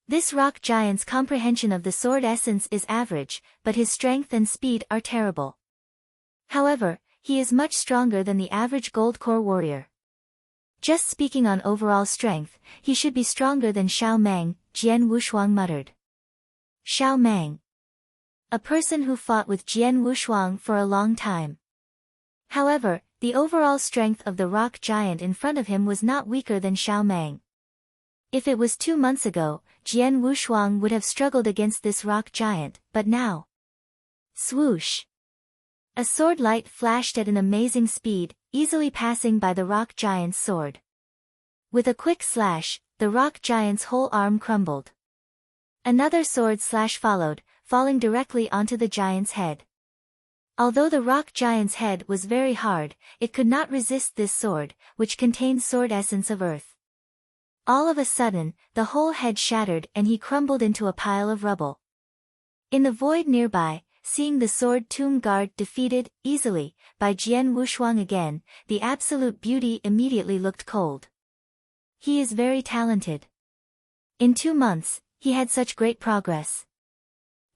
[SPEAKER 1] This rock giant's comprehension of the sword essence is average, but his strength and speed are terrible. However, he is much stronger than the average gold core warrior. Just speaking on overall strength, he should be stronger than Xiao Meng, Jian Wushuang muttered. Xiao Meng. A person who fought with Jian Wushuang for a long time. However, the overall strength of the rock giant in front of him was not weaker than Xiao Meng. If it was 2 months ago, Jian Wushuang would have struggled against this rock giant, but now. Swoosh! A sword light flashed at an amazing speed, easily passing by the rock giant's sword. With a quick slash, the rock giant's whole arm crumbled. Another sword slash followed, falling directly onto the giant's head. Although the rock giant's head was very hard, it could not resist this sword, which contained sword essence of earth. All of a sudden, the whole head shattered and he crumbled into a pile of rubble. In the void nearby, seeing the sword tomb guard defeated, easily, by Jian Wushuang again, the absolute beauty immediately looked cold. He is very talented. In 2 months, he had such great progress.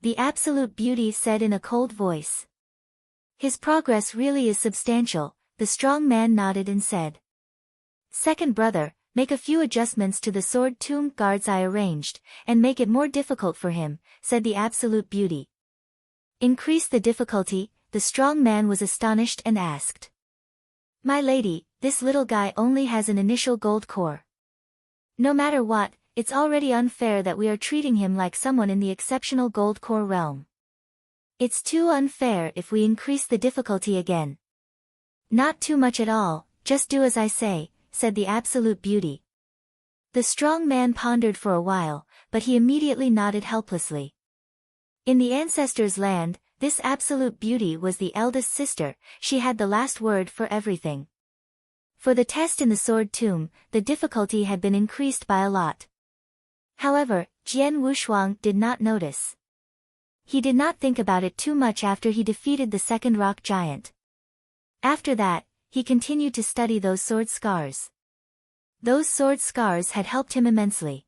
[SPEAKER 1] The absolute beauty said in a cold voice. His progress really is substantial, the strong man nodded and said. Second brother, make a few adjustments to the sword tomb guards I arranged, and make it more difficult for him, said the absolute beauty. Increase the difficulty, the strong man was astonished and asked. My lady, this little guy only has an initial gold core. No matter what, it's already unfair that we are treating him like someone in the exceptional gold core realm. It's too unfair if we increase the difficulty again. Not too much at all, just do as I say, said the absolute beauty. The strong man pondered for a while, but he immediately nodded helplessly. In the ancestors' land, this absolute beauty was the eldest sister, she had the last word for everything. For the test in the sword tomb, the difficulty had been increased by a lot. However, Jian Wushuang did not notice. He did not think about it too much after he defeated the second rock giant. After that, he continued to study those sword scars. Those sword scars had helped him immensely.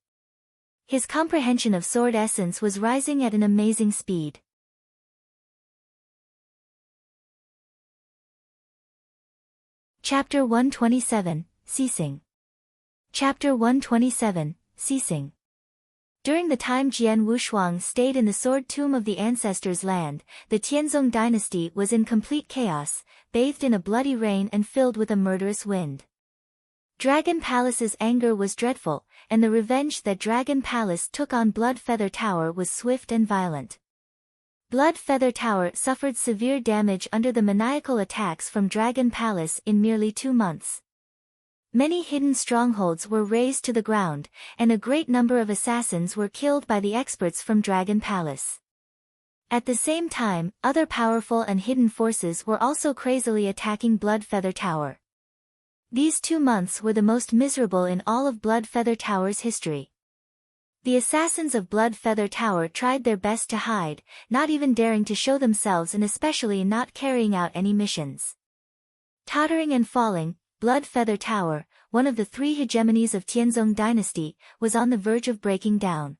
[SPEAKER 1] His comprehension of sword essence was rising at an amazing speed. Chapter 127, Ceasing. Chapter 127, Ceasing. During the time Jian Wushuang stayed in the sword tomb of the ancestors' land, the Tianzong dynasty was in complete chaos, bathed in a bloody rain and filled with a murderous wind. Dragon Palace's anger was dreadful, and the revenge that Dragon Palace took on Blood Feather Tower was swift and violent. Blood Feather Tower suffered severe damage under the maniacal attacks from Dragon Palace in merely 2 months. Many hidden strongholds were razed to the ground, and a great number of assassins were killed by the experts from Dragon Palace. At the same time, other powerful and hidden forces were also crazily attacking Blood Feather Tower. These 2 months were the most miserable in all of Blood Feather Tower's history. The assassins of Blood Feather Tower tried their best to hide, not even daring to show themselves and especially not carrying out any missions. Tottering and falling, Blood Feather Tower, one of the 3 hegemonies of Tianzong dynasty, was on the verge of breaking down.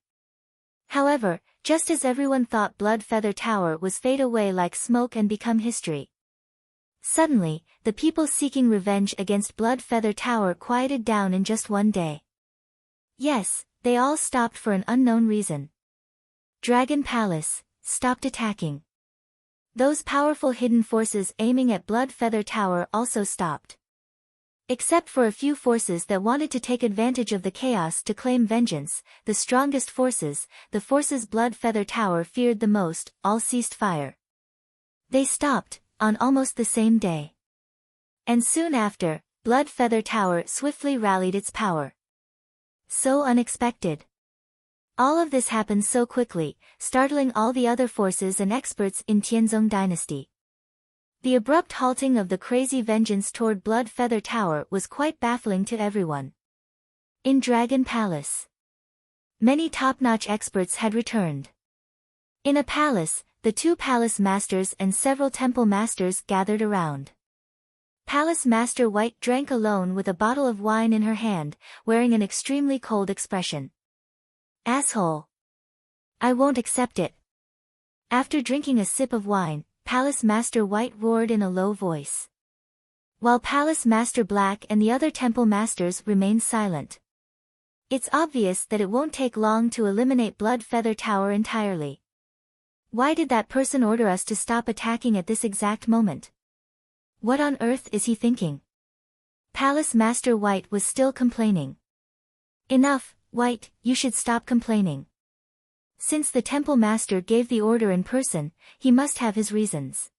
[SPEAKER 1] However, just as everyone thought Blood Feather Tower was fade away like smoke and become history. Suddenly, the people seeking revenge against Blood Feather Tower quieted down in just 1 day. Yes, they all stopped for an unknown reason. Dragon Palace stopped attacking. Those powerful hidden forces aiming at Blood Feather Tower also stopped. Except for a few forces that wanted to take advantage of the chaos to claim vengeance, the strongest forces, the forces Blood Feather Tower feared the most, all ceased fire. They stopped, on almost the same day. And soon after, Blood Feather Tower swiftly rallied its power. So unexpected. All of this happened so quickly, startling all the other forces and experts in Tianzong dynasty. The abrupt halting of the crazy vengeance toward Blood Feather Tower was quite baffling to everyone. In Dragon Palace, many top-notch experts had returned. In a palace, the 2 palace masters and several temple masters gathered around. Palace Master White drank alone with a bottle of wine in her hand, wearing an extremely cold expression. Asshole! I won't accept it. After drinking a sip of wine, Palace Master White roared in a low voice. While Palace Master Black and the other temple masters remained silent. It's obvious that it won't take long to eliminate Blood Feather Tower entirely. Why did that person order us to stop attacking at this exact moment? What on earth is he thinking? Palace Master White was still complaining. Enough, White, you should stop complaining. Since the temple master gave the order in person, he must have his reasons.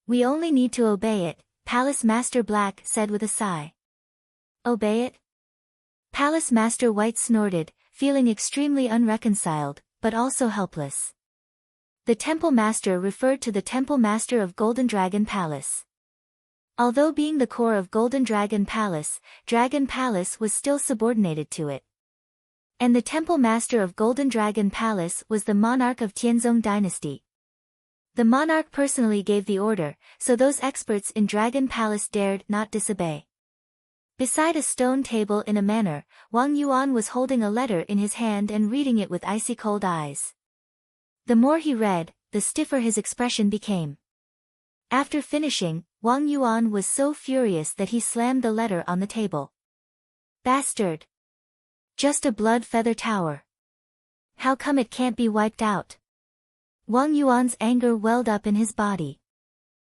[SPEAKER 1] We only need to obey it, Palace Master Black said with a sigh. Obey it? Palace Master White snorted, feeling extremely unreconciled, but also helpless. The Temple Master referred to the Temple Master of Golden Dragon Palace. Although being the core of Golden Dragon Palace was still subordinated to it. And the Temple Master of Golden Dragon Palace was the monarch of Tianzong dynasty. The monarch personally gave the order, so those experts in Dragon Palace dared not disobey. Beside a stone table in a manor, Wang Yuan was holding a letter in his hand and reading it with icy cold eyes. The more he read, the stiffer his expression became. After finishing, Wang Yuan was so furious that he slammed the letter on the table. Bastard! Just a blood feather tower. How come it can't be wiped out? Wang Yuan's anger welled up in his body.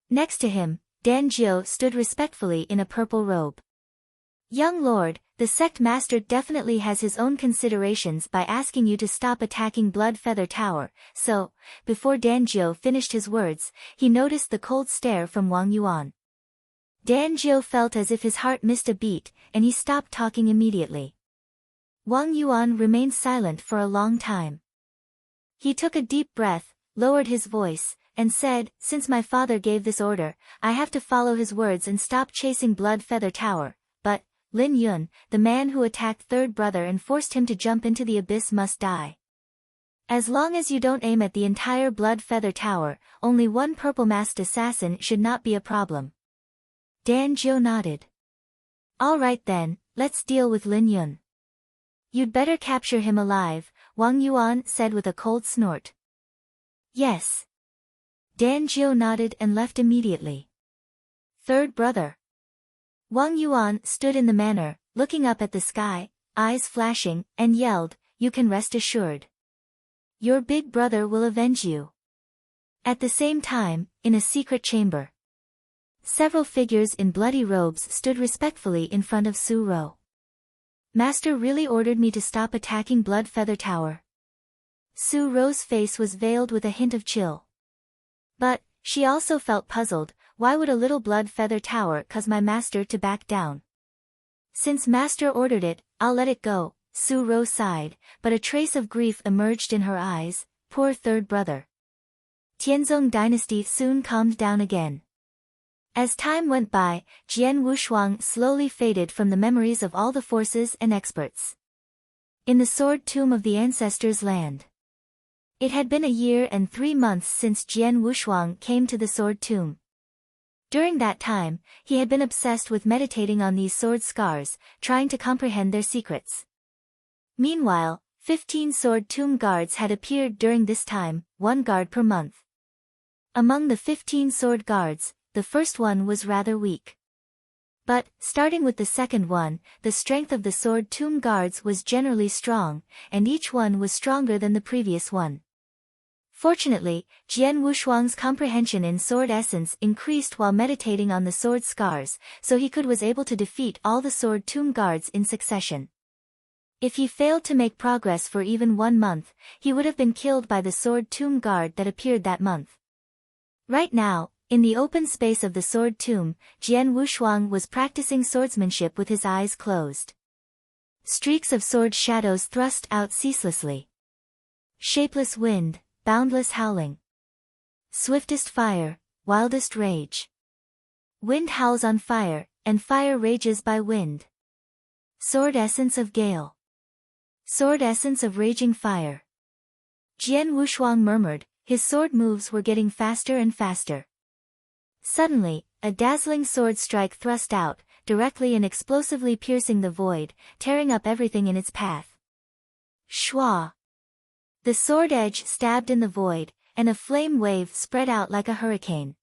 [SPEAKER 1] Next to him, Dan Jiu stood respectfully in a purple robe. Young lord, the sect master definitely has his own considerations by asking you to stop attacking Blood Feather Tower, so, before Dan Jiu finished his words, he noticed the cold stare from Wang Yuan. Dan Jiu felt as if his heart missed a beat, and he stopped talking immediately. Wang Yuan remained silent for a long time. He took a deep breath, lowered his voice, and said, since my father gave this order, I have to follow his words and stop chasing Blood Feather Tower, but, Lin Yun, the man who attacked third brother and forced him to jump into the abyss must die. As long as you don't aim at the entire Blood Feather Tower, only one purple-masked assassin should not be a problem. Dan Jiu nodded. All right then, let's deal with Lin Yun. You'd better capture him alive, Wang Yuan said with a cold snort. Yes. Dan Jiu nodded and left immediately. Third brother. Wang Yuan stood in the manor, looking up at the sky, eyes flashing, and yelled, you can rest assured. Your big brother will avenge you. At the same time, in a secret chamber, several figures in bloody robes stood respectfully in front of Su Ro. Master really ordered me to stop attacking Blood Feather Tower. Su Ro's face was veiled with a hint of chill. But, she also felt puzzled. Why would a little Blood Feather Tower cause my master to back down? Since master ordered it, I'll let it go, Su Ro sighed, but a trace of grief emerged in her eyes. Poor third brother. Tianzong dynasty soon calmed down again. As time went by, Jian Wushuang slowly faded from the memories of all the forces and experts. In the sword tomb of the Ancestor's land. It had been a year and 3 months since Jian Wushuang came to the sword tomb. During that time, he had been obsessed with meditating on these sword scars, trying to comprehend their secrets. Meanwhile, 15 sword tomb guards had appeared during this time, 1 guard per month. Among the 15 sword guards, the first one was rather weak. But, starting with the second one, the strength of the sword tomb guards was generally strong, and each one was stronger than the previous one. Fortunately, Jian Wushuang's comprehension in sword essence increased while meditating on the sword scars, so he was able to defeat all the sword tomb guards in succession. If he failed to make progress for even 1 month, he would have been killed by the sword tomb guard that appeared that month. Right now, in the open space of the sword tomb, Jian Wushuang was practicing swordsmanship with his eyes closed. Streaks of sword shadows thrust out ceaselessly. Shapeless wind, boundless howling. Swiftest fire, wildest rage. Wind howls on fire, and fire rages by wind. Sword essence of gale. Sword essence of raging fire. Jian Wushuang murmured, his sword moves were getting faster and faster. Suddenly, a dazzling sword strike thrust out, directly and explosively piercing the void, tearing up everything in its path. Shwa! The sword edge stabbed in the void, and a flame wave spread out like a hurricane.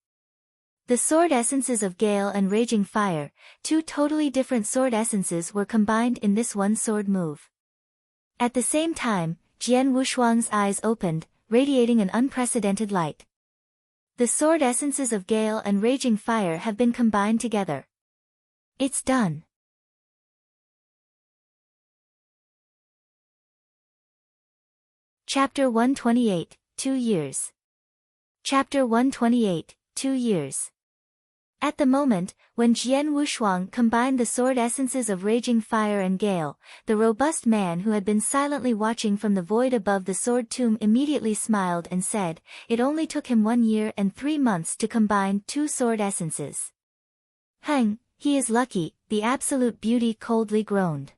[SPEAKER 1] The sword essences of gale and raging fire, 2 totally different sword essences were combined in this one sword move. At the same time, Jian Wushuang's eyes opened, radiating an unprecedented light. The sword essences of gale and raging fire have been combined together. It's done. Chapter 128, 2 years. Chapter 128, 2 years. At the moment, when Jian Wushuang combined the sword essences of Raging Fire and Gale, the robust man who had been silently watching from the void above the sword tomb immediately smiled and said, it only took him 1 year and 3 months to combine 2 sword essences. He is lucky, the Absolute Beauty coldly groaned.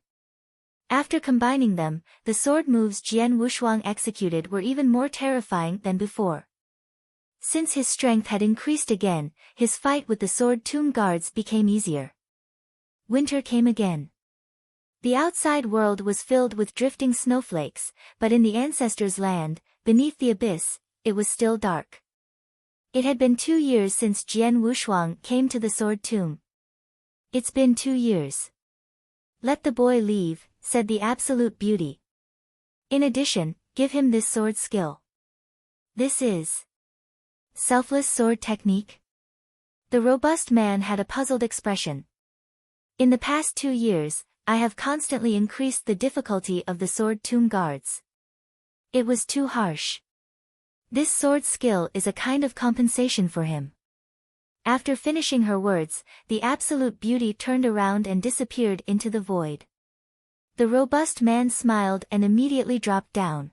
[SPEAKER 1] After combining them, the sword moves Jian Wushuang executed were even more terrifying than before. Since his strength had increased again, his fight with the sword tomb guards became easier. Winter came again. The outside world was filled with drifting snowflakes, but in the Ancestor's land, beneath the abyss, it was still dark. It had been 2 years since Jian Wushuang came to the sword tomb. It's been 2 years. Let the boy leave, said the Absolute Beauty. In addition, give him this sword skill. This is selfless sword technique? The robust man had a puzzled expression. In the past 2 years, I have constantly increased the difficulty of the sword tomb guards. It was too harsh. This sword skill is a kind of compensation for him. After finishing her words, the Absolute Beauty turned around and disappeared into the void. The robust man smiled and immediately dropped down.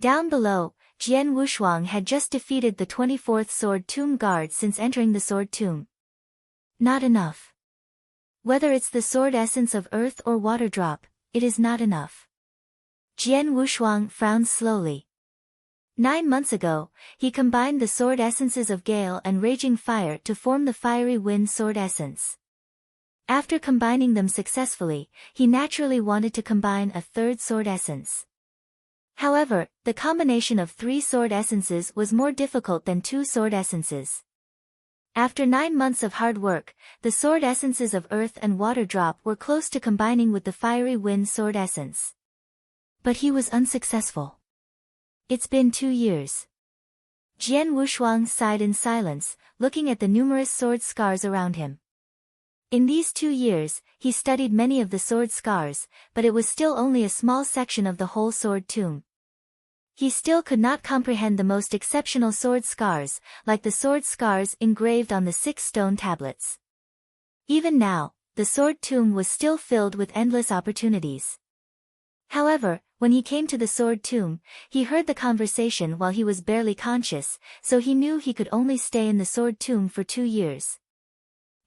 [SPEAKER 1] Down below, Jian Wushuang had just defeated the 24th Sword Tomb Guard since entering the Sword Tomb. Not enough. Whether it's the sword essence of earth or water drop, it is not enough. Jian Wushuang frowned slowly. 9 months ago, he combined the sword essences of Gale and Raging Fire to form the Fiery Wind sword essence. After combining them successfully, he naturally wanted to combine a 3rd sword essence. However, the combination of 3 sword essences was more difficult than 2 sword essences. After 9 months of hard work, the sword essences of Earth and Water Drop were close to combining with the Fiery Wind sword essence. But he was unsuccessful. It's been 2 years. Jian Wushuang sighed in silence, looking at the numerous sword scars around him. In these 2 years, he studied many of the sword scars, but it was still only a small section of the whole sword tomb. He still could not comprehend the most exceptional sword scars, like the sword scars engraved on the 6 stone tablets. Even now, the sword tomb was still filled with endless opportunities. However, when he came to the sword tomb, he heard the conversation while he was barely conscious, so he knew he could only stay in the sword tomb for 2 years.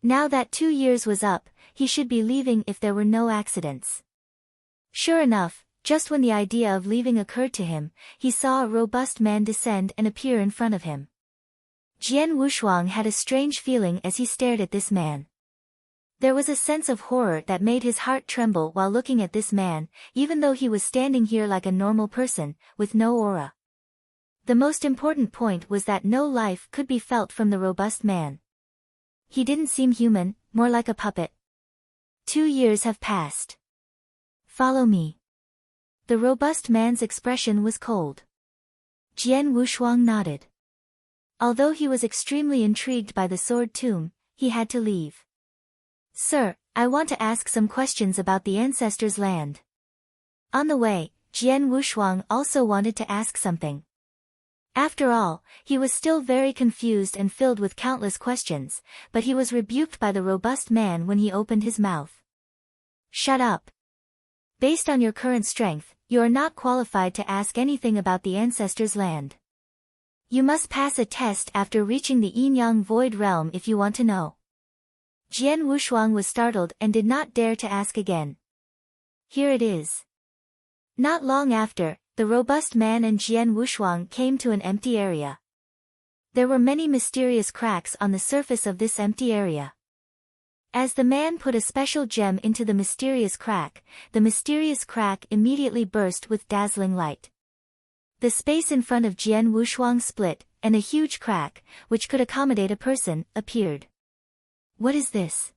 [SPEAKER 1] Now that 2 years was up, he should be leaving if there were no accidents. Sure enough, just when the idea of leaving occurred to him, he saw a robust man descend and appear in front of him. Jian Wushuang had a strange feeling as he stared at this man. There was a sense of horror that made his heart tremble while looking at this man, even though he was standing here like a normal person, with no aura. The most important point was that no life could be felt from the robust man. He didn't seem human, more like a puppet. 2 years have passed. Follow me. The robust man's expression was cold. Jian Wushuang nodded. Although he was extremely intrigued by the sword tomb, he had to leave. Sir, I want to ask some questions about the Ancestor's land. On the way, Jian Wushuang also wanted to ask something. After all, he was still very confused and filled with countless questions, but he was rebuked by the robust man when he opened his mouth. Shut up. Based on your current strength, you are not qualified to ask anything about the Ancestor's land. You must pass a test after reaching the Yin-Yang Void Realm if you want to know. Jian Wushuang was startled and did not dare to ask again. Here it is. Not long after, the robust man and Jian Wushuang came to an empty area. There were many mysterious cracks on the surface of this empty area. As the man put a special gem into the mysterious crack immediately burst with dazzling light. The space in front of Jian Wushuang split, and a huge crack, which could accommodate a person, appeared. What is this?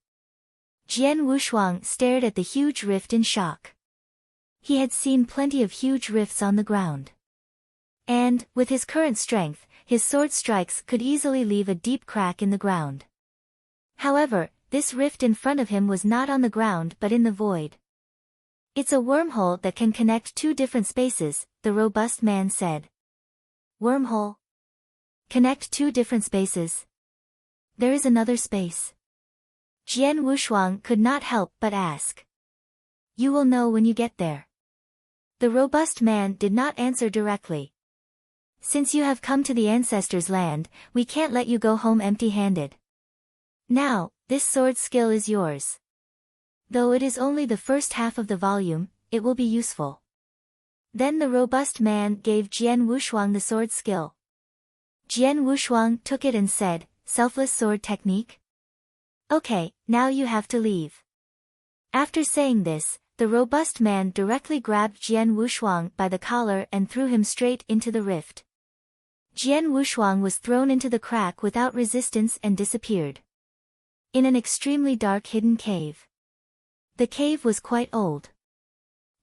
[SPEAKER 1] Jian Wushuang stared at the huge rift in shock. He had seen plenty of huge rifts on the ground. And, with his current strength, his sword strikes could easily leave a deep crack in the ground. However, this rift in front of him was not on the ground but in the void. It's a wormhole that can connect 2 different spaces, the robust man said. Wormhole? Connect 2 different spaces? There is another space. Jian Wushuang could not help but ask. You will know when you get there. The robust man did not answer directly. Since you have come to the Ancestor's land, we can't let you go home empty-handed. Now, this sword skill is yours. Though it is only the first half of the volume, it will be useful. Then the robust man gave Jian Wushuang the sword skill. Jian Wushuang took it and said, Selfless sword technique? Okay, now you have to leave. After saying this, the robust man directly grabbed Jian Wushuang by the collar and threw him straight into the rift. Jian Wushuang was thrown into the crack without resistance and disappeared. In an extremely dark hidden cave. The cave was quite old.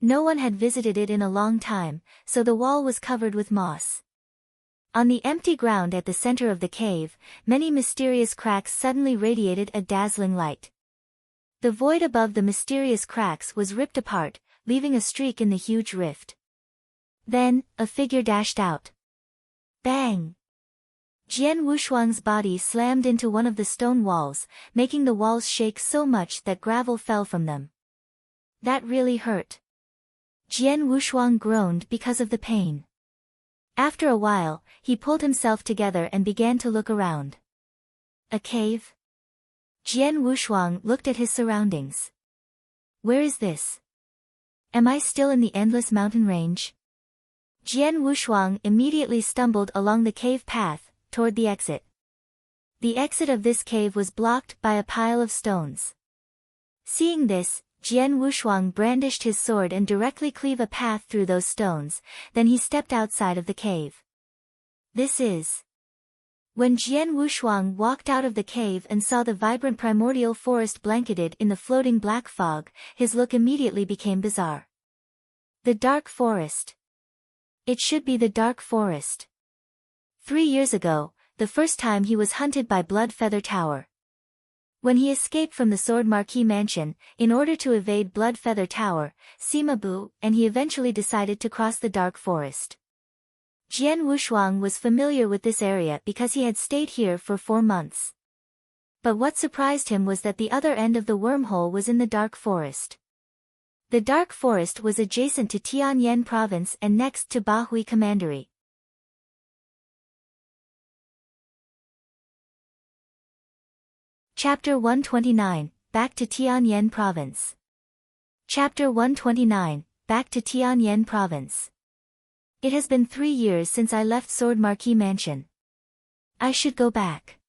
[SPEAKER 1] No one had visited it in a long time, so the wall was covered with moss. On the empty ground at the center of the cave, many mysterious cracks suddenly radiated a dazzling light. The void above the mysterious cracks was ripped apart, leaving a streak in the huge rift. Then, a figure dashed out. Bang! Jian Wushuang's body slammed into one of the stone walls, making the walls shake so much that gravel fell from them. That really hurt. Jian Wushuang groaned because of the pain. After a while, he pulled himself together and began to look around. A cave? Jian Wushuang looked at his surroundings. Where is this? Am I still in the endless mountain range? Jian Wushuang immediately stumbled along the cave path, toward the exit. The exit of this cave was blocked by a pile of stones. Seeing this, Jian Wushuang brandished his sword and directly cleave a path through those stones, then he stepped outside of the cave. This is... When Jian Wushuang walked out of the cave and saw the vibrant primordial forest blanketed in the floating black fog, his look immediately became bizarre. The dark forest. It should be the dark forest. 3 years ago, the first time he was hunted by Blood Feather Tower. When he escaped from the Sword Marquis Mansion, in order to evade Blood Feather Tower, Simabu, and he eventually decided to cross the dark forest. Jian Wushuang was familiar with this area because he had stayed here for 4 months. But what surprised him was that the other end of the wormhole was in the dark forest. The dark forest was adjacent to Tianyan province and next to Bahui Commandery. Chapter 129, Back to Tianyan Province. Chapter 129, Back to Tianyan Province. It has been 3 years since I left Sword Marquis Mansion. I should go back.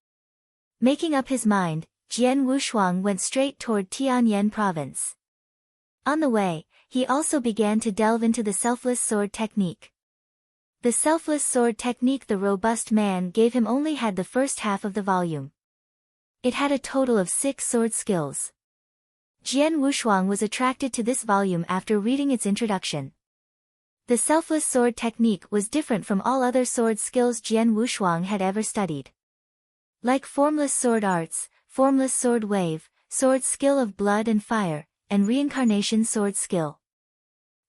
[SPEAKER 1] Making up his mind, Jian Wushuang went straight toward Tianyan Province. On the way, he also began to delve into the selfless sword technique. The selfless sword technique the robust man gave him only had the first half of the volume. It had a total of 6 sword skills. Jian Wushuang was attracted to this volume after reading its introduction. The selfless sword technique was different from all other sword skills Jian Wushuang had ever studied. Like formless sword arts, formless sword wave, sword skill of blood and fire, and reincarnation sword skill.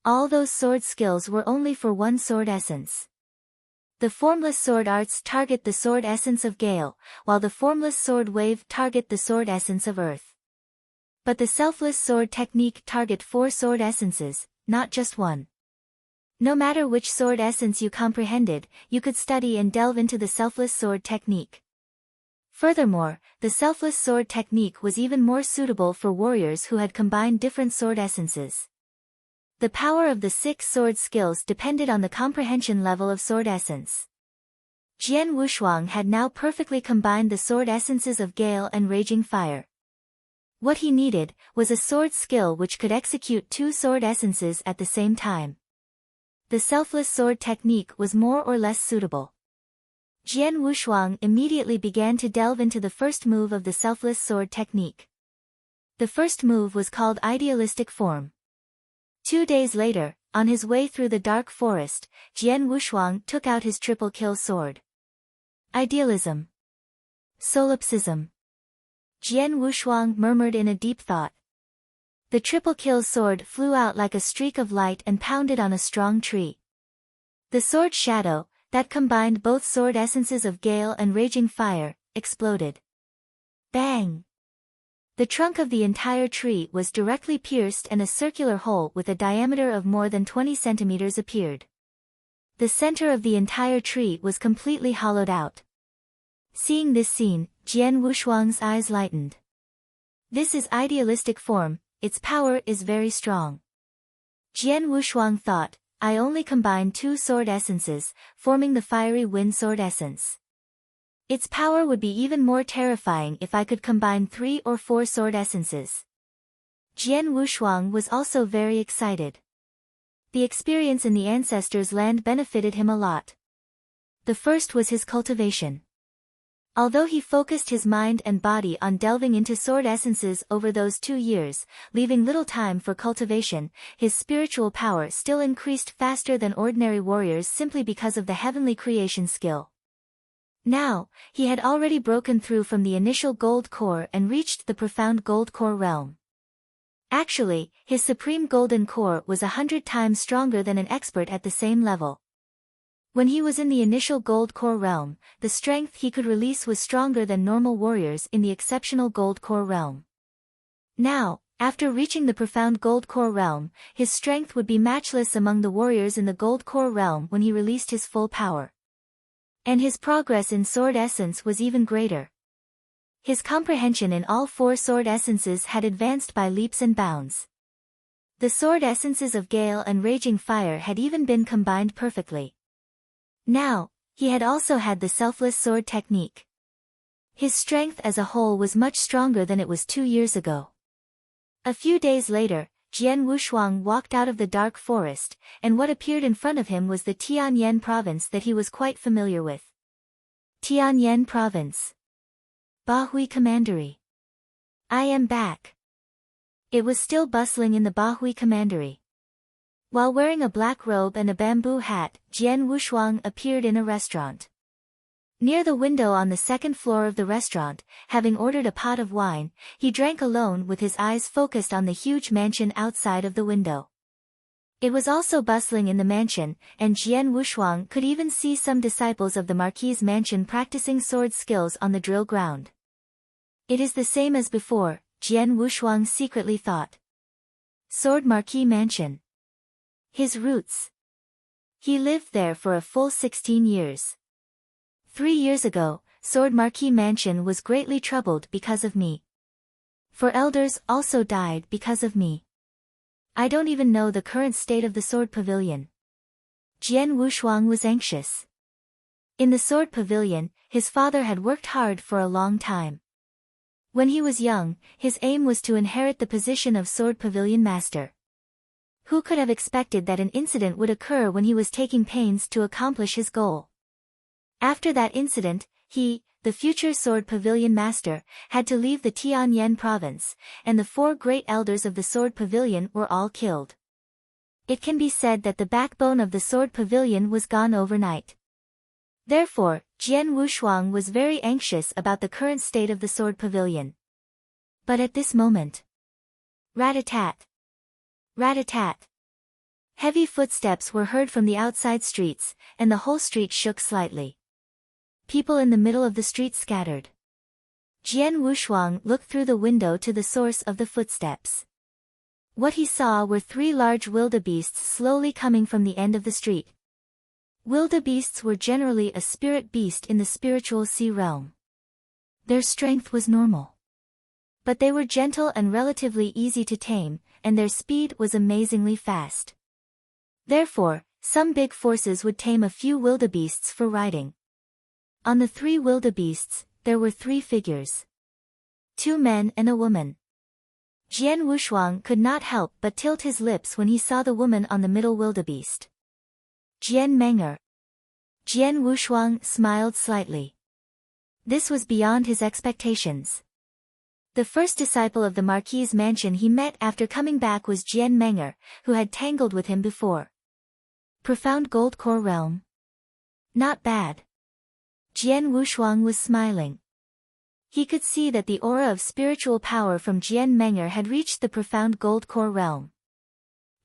[SPEAKER 1] All those sword skills were only for one sword essence. The formless sword arts target the sword essence of Gale, while the formless sword wave target the sword essence of Earth. But the selfless sword technique target 4 sword essences, not just one. No matter which sword essence you comprehended, you could study and delve into the selfless sword technique. Furthermore, the selfless sword technique was even more suitable for warriors who had combined different sword essences. The power of the 6 sword skills depended on the comprehension level of sword essence. Jian Wushuang had now perfectly combined the sword essences of Gale and Raging Fire. What he needed was a sword skill which could execute 2 sword essences at the same time. The selfless sword technique was more or less suitable. Jian Wushuang immediately began to delve into the first move of the selfless sword technique. The first move was called Idealistic Form. 2 days later, on his way through the dark forest, Jian Wushuang took out his triple kill sword. Idealism. Solipsism. Jian Wushuang murmured in a deep thought. The triple kill sword flew out like a streak of light and pounded on a strong tree. The sword shadow, that combined both sword essences of Gale and Raging Fire, exploded. Bang! The trunk of the entire tree was directly pierced and a circular hole with a diameter of more than 20 centimeters appeared. The center of the entire tree was completely hollowed out. Seeing this scene, Jian Wushuang's eyes lightened. This is idealistic form, its power is very strong. Jian Wushuang thought, I only combine 2 sword essences, forming the fiery wind sword essence. Its power would be even more terrifying if I could combine 3 or 4 sword essences. Jian Wushuang was also very excited. The experience in the Ancestor's land benefited him a lot. The first was his cultivation. Although he focused his mind and body on delving into sword essences over those 2 years, leaving little time for cultivation, his spiritual power still increased faster than ordinary warriors simply because of the heavenly creation skill. Now, he had already broken through from the initial gold core and reached the profound gold core realm. Actually, his supreme golden core was 100 times stronger than an expert at the same level. When he was in the initial gold core realm, the strength he could release was stronger than normal warriors in the exceptional gold core realm. Now, after reaching the profound gold core realm, his strength would be matchless among the warriors in the gold core realm when he released his full power. And his progress in sword essence was even greater. His comprehension in all 4 sword essences had advanced by leaps and bounds. The sword essences of Gale and Raging Fire had even been combined perfectly. Now, he had also had the selfless sword technique. His strength as a whole was much stronger than it was 2 years ago. A few days later, Jian Wushuang walked out of the dark forest, and what appeared in front of him was the Tianyan province that he was quite familiar with. Tianyan province. Bahui Commandery. I am back. It was still bustling in the Bahui Commandery. While wearing a black robe and a bamboo hat, Jian Wushuang appeared in a restaurant. Near the window on the 2nd floor of the restaurant, having ordered a pot of wine, he drank alone with his eyes focused on the huge mansion outside of the window. It was also bustling in the mansion, and Jian Wushuang could even see some disciples of the Marquis's mansion practicing sword skills on the drill ground. It is the same as before, Jian Wushuang secretly thought. Sword Marquis Mansion. His roots. He lived there for a full 16 years. 3 years ago, Sword Marquis Mansion was greatly troubled because of me. 4 elders also died because of me. I don't even know the current state of the Sword Pavilion. Jian Wushuang was anxious. In the Sword Pavilion, his father had worked hard for a long time. When he was young, his aim was to inherit the position of Sword Pavilion Master. Who could have expected that an incident would occur when he was taking pains to accomplish his goal? After that incident, he, the future Sword Pavilion Master, had to leave the Tianyan province, and the 4 great elders of the Sword Pavilion were all killed. It can be said that the backbone of the Sword Pavilion was gone overnight. Therefore, Jian Wushuang was very anxious about the current state of the Sword Pavilion. But at this moment... Rat-a-tat! Rat-a-tat! Heavy footsteps were heard from the outside streets, and the whole street shook slightly. People in the middle of the street scattered. Jian Wushuang looked through the window to the source of the footsteps. What he saw were 3 large wildebeests slowly coming from the end of the street. Wildebeests were generally a spirit beast in the spiritual sea realm. Their strength was normal. But they were gentle and relatively easy to tame, and their speed was amazingly fast. Therefore, some big forces would tame a few wildebeests for riding. On the 3 wildebeests, there were 3 figures. 2 men and a woman. Jian Wushuang could not help but tilt his lips when he saw the woman on the middle wildebeest. Jian Menger. Jian Wushuang smiled slightly. This was beyond his expectations. The first disciple of the Marquis's mansion he met after coming back was Jian Menger, who had tangled with him before. Profound Gold Core Realm. Not bad. Jian Wushuang was smiling. He could see that the aura of spiritual power from Jian Menger had reached the profound Gold Core Realm.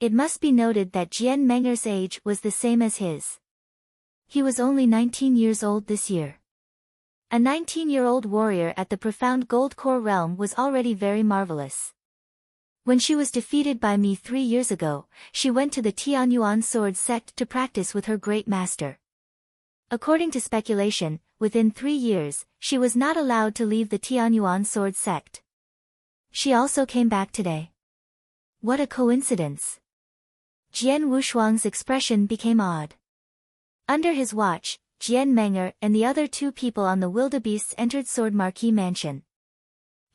[SPEAKER 1] It must be noted that Jian Menger's age was the same as his. He was only 19 years old this year. A 19-year-old warrior at the profound Gold Core realm was already very marvelous. When she was defeated by me 3 years ago, she went to the Tianyuan sword sect to practice with her great master. According to speculation, within 3 years, she was not allowed to leave the Tianyuan sword sect. She also came back today. What a coincidence. Jian Wushuang's expression became odd. Under his watch, Jian Menger and the other 2 people on the wildebeests entered Sword Marquee Mansion.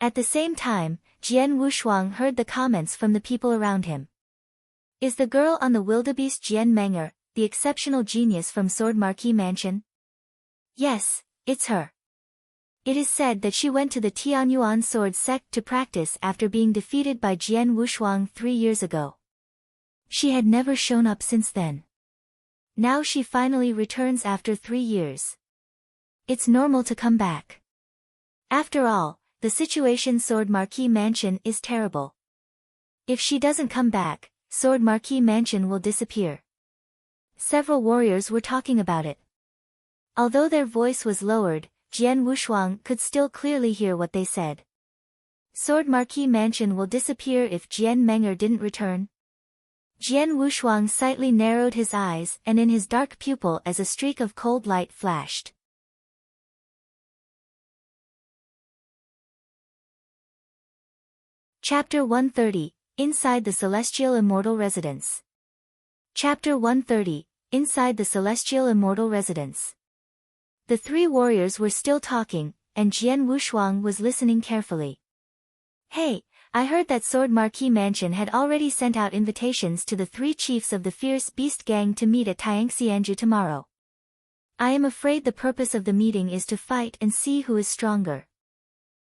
[SPEAKER 1] At the same time, Jian Wushuang heard the comments from the people around him. Is the girl on the wildebeest Jian Menger, the exceptional genius from Sword Marquee Mansion? Yes, it's her. It is said that she went to the Tianyuan sword sect to practice after being defeated by Jian Wushuang 3 years ago. She had never shown up since then. Now she finally returns after 3 years. It's normal to come back. After all, the situation Sword Marquee Mansion is terrible. If she doesn't come back, Sword Marquee Mansion will disappear. Several warriors were talking about it. Although their voice was lowered, Jian Wushuang could still clearly hear what they said. Sword Marquee Mansion will disappear if Jian Menger didn't return. Jian Wushuang slightly narrowed his eyes and in his dark pupil as a streak of cold light flashed. Chapter 130, Inside the Celestial Immortal Residence. Chapter 130, Inside the Celestial Immortal Residence. The 3 warriors were still talking, and Jian Wushuang was listening carefully. Hey, I heard that Sword Marquee Mansion had already sent out invitations to the 3 chiefs of the Fierce Beast Gang to meet at Tianxianju tomorrow. I am afraid the purpose of the meeting is to fight and see who is stronger.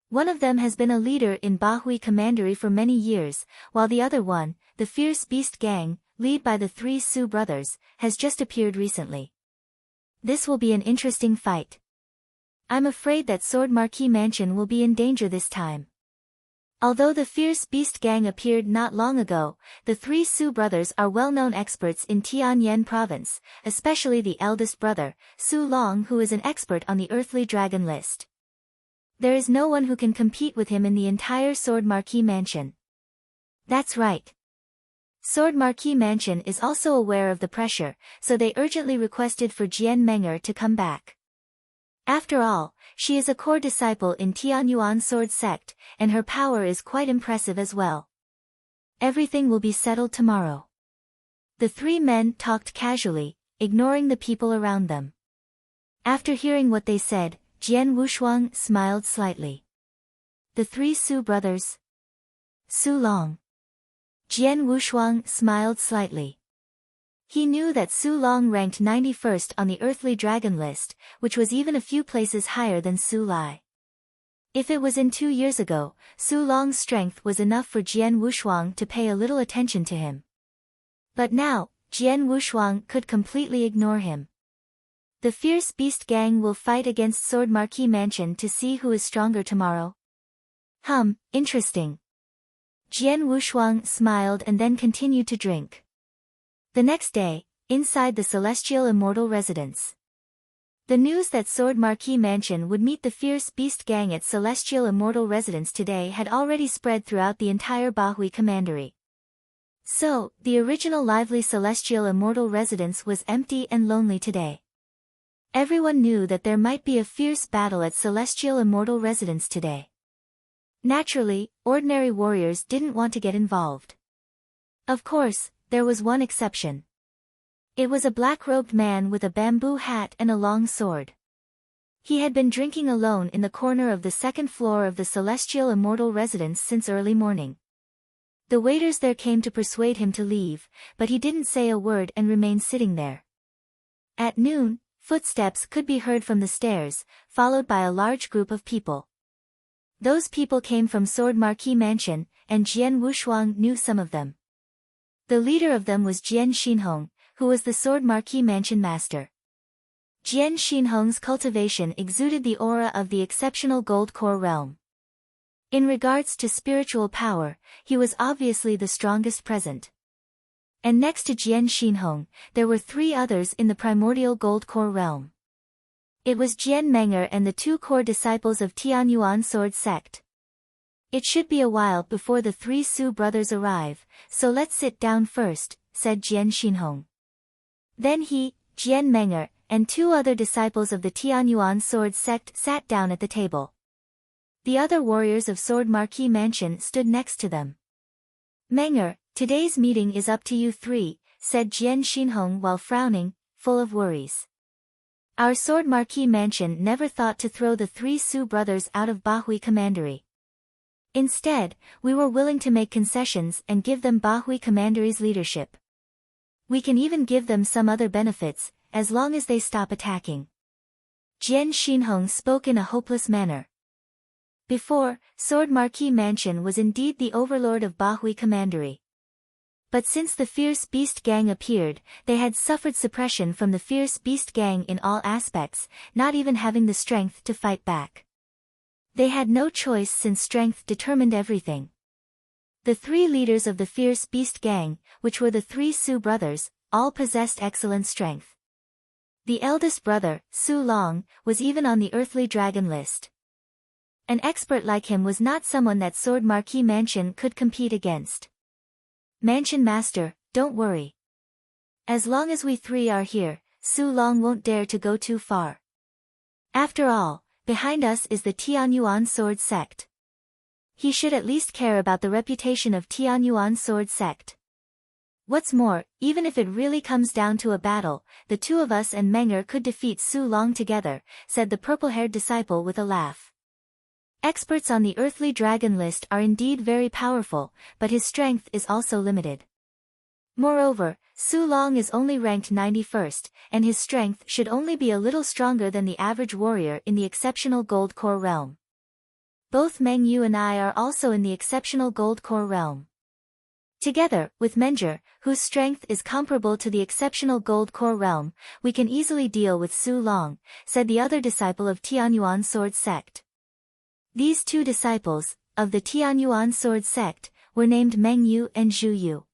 [SPEAKER 1] One of them has been a leader in Bahui Commandery for many years, while the other one, the Fierce Beast Gang, led by the 3 Su brothers, has just appeared recently. This will be an interesting fight. I'm afraid that Sword Marquee Mansion will be in danger this time. Although the Fierce Beast Gang appeared not long ago, the 3 Su brothers are well-known experts in Tianyan province, especially the eldest brother, Su Long, who is an expert on the Earthly Dragon list. There is no one who can compete with him in the entire Sword Marquee Mansion. That's right. Sword Marquee Mansion is also aware of the pressure, so they urgently requested for Jian Menger to come back. After all, she is a core disciple in Tianyuan sword sect, and her power is quite impressive as well. Everything will be settled tomorrow. The 3 men talked casually, ignoring the people around them. After hearing what they said, Jian Wushuang smiled slightly. The 3 Su brothers. Su Long. Jian Wushuang smiled slightly. He knew that Su Long ranked 91st on the Earthly Dragon list, which was even a few places higher than Su Lai. If it was in 2 years ago, Su Long's strength was enough for Jian Wushuang to pay a little attention to him. But now, Jian Wushuang could completely ignore him. The Fierce Beast Gang will fight against Sword Marquee Mansion to see who is stronger tomorrow. Interesting. Jian Wushuang smiled and then continued to drink. The next day, inside the Celestial Immortal Residence. The news that Sword Marquee Mansion would meet the Fierce Beast Gang at Celestial Immortal Residence today had already spread throughout the entire Bahui Commandery. So, the original lively Celestial Immortal Residence was empty and lonely today. Everyone knew that there might be a fierce battle at Celestial Immortal Residence today. Naturally, ordinary warriors didn't want to get involved. Of course, there was one exception. It was a black-robed man with a bamboo hat and a long sword. He had been drinking alone in the corner of the 2nd floor of the Celestial Immortal Residence since early morning. The waiters there came to persuade him to leave, but he didn't say a word and remained sitting there. At noon, footsteps could be heard from the stairs, followed by a large group of people. Those people came from Sword Marquee Mansion, and Jian Wushuang knew some of them. The leader of them was Jian Xinhong, who was the Sword Marquee Mansion master. Jian Xinhong's cultivation exuded the aura of the exceptional Gold Core realm. In regards to spiritual power, he was obviously the strongest present. And next to Jian Xinhong, there were 3 others in the primordial Gold Core realm. It was Jian Menger and the 2 core disciples of Tianyuan sword sect. It should be a while before the 3 Su brothers arrive, so let's sit down first, said Jian Xinhong. Then he, Jian Menger, and 2 other disciples of the Tianyuan sword sect sat down at the table. The other warriors of Sword Marquee Mansion stood next to them. Menger, today's meeting is up to you 3, said Jian Xinhong while frowning, full of worries. Our Sword Marquee Mansion never thought to throw the 3 Su brothers out of Bahui Commandery. Instead, we were willing to make concessions and give them Bahui Commandery's leadership. We can even give them some other benefits, as long as they stop attacking. Jian Xinhong spoke in a hopeless manner. Before, Sword Marquee Mansion was indeed the overlord of Bahui Commandery. But since the Fierce Beast Gang appeared, they had suffered suppression from the Fierce Beast Gang in all aspects, not even having the strength to fight back. They had no choice since strength determined everything. The 3 leaders of the Fierce Beast Gang, which were the 3 Su brothers, all possessed excellent strength. The eldest brother, Su Long, was even on the Earthly Dragon list. An expert like him was not someone that Sword Marquee Mansion could compete against. Mansion Master, don't worry. As long as we 3 are here, Su Long won't dare to go too far. After all, behind us is the Tianyuan sword sect. He should at least care about the reputation of Tianyuan sword sect. What's more, even if it really comes down to a battle, the 2 of us and Menger could defeat Su Long together, said the purple-haired disciple with a laugh. Experts on the Earthly Dragon list are indeed very powerful, but his strength is also limited. Moreover, Su Long is only ranked 91st, and his strength should only be a little stronger than the average warrior in the exceptional Gold Core realm. Both Meng Yu and I are also in the exceptional Gold Core realm. Together, with Menger, whose strength is comparable to the exceptional Gold Core realm, we can easily deal with Su Long, said the other disciple of Tianyuan sword sect. These 2 disciples, of the Tianyuan sword sect, were named Meng Yu and Zhu Yu.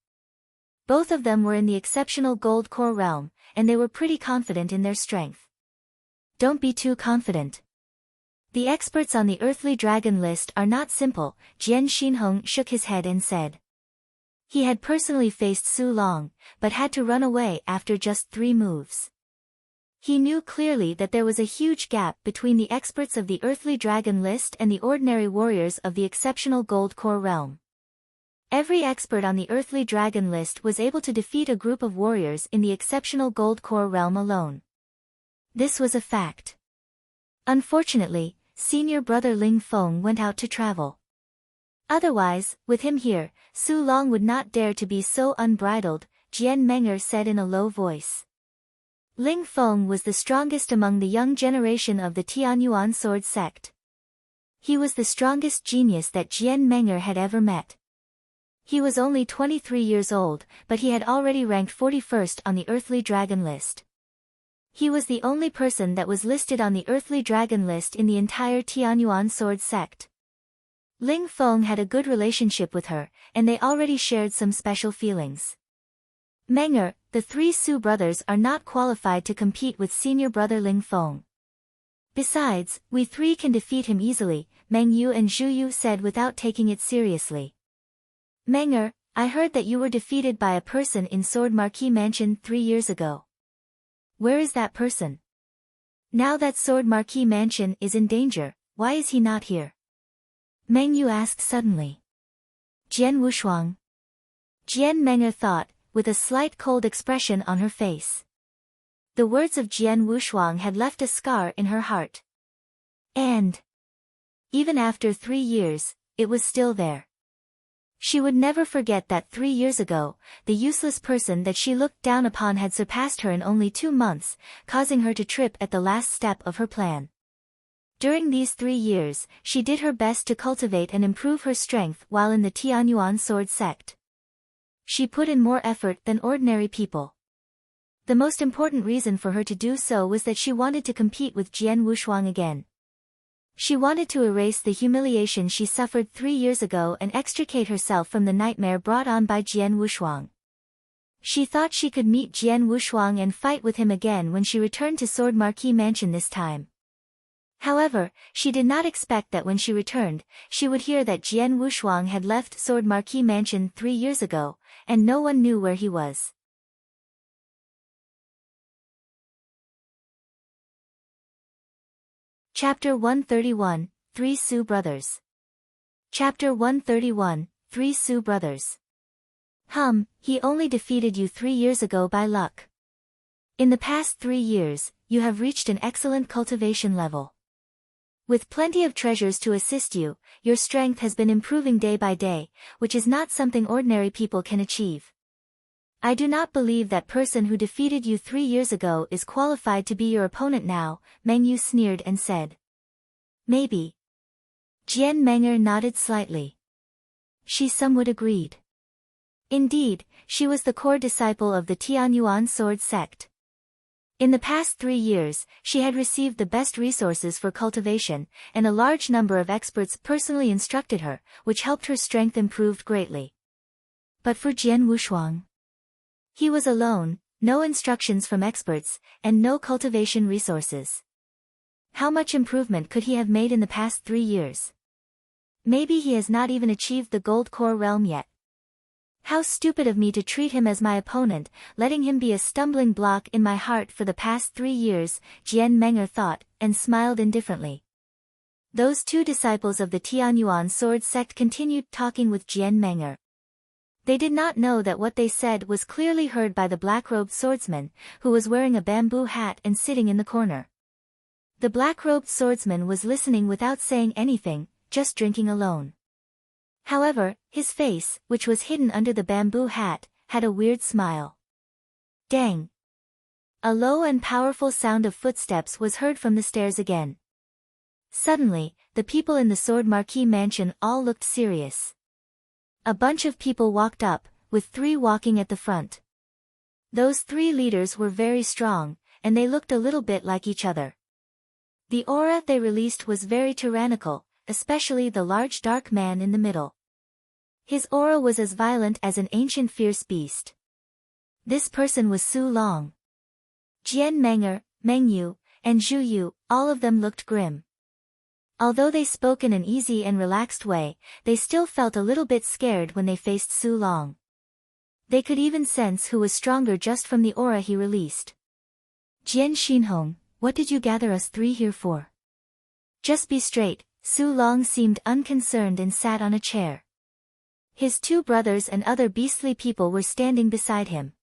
[SPEAKER 1] Both of them were in the exceptional Gold Core realm, and they were pretty confident in their strength. Don't be too confident. The experts on the Earthly Dragon list are not simple, Jian Xinhong shook his head and said. He had personally faced Su Long, but had to run away after just 3 moves. He knew clearly that there was a huge gap between the experts of the Earthly Dragon list and the ordinary warriors of the exceptional Gold Core realm. Every expert on the Earthly Dragon list was able to defeat a group of warriors in the exceptional Gold Core realm alone. This was a fact. Unfortunately, senior brother Ling Feng went out to travel. Otherwise, with him here, Su Long would not dare to be so unbridled, Jian Menger said in a low voice. Ling Feng was the strongest among the young generation of the Tianyuan sword sect. He was the strongest genius that Jian Menger had ever met. He was only 23 years old, but he had already ranked 41st on the Earthly Dragon list. He was the only person that was listed on the Earthly Dragon list in the entire Tianyuan sword sect. Ling Feng had a good relationship with her, and they already shared some special feelings. Menger, the 3 Su brothers are not qualified to compete with senior brother Ling Feng. Besides, we 3 can defeat him easily, Meng Yu and Zhu Yu said without taking it seriously. Menger, I heard that you were defeated by a person in Sword Marquee Mansion 3 years ago. Where is that person? Now that Sword Marquee Mansion is in danger, why is he not here? Meng Yu asked suddenly. Jian Wushuang. Jian Menger thought, with a slight cold expression on her face. The words of Jian Wushuang had left a scar in her heart. And even after 3 years, it was still there. She would never forget that 3 years ago, the useless person that she looked down upon had surpassed her in only 2 months, causing her to trip at the last step of her plan. During these 3 years, she did her best to cultivate and improve her strength while in the Tianyuan sword sect. She put in more effort than ordinary people. The most important reason for her to do so was that she wanted to compete with Jian Wushuang again. She wanted to erase the humiliation she suffered 3 years ago and extricate herself from the nightmare brought on by Jian Wushuang. She thought she could meet Jian Wushuang and fight with him again when she returned to Sword Marquee Mansion this time. However, she did not expect that when she returned, she would hear that Jian Wushuang had left Sword Marquee Mansion 3 years ago, and no one knew where he was. Chapter 131, Three Su Brothers. Chapter 131, Three Su Brothers. He only defeated you 3 years ago by luck. In the past 3 years, you have reached an excellent cultivation level. With plenty of treasures to assist you, your strength has been improving day by day, which is not something ordinary people can achieve. I do not believe that person who defeated you 3 years ago is qualified to be your opponent now, Meng Yu sneered and said. Maybe. Jian Menger nodded slightly. She somewhat agreed. Indeed, she was the core disciple of the Tianyan sword sect. In the past 3 years, she had received the best resources for cultivation, and a large number of experts personally instructed her, which helped her strength improve greatly. But for Jian Wushuang, he was alone, no instructions from experts, and no cultivation resources. How much improvement could he have made in the past 3 years? Maybe he has not even achieved the gold core realm yet. How stupid of me to treat him as my opponent, letting him be a stumbling block in my heart for the past 3 years, Jian Menger thought, and smiled indifferently. Those 2 disciples of the Tianyuan sword sect continued talking with Jian Menger. They did not know that what they said was clearly heard by the black-robed swordsman, who was wearing a bamboo hat and sitting in the corner. The black-robed swordsman was listening without saying anything, just drinking alone. However, his face, which was hidden under the bamboo hat, had a weird smile. Dang! A low and powerful sound of footsteps was heard from the stairs again. Suddenly, the people in the Sword Marquee Mansion all looked serious. A bunch of people walked up, with 3 walking at the front. Those 3 leaders were very strong, and they looked a little bit like each other. The aura they released was very tyrannical, especially the large dark man in the middle. His aura was as violent as an ancient fierce beast. This person was Su Long. Jian Menger, Meng Yu, and Zhu Yu, all of them looked grim. Although they spoke in an easy and relaxed way, they still felt a little bit scared when they faced Su Long. They could even sense who was stronger just from the aura he released. Jian Xinhong, what did you gather us 3 here for? Just be straight. Su Long seemed unconcerned and sat on a chair. His 2 brothers and other beastly people were standing beside him.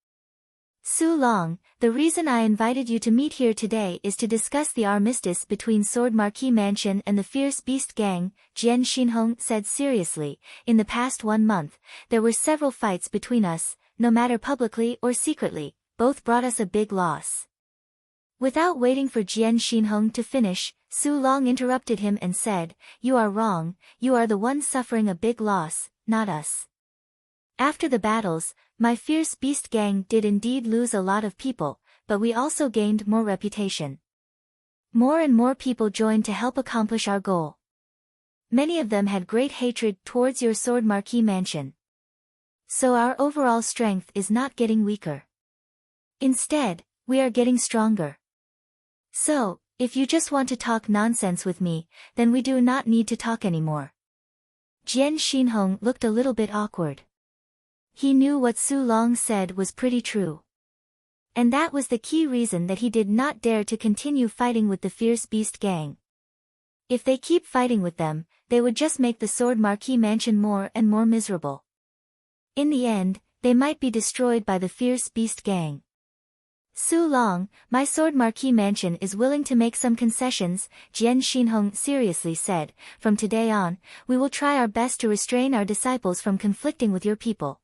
[SPEAKER 1] Su Long, the reason I invited you to meet here today is to discuss the armistice between Sword Marquee Mansion and the Fierce Beast Gang, Jian Xinhong said seriously. In the past 1 month, there were several fights between us, no matter publicly or secretly, both brought us a big loss. Without waiting for Jian Xinhong to finish, Su Long interrupted him and said, You are wrong, you are the one suffering a big loss, not us. After the battles, my Fierce Beast Gang did indeed lose a lot of people, but we also gained more reputation. More and more people joined to help accomplish our goal. Many of them had great hatred towards your Sword Marquee Mansion. So our overall strength is not getting weaker. Instead, we are getting stronger. So, if you just want to talk nonsense with me, then we do not need to talk anymore. Jian Xinhong looked a little bit awkward. He knew what Su Long said was pretty true. And that was the key reason that he did not dare to continue fighting with the Fierce Beast Gang. If they keep fighting with them, they would just make the Sword Marquee Mansion more and more miserable. In the end, they might be destroyed by the Fierce Beast Gang. Su Long, my Sword Marquee Mansion is willing to make some concessions, Jian Xinhong seriously said. From today on, we will try our best to restrain our disciples from conflicting with your people.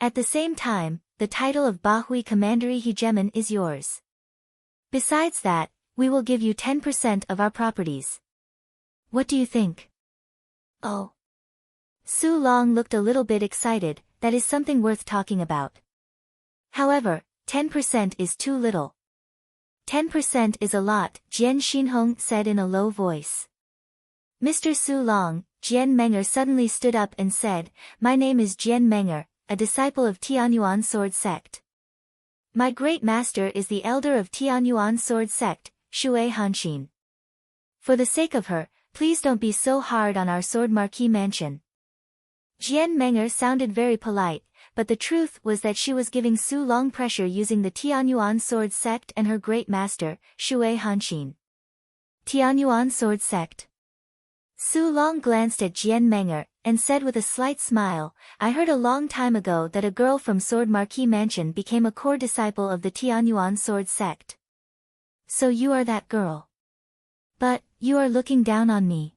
[SPEAKER 1] At the same time, the title of Bahui Commandery Hegemon is yours. Besides that, we will give you 10% of our properties. What do you think? Oh. Su Long looked a little bit excited. That is something worth talking about. However, 10% is too little. 10% is a lot, Jian Xinhong said in a low voice. Mr. Su Long, Jian Menger suddenly stood up and said, My name is Jian Menger, a disciple of Tianyuan sword sect. My great master is the elder of Tianyuan sword sect, Shui Hanshin. For the sake of her, please don't be so hard on our sword marquee mansion. Jian Menger sounded very polite, but the truth was that she was giving Su Long pressure using the Tianyuan sword sect and her great master, Shui Hanshin. Tianyuan sword sect. Su Long glanced at Jian Menger, and said with a slight smile, I heard a long time ago that a girl from Sword Marquee Mansion became a core disciple of the Tianyuan sword sect. So you are that girl. But, you are looking down on me.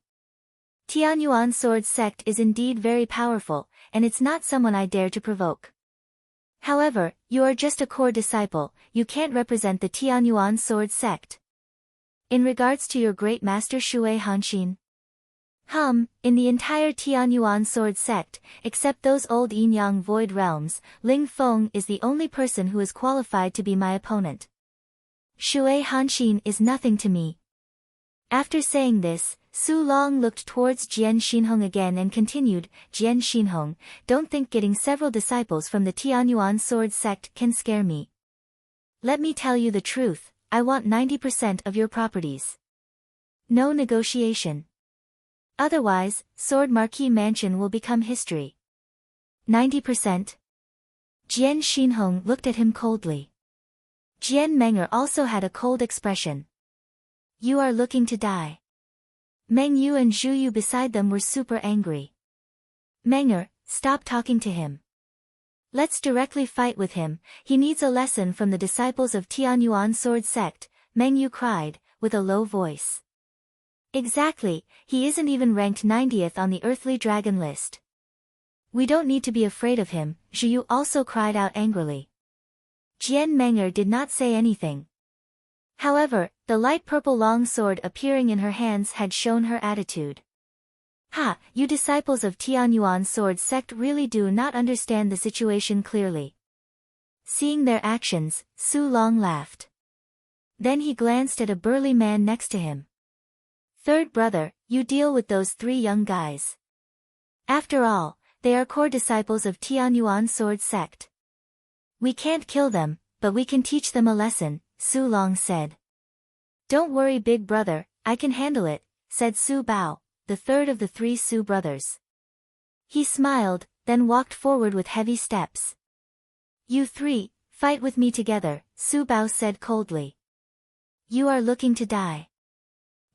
[SPEAKER 1] Tianyuan sword sect is indeed very powerful, and it's not someone I dare to provoke. However, you are just a core disciple, you can't represent the Tianyuan sword sect. In regards to your great master Shui Hanshin, in the entire Tianyuan sword sect, except those old yin-yang void realms, Ling Feng is the only person who is qualified to be my opponent. Shui Hanshin is nothing to me. After saying this, Su Long looked towards Jian Xinhong again and continued, Jian Xinhong, don't think getting several disciples from the Tianyuan sword sect can scare me. Let me tell you the truth, I want 90% of your properties. No negotiation. Otherwise, Sword Marquee Mansion will become history. 90%? Jian Xinhong looked at him coldly. Jian Menger also had a cold expression. You are looking to die. Meng Yu and Zhu Yu beside them were super angry. Menger, stop talking to him. Let's directly fight with him, he needs a lesson from the disciples of Tianyuan sword sect, Meng Yu cried, with a low voice. Exactly, he isn't even ranked 90th on the earthly dragon list. We don't need to be afraid of him, Zhu Yu also cried out angrily. Jian Menger did not say anything. However, the light purple long sword appearing in her hands had shown her attitude. Ha, you disciples of Tianyuan sword sect really do not understand the situation clearly. Seeing their actions, Su Long laughed. Then he glanced at a burly man next to him. Third brother, you deal with those three young guys. After all, they are core disciples of Tianyuan sword sect. We can't kill them, but we can teach them a lesson, Su Long said. Don't worry big brother, I can handle it, said Su Bao, the third of the three Su brothers. He smiled, then walked forward with heavy steps. You three, fight with me together, Su Bao said coldly. You are looking to die.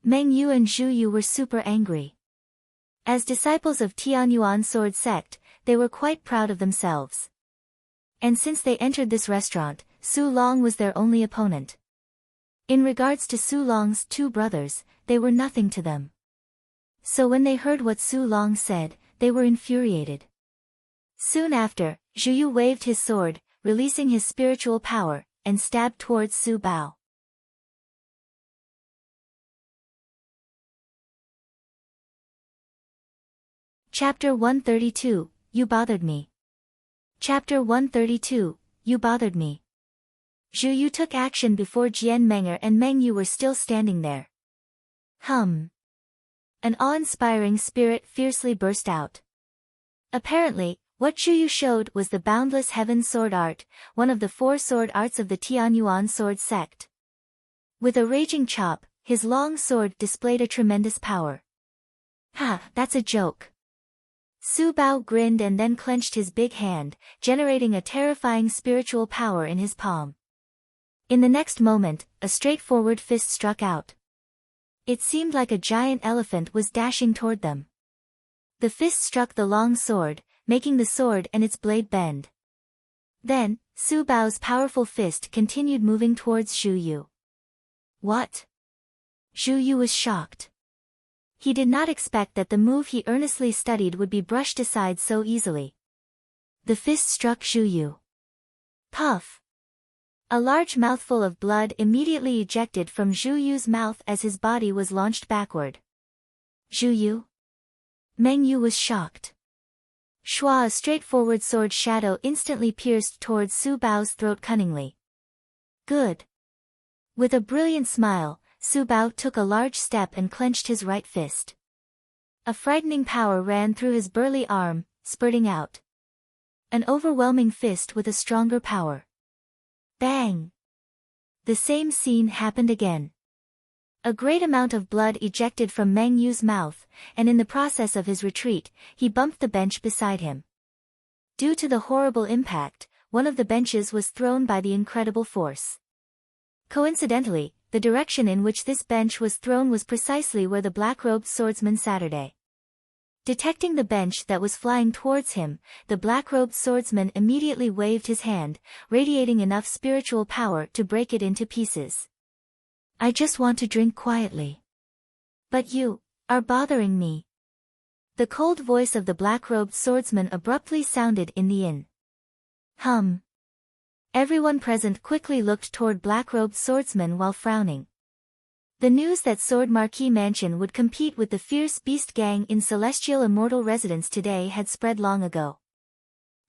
[SPEAKER 1] Meng Yu and Zhu Yu were super angry. As disciples of Tianyuan sword sect, they were quite proud of themselves. And since they entered this restaurant, Su Long was their only opponent. In regards to Su Long's two brothers, they were nothing to them. So when they heard what Su Long said, they were infuriated. Soon after, Zhu Yu waved his sword, releasing his spiritual power, and stabbed towards Su Bao. Chapter 132, You Bothered Me. Chapter 132, You Bothered Me. Zhu Yu took action before Jian Menger and Meng Yu were still standing there. An awe-inspiring spirit fiercely burst out. Apparently, what Zhu Yu showed was the boundless heaven sword art, one of the four sword arts of the Tianyuan sword sect. With a raging chop, his long sword displayed a tremendous power. That's a joke. Su Bao grinned and then clenched his big hand, generating a terrifying spiritual power in his palm. In the next moment, a straightforward fist struck out. It seemed like a giant elephant was dashing toward them. The fist struck the long sword, making the sword and its blade bend. Then, Su Bao's powerful fist continued moving towards Zhu Yu. What? Zhu Yu was shocked. He did not expect that the move he earnestly studied would be brushed aside so easily. The fist struck Zhu Yu. Puff! A large mouthful of blood immediately ejected from Zhu Yu's mouth as his body was launched backward. Zhu Yu? Meng Yu was shocked. Shua, a straightforward sword shadow instantly pierced towards Su Bao's throat cunningly. Good. With a brilliant smile, Su Bao took a large step and clenched his right fist. A frightening power ran through his burly arm, spurting out. An overwhelming fist with a stronger power. Bang! The same scene happened again. A great amount of blood ejected from Meng Yu's mouth, and in the process of his retreat, he bumped the bench beside him. Due to the horrible impact, one of the benches was thrown by the incredible force. Coincidentally, the direction in which this bench was thrown was precisely where the black-robed swordsman Saturday. Detecting the bench that was flying towards him, the black-robed swordsman immediately waved his hand, radiating enough spiritual power to break it into pieces. I just want to drink quietly. But you are bothering me. The cold voice of the black-robed swordsman abruptly sounded in the inn. Everyone present quickly looked toward black-robed swordsman while frowning. The news that Sword Marquis Mansion would compete with the Fierce Beast Gang in Celestial Immortal residence today had spread long ago.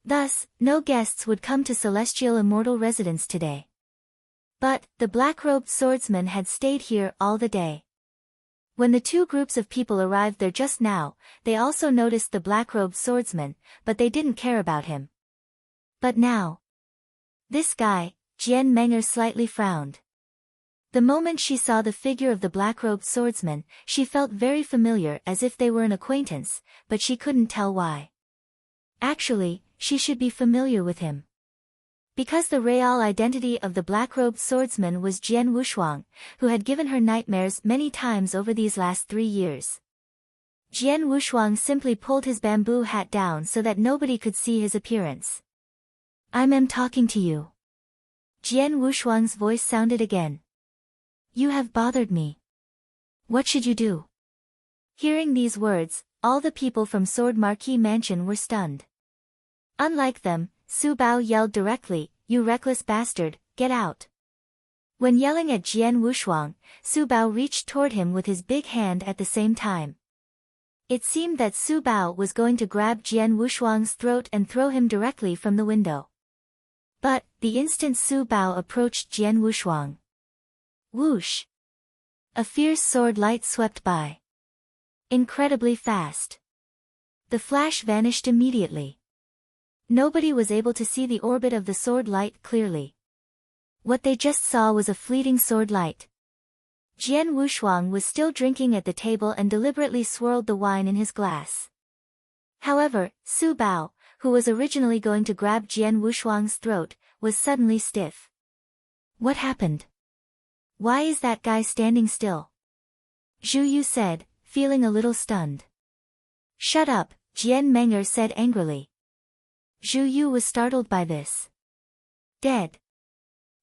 [SPEAKER 1] Thus, no guests would come to Celestial Immortal residence today. But, the black-robed swordsman had stayed here all the day. When the two groups of people arrived there just now, they also noticed the black-robed swordsman, but they didn't care about him. But now. This guy, Jian Menger slightly frowned. The moment she saw the figure of the black-robed swordsman, she felt very familiar as if they were an acquaintance, but she couldn't tell why. Actually, she should be familiar with him. Because the real identity of the black-robed swordsman was Jian Wushuang, who had given her nightmares many times over these last 3 years. Jian Wushuang simply pulled his bamboo hat down so that nobody could see his appearance. I'm talking to you. Jian Wushuang's voice sounded again. You have bothered me. What should you do? Hearing these words, all the people from Sword Marquis Mansion were stunned. Unlike them, Su Bao yelled directly, You reckless bastard, get out. When yelling at Jian Wushuang, Su Bao reached toward him with his big hand at the same time. It seemed that Su Bao was going to grab Jian Wushuang's throat and throw him directly from the window. But, the instant Su Bao approached Jian Wushuang. Whoosh! A fierce sword light swept by. Incredibly fast. The flash vanished immediately. Nobody was able to see the orbit of the sword light clearly. What they just saw was a fleeting sword light. Jian Wushuang was still drinking at the table and deliberately swirled the wine in his glass. However, Su Bao, who was originally going to grab Jian Wushuang's throat, was suddenly stiff. What happened? Why is that guy standing still? Zhu Yu said, feeling a little stunned. Shut up, Jian Menger said angrily. Zhu Yu was startled by this. Dead.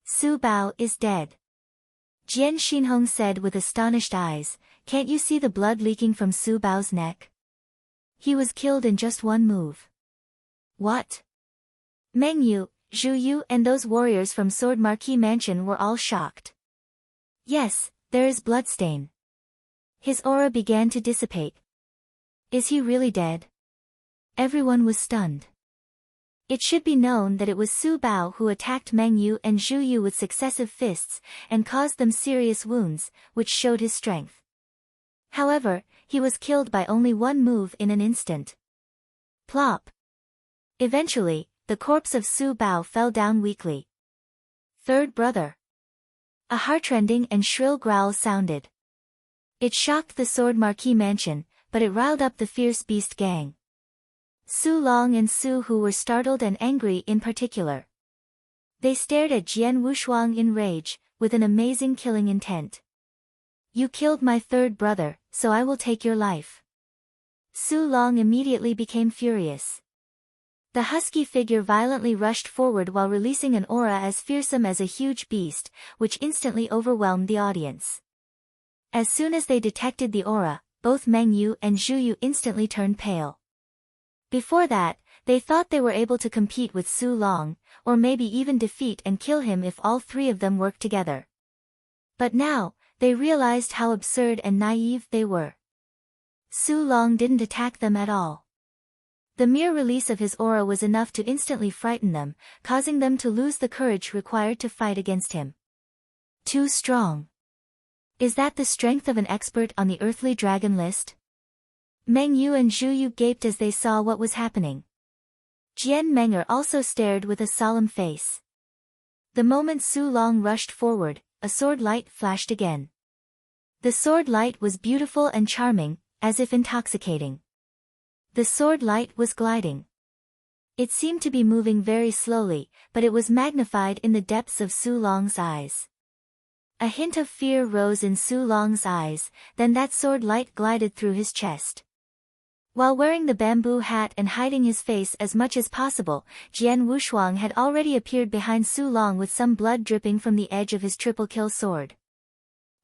[SPEAKER 1] Su Bao is dead. Jian Xinhong said with astonished eyes, Can't you see the blood leaking from Su Bao's neck? He was killed in just one move. What? Meng Yu, Zhu Yu and those warriors from Sword Marquis Mansion were all shocked. Yes, there is bloodstain. His aura began to dissipate. Is he really dead? Everyone was stunned. It should be known that it was Su Bao who attacked Meng Yu and Zhu Yu with successive fists, and caused them serious wounds, which showed his strength. However, he was killed by only one move in an instant. Plop! Eventually, the corpse of Su Bao fell down weakly. Third brother. A heartrending and shrill growl sounded. It shocked the Sword Marquis Mansion, but it riled up the Fierce Beast Gang. Su Long and Su Hu were startled and angry in particular. They stared at Jian Wushuang in rage, with an amazing killing intent. You killed my third brother, so I will take your life. Su Long immediately became furious. The husky figure violently rushed forward while releasing an aura as fearsome as a huge beast, which instantly overwhelmed the audience. As soon as they detected the aura, both Meng Yu and Zhu Yu instantly turned pale. Before that, they thought they were able to compete with Su Long, or maybe even defeat and kill him if all three of them worked together. But now, they realized how absurd and naive they were. Su Long didn't attack them at all. The mere release of his aura was enough to instantly frighten them, causing them to lose the courage required to fight against him. Too strong. Is that the strength of an expert on the earthly dragon list? Meng Yu and Zhu Yu gaped as they saw what was happening. Jian Menger also stared with a solemn face. The moment Su Long rushed forward, a sword light flashed again. The sword light was beautiful and charming, as if intoxicating. The sword light was gliding. It seemed to be moving very slowly, but it was magnified in the depths of Su Long's eyes. A hint of fear rose in Su Long's eyes, then that sword light glided through his chest. While wearing the bamboo hat and hiding his face as much as possible, Jian Wushuang had already appeared behind Su Long with some blood dripping from the edge of his triple-kill sword.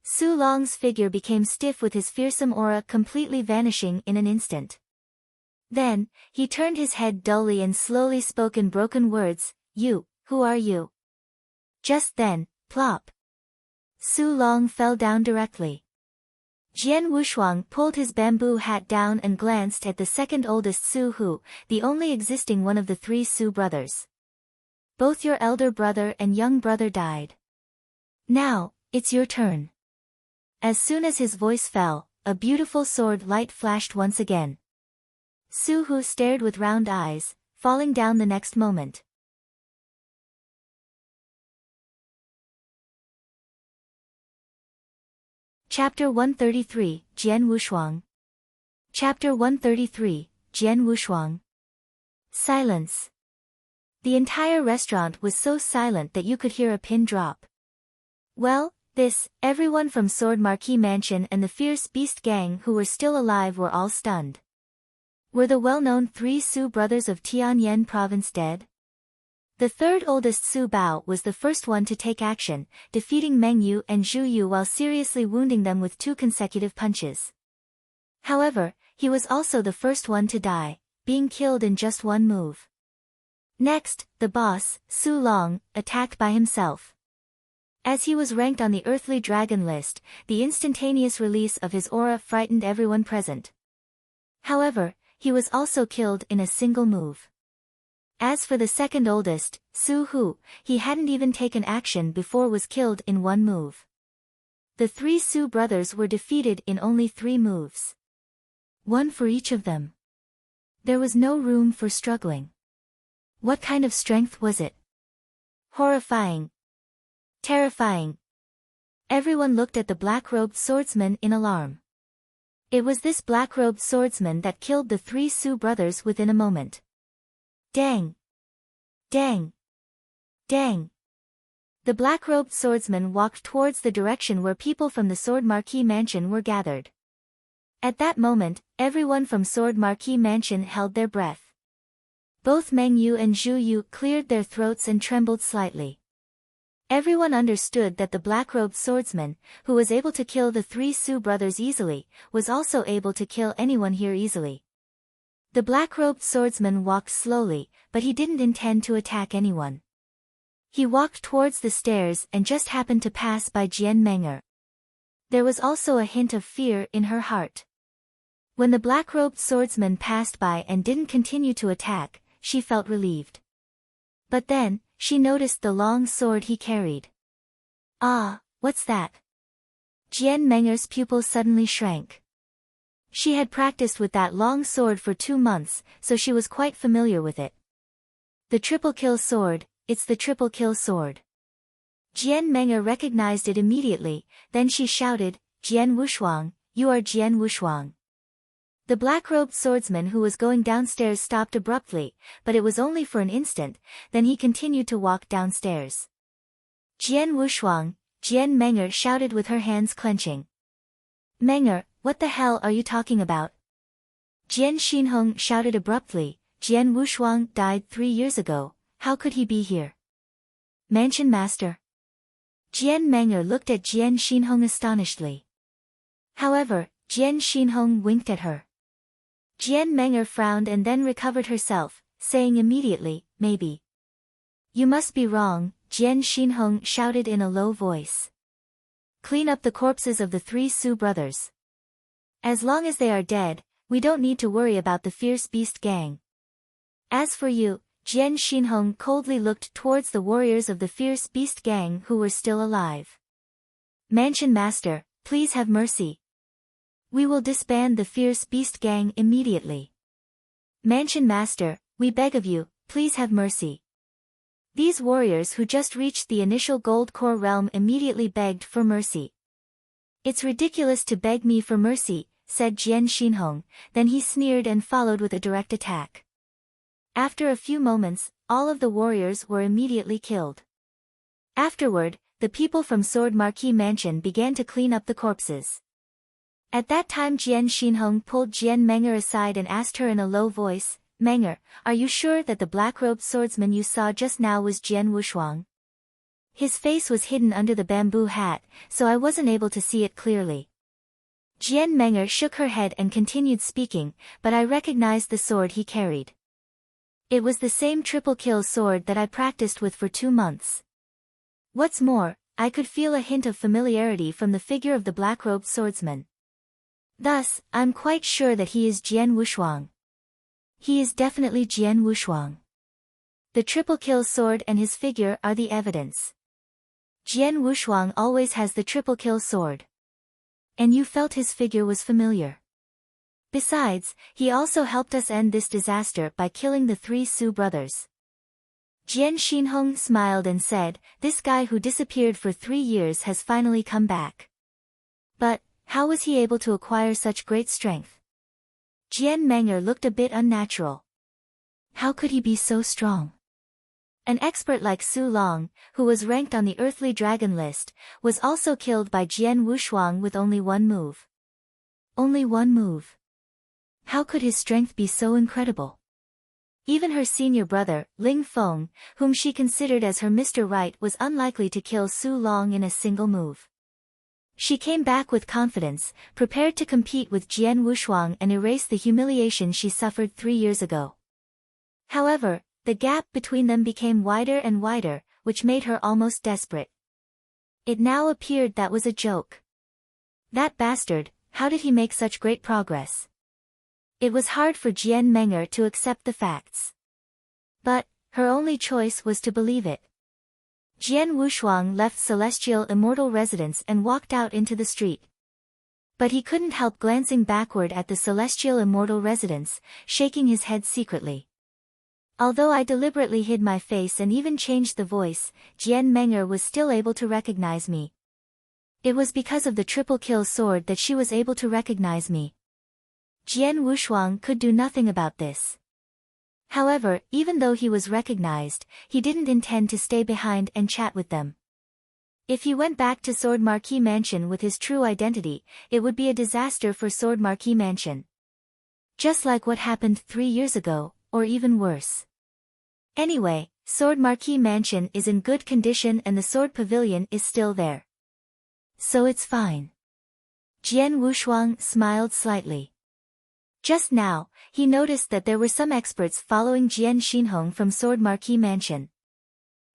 [SPEAKER 1] Su Long's figure became stiff with his fearsome aura completely vanishing in an instant. Then, he turned his head dully and slowly spoke in broken words, "You, who are you?" Just then, plop. Su Long fell down directly. Jian Wushuang pulled his bamboo hat down and glanced at the second oldest Su Hu, the only existing one of the three Su brothers. Both your elder brother and young brother died. Now, it's your turn. As soon as his voice fell, a beautiful sword light flashed once again. Su Hu stared with round eyes, falling down the next moment. Chapter 133, Jian Wushuang. Chapter 133, Jian Wushuang. Silence. The entire restaurant was so silent that you could hear a pin drop. Well, everyone from Sword Marquis Mansion and the Fierce Beast Gang who were still alive were all stunned. Were the well-known three Su brothers of Tianyan province dead? The third oldest Su Bao was the first one to take action, defeating Meng Yu and Zhu Yu while seriously wounding them with 2 consecutive punches. However, he was also the first one to die, being killed in just one move. Next, the boss, Su Long, attacked by himself. As he was ranked on the Earthly Dragon list, the instantaneous release of his aura frightened everyone present. However, he was also killed in a single move. As for the second oldest, Su Hu, he hadn't even taken action before was killed in one move. The 3 Su brothers were defeated in only 3 moves. One for each of them. There was no room for struggling. What kind of strength was it? Horrifying. Terrifying. Everyone looked at the black-robed swordsman in alarm. It was this black-robed swordsman that killed the 3 Su brothers within a moment. Dang! Dang! Dang! The black-robed swordsman walked towards the direction where people from the Sword Marquis Mansion were gathered. At that moment, everyone from Sword Marquis Mansion held their breath. Both Meng Yu and Zhu Yu cleared their throats and trembled slightly. Everyone understood that the black-robed swordsman, who was able to kill the 3 Su brothers easily, was also able to kill anyone here easily. The black-robed swordsman walked slowly, but he didn't intend to attack anyone. He walked towards the stairs and just happened to pass by Jian Menger. There was also a hint of fear in her heart. When the black-robed swordsman passed by and didn't continue to attack, she felt relieved. But then, she noticed the long sword he carried. Ah, what's that? Jian Menger's pupils suddenly shrank. She had practiced with that long sword for 2 months, so she was quite familiar with it. The triple-kill sword, it's the triple-kill sword. Jian Menger recognized it immediately, then she shouted, Jian Wushuang, you are Jian Wushuang. The black-robed swordsman who was going downstairs stopped abruptly, but it was only for an instant, then he continued to walk downstairs. Jian Wushuang, Jian Menger shouted with her hands clenching. Menger, what the hell are you talking about? Jian Xinhong shouted abruptly, Jian Wushuang died 3 years ago, how could he be here? Mansion Master. Jian Menger looked at Jian Xinhong astonishedly. However, Jian Xinhong winked at her. Jian Menger frowned and then recovered herself, saying immediately, maybe. You must be wrong, Jian Xinhong shouted in a low voice. Clean up the corpses of the 3 Su brothers. As long as they are dead, we don't need to worry about the Fierce Beast Gang. As for you, Jian Xinhong coldly looked towards the warriors of the Fierce Beast Gang who were still alive. Mansion Master, please have mercy. We will disband the Fierce Beast Gang immediately. Mansion Master, we beg of you, please have mercy." These warriors who just reached the initial gold core realm immediately begged for mercy. "It's ridiculous to beg me for mercy," said Jian Xinhong, then he sneered and followed with a direct attack. After a few moments, all of the warriors were immediately killed. Afterward, the people from Sword Marquee Mansion began to clean up the corpses. At that time Jian Xinhong pulled Jian Menger aside and asked her in a low voice, "Menger, are you sure that the black-robed swordsman you saw just now was Jian Wushuang? His face was hidden under the bamboo hat, so I wasn't able to see it clearly." Jian Menger shook her head and continued speaking, "But I recognized the sword he carried. It was the same triple kill sword that I practiced with for 2 months. What's more, I could feel a hint of familiarity from the figure of the black-robed swordsman. Thus, I'm quite sure that he is Jian Wushuang. He is definitely Jian Wushuang. The triple kill sword and his figure are the evidence. Jian Wushuang always has the triple kill sword. And you felt his figure was familiar. Besides, he also helped us end this disaster by killing the 3 Su brothers." Jian Xinhong smiled and said, "This guy who disappeared for 3 years has finally come back. But, how was he able to acquire such great strength?" Jian Menger looked a bit unnatural. How could he be so strong? An expert like Su Long, who was ranked on the earthly dragon list, was also killed by Jian Wushuang with only 1 move. Only 1 move. How could his strength be so incredible? Even her senior brother, Ling Feng, whom she considered as her Mr. Right, was unlikely to kill Su Long in a single move. She came back with confidence, prepared to compete with Jian Wushuang and erase the humiliation she suffered 3 years ago. However, the gap between them became wider and wider, which made her almost desperate. It now appeared that was a joke. That bastard, how did he make such great progress? It was hard for Jian Menger to accept the facts. But, her only choice was to believe it. Jian Wushuang left Celestial Immortal residence and walked out into the street. But he couldn't help glancing backward at the Celestial Immortal residence, shaking his head secretly. Although I deliberately hid my face and even changed the voice, Jian Menger was still able to recognize me. It was because of the triple kill sword that she was able to recognize me. Jian Wushuang could do nothing about this. However, even though he was recognized, he didn't intend to stay behind and chat with them. If he went back to Sword Marquee Mansion with his true identity, it would be a disaster for Sword Marquee Mansion. Just like what happened 3 years ago, or even worse. Anyway, Sword Marquee Mansion is in good condition and the Sword Pavilion is still there. So it's fine. Jian Wushuang smiled slightly. Just now, he noticed that there were some experts following Jian Xinhong from Sword Marquee Mansion.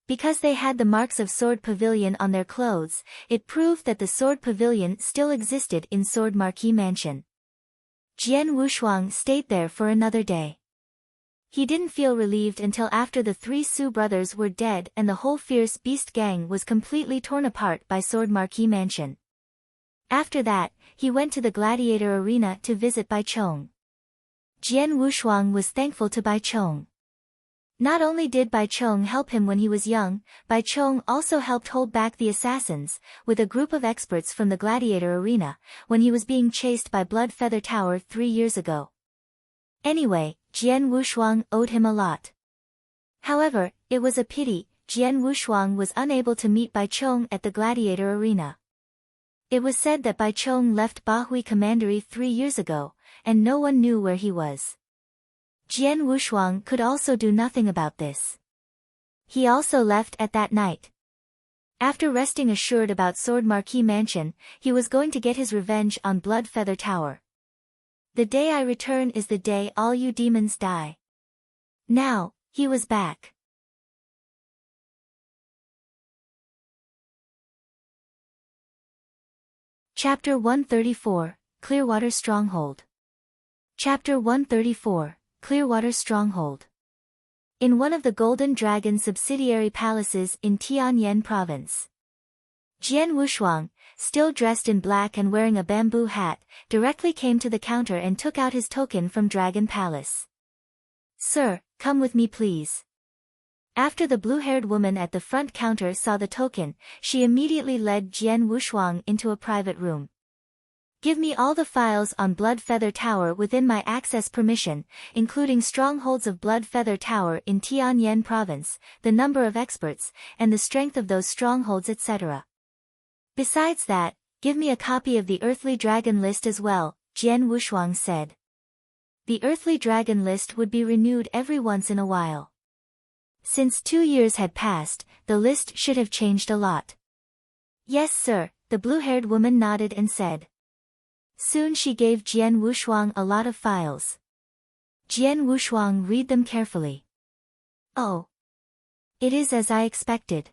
[SPEAKER 1] Because they had the marks of Sword Pavilion on their clothes, it proved that the Sword Pavilion still existed in Sword Marquee Mansion. Jian Wushuang stayed there for another day. He didn't feel relieved until after the 3 Su brothers were dead and the whole fierce beast gang was completely torn apart by Sword Marquee Mansion. After that, he went to the gladiator arena to visit Bai Chong. Jian Wushuang was thankful to Bai Chong. Not only did Bai Chong help him when he was young, Bai Chong also helped hold back the assassins, with a group of experts from the gladiator arena, when he was being chased by Blood Feather Tower 3 years ago. Anyway, Jian Wushuang owed him a lot. However, it was a pity, Jian Wushuang was unable to meet Bai Chong at the gladiator arena. It was said that Bai Chong left Bahui Commandery 3 years ago, and no one knew where he was. Jian Wushuang could also do nothing about this. He also left at that night. After resting assured about Sword Marquee Mansion, he was going to get his revenge on Blood Feather Tower. The day I return is the day all you demons die. Now, he was back. Chapter 134, Clearwater Stronghold. Chapter 134, Clearwater Stronghold. In one of the Golden Dragon subsidiary palaces in Tianyan province. Jian Wushuang, still dressed in black and wearing a bamboo hat, directly came to the counter and took out his token from Dragon Palace. "Sir, come with me please. After the blue-haired woman at the front counter saw the token, she immediately led Jian Wushuang into a private room. Give me all the files on Blood Feather Tower within my access permission, including strongholds of Blood Feather Tower in Tianyan province, the number of experts, and the strength of those strongholds etc. Besides that, give me a copy of the Earthly Dragon list as well, Jian Wushuang said. The Earthly Dragon list would be renewed every once in a while. Since 2 years had passed, the list should have changed a lot. Yes sir, the blue-haired woman nodded and said. Soon she gave Jian Wushuang a lot of files. Jian Wushuang read them carefully. Oh. It is as I expected.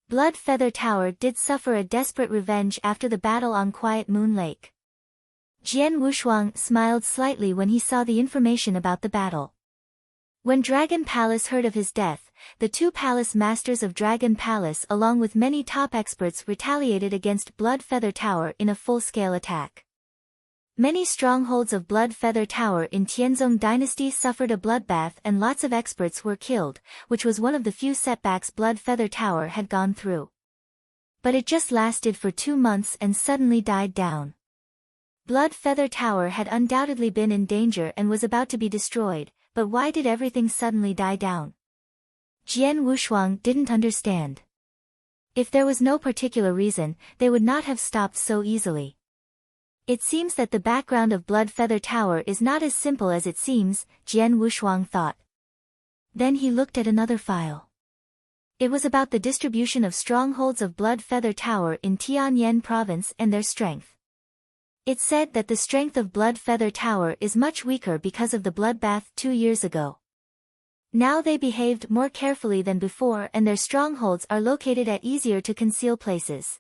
[SPEAKER 1] Blood Feather Tower did suffer a desperate revenge after the battle on Quiet Moon Lake. Jian Wushuang smiled slightly when he saw the information about the battle. When Dragon Palace heard of his death, the 2 palace masters of Dragon Palace along with many top experts retaliated against Blood Feather Tower in a full-scale attack. Many strongholds of Blood Feather Tower in Tianzong Dynasty suffered a bloodbath and lots of experts were killed, which was one of the few setbacks Blood Feather Tower had gone through. But it just lasted for 2 months and suddenly died down. Blood Feather Tower had undoubtedly been in danger and was about to be destroyed, but why did everything suddenly die down? Jian Wushuang didn't understand. If there was no particular reason, they would not have stopped so easily. It seems that the background of Blood Feather Tower is not as simple as it seems, Jian Wushuang thought. Then he looked at another file. It was about the distribution of strongholds of Blood Feather Tower in Tianyan province and their strength. It said that the strength of Blood Feather Tower is much weaker because of the bloodbath 2 years ago. Now they behaved more carefully than before and their strongholds are located at easier to conceal places.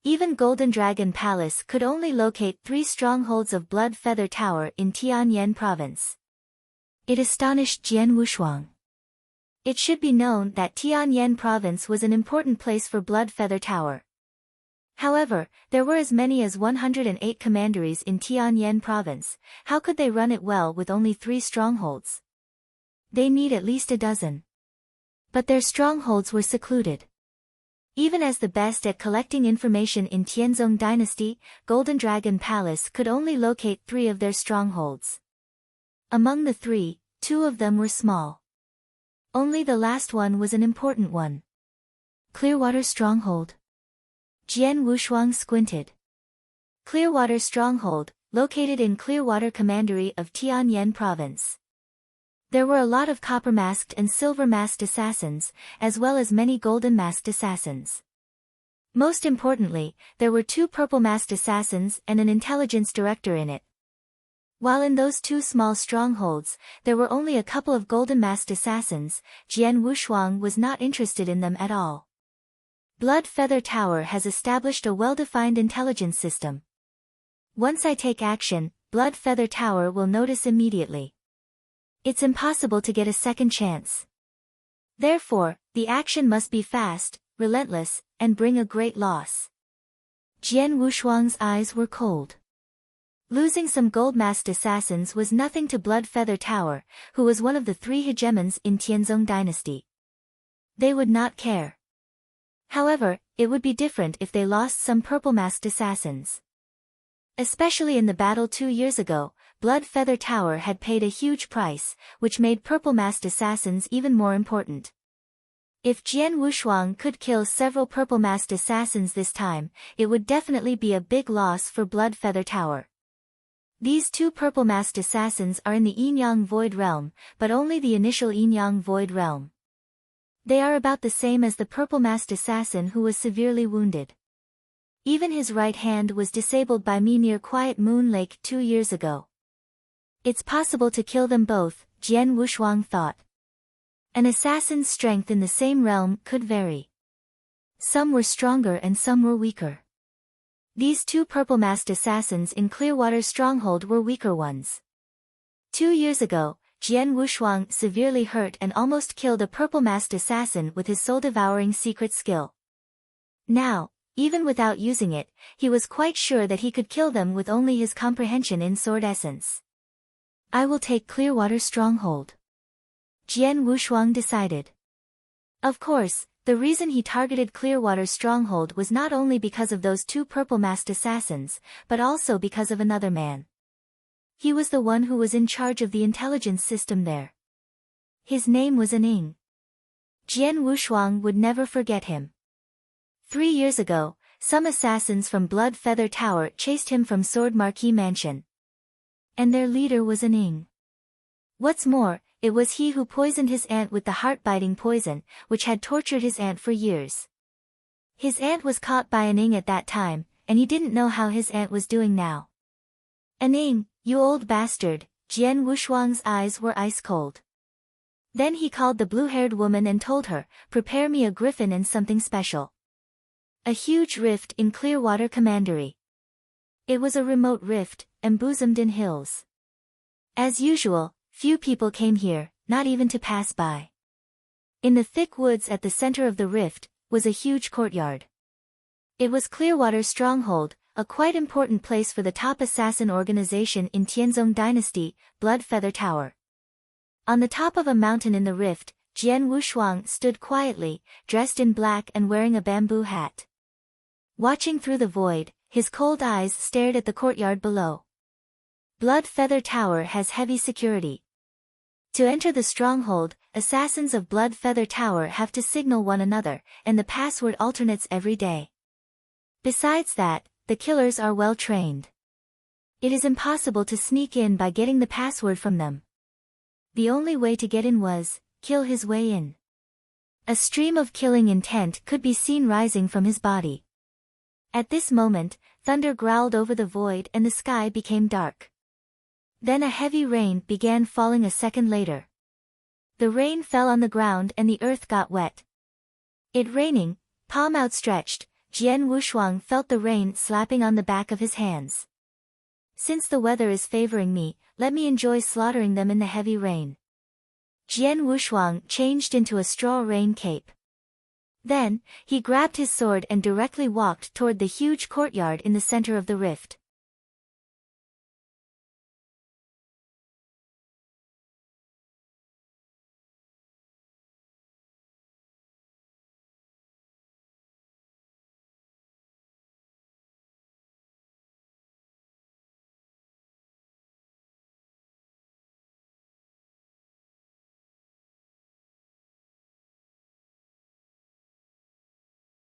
[SPEAKER 1] Even Golden Dragon Palace could only locate 3 strongholds of Blood Feather Tower in Tianyan province. It astonished Jian Wushuang. It should be known that Tianyan province was an important place for Blood Feather Tower. However, there were as many as 108 commanderies in Tianyan province. How could they run it well with only 3 strongholds? They need at least a dozen. But their strongholds were secluded. Even as the best at collecting information in Tianzong Dynasty, Golden Dragon Palace could only locate 3 of their strongholds. Among the 3, 2 of them were small. Only the last one was an important one. Clearwater Stronghold. Jian Wushuang squinted. Clearwater Stronghold, located in Clearwater Commandery of Tianyan province. There were a lot of copper-masked and silver-masked assassins, as well as many golden-masked assassins. Most importantly, there were 2 purple-masked assassins and an intelligence director in it. While in those 2 small strongholds, there were only a couple of golden-masked assassins, Jian Wushuang was not interested in them at all. Blood Feather Tower has established a well-defined intelligence system. Once I take action, Blood Feather Tower will notice immediately. It's impossible to get a second chance. Therefore, the action must be fast, relentless, and bring a great loss. Jian Wushuang's eyes were cold. Losing some gold-masked assassins was nothing to Blood Feather Tower, who was one of the 3 hegemons in Tianzong Dynasty. They would not care. However, it would be different if they lost some purple-masked assassins. Especially in the battle 2 years ago, Blood Feather Tower had paid a huge price, which made purple-masked assassins even more important. If Jian Wushuang could kill several purple-masked assassins this time, it would definitely be a big loss for Blood Feather Tower. These 2 purple-masked assassins are in the Yinyang Void Realm, but only the initial Yinyang Void Realm. They are about the same as the purple-masked assassin who was severely wounded. Even his right hand was disabled by me near Quiet Moon Lake 2 years ago. It's possible to kill them both, Jian Wushuang thought. An assassin's strength in the same realm could vary. Some were stronger and some were weaker. These 2 purple-masked assassins in Clearwater Stronghold were weaker ones. 2 years ago, Jian Wushuang severely hurt and almost killed a purple-masked assassin with his soul-devouring secret skill. Now, even without using it, he was quite sure that he could kill them with only his comprehension in sword essence. I will take Clearwater Stronghold. Jian Wushuang decided. Of course, the reason he targeted Clearwater's stronghold was not only because of those two purple-masked assassins, but also because of another man. He was the one who was in charge of the intelligence system there. His name was Aning. Jian Wushuang would never forget him. 3 years ago, some assassins from Blood Feather Tower chased him from Sword Marquee Mansion. And their leader was Aning. What's more, it was he who poisoned his aunt with the heart-biting poison, which had tortured his aunt for years. His aunt was caught by Aning at that time, and he didn't know how his aunt was doing now. Aning, you old bastard, Jian Wushuang's eyes were ice-cold. Then he called the blue-haired woman and told her, prepare me a griffin and something special. A huge rift in Clearwater Commandery. It was a remote rift, embosomed in hills. As usual, few people came here, not even to pass by. In the thick woods at the center of the rift, was a huge courtyard. It was Clearwater's stronghold, a quite important place for the top assassin organization in Tianzong Dynasty, Blood Feather Tower. On the top of a mountain in the rift, Jian Wushuang stood quietly, dressed in black and wearing a bamboo hat. Watching through the void, his cold eyes stared at the courtyard below. Blood Feather Tower has heavy security. To enter the stronghold, assassins of Blood Feather Tower have to signal one another, and the password alternates every day. Besides that, the killers are well trained. It is impossible to sneak in by getting the password from them. The only way to get in was, kill his way in. A stream of killing intent could be seen rising from his body. At this moment, thunder growled over the void and the sky became dark. Then a heavy rain began falling a second later. The rain fell on the ground and the earth got wet. It raining, palm outstretched, Jian Wushuang felt the rain slapping on the back of his hands. Since the weather is favoring me, let me enjoy slaughtering them in the heavy rain. Jian Wushuang changed into a straw rain cape. Then, he grabbed his sword and directly walked toward the huge courtyard in the center of the rift.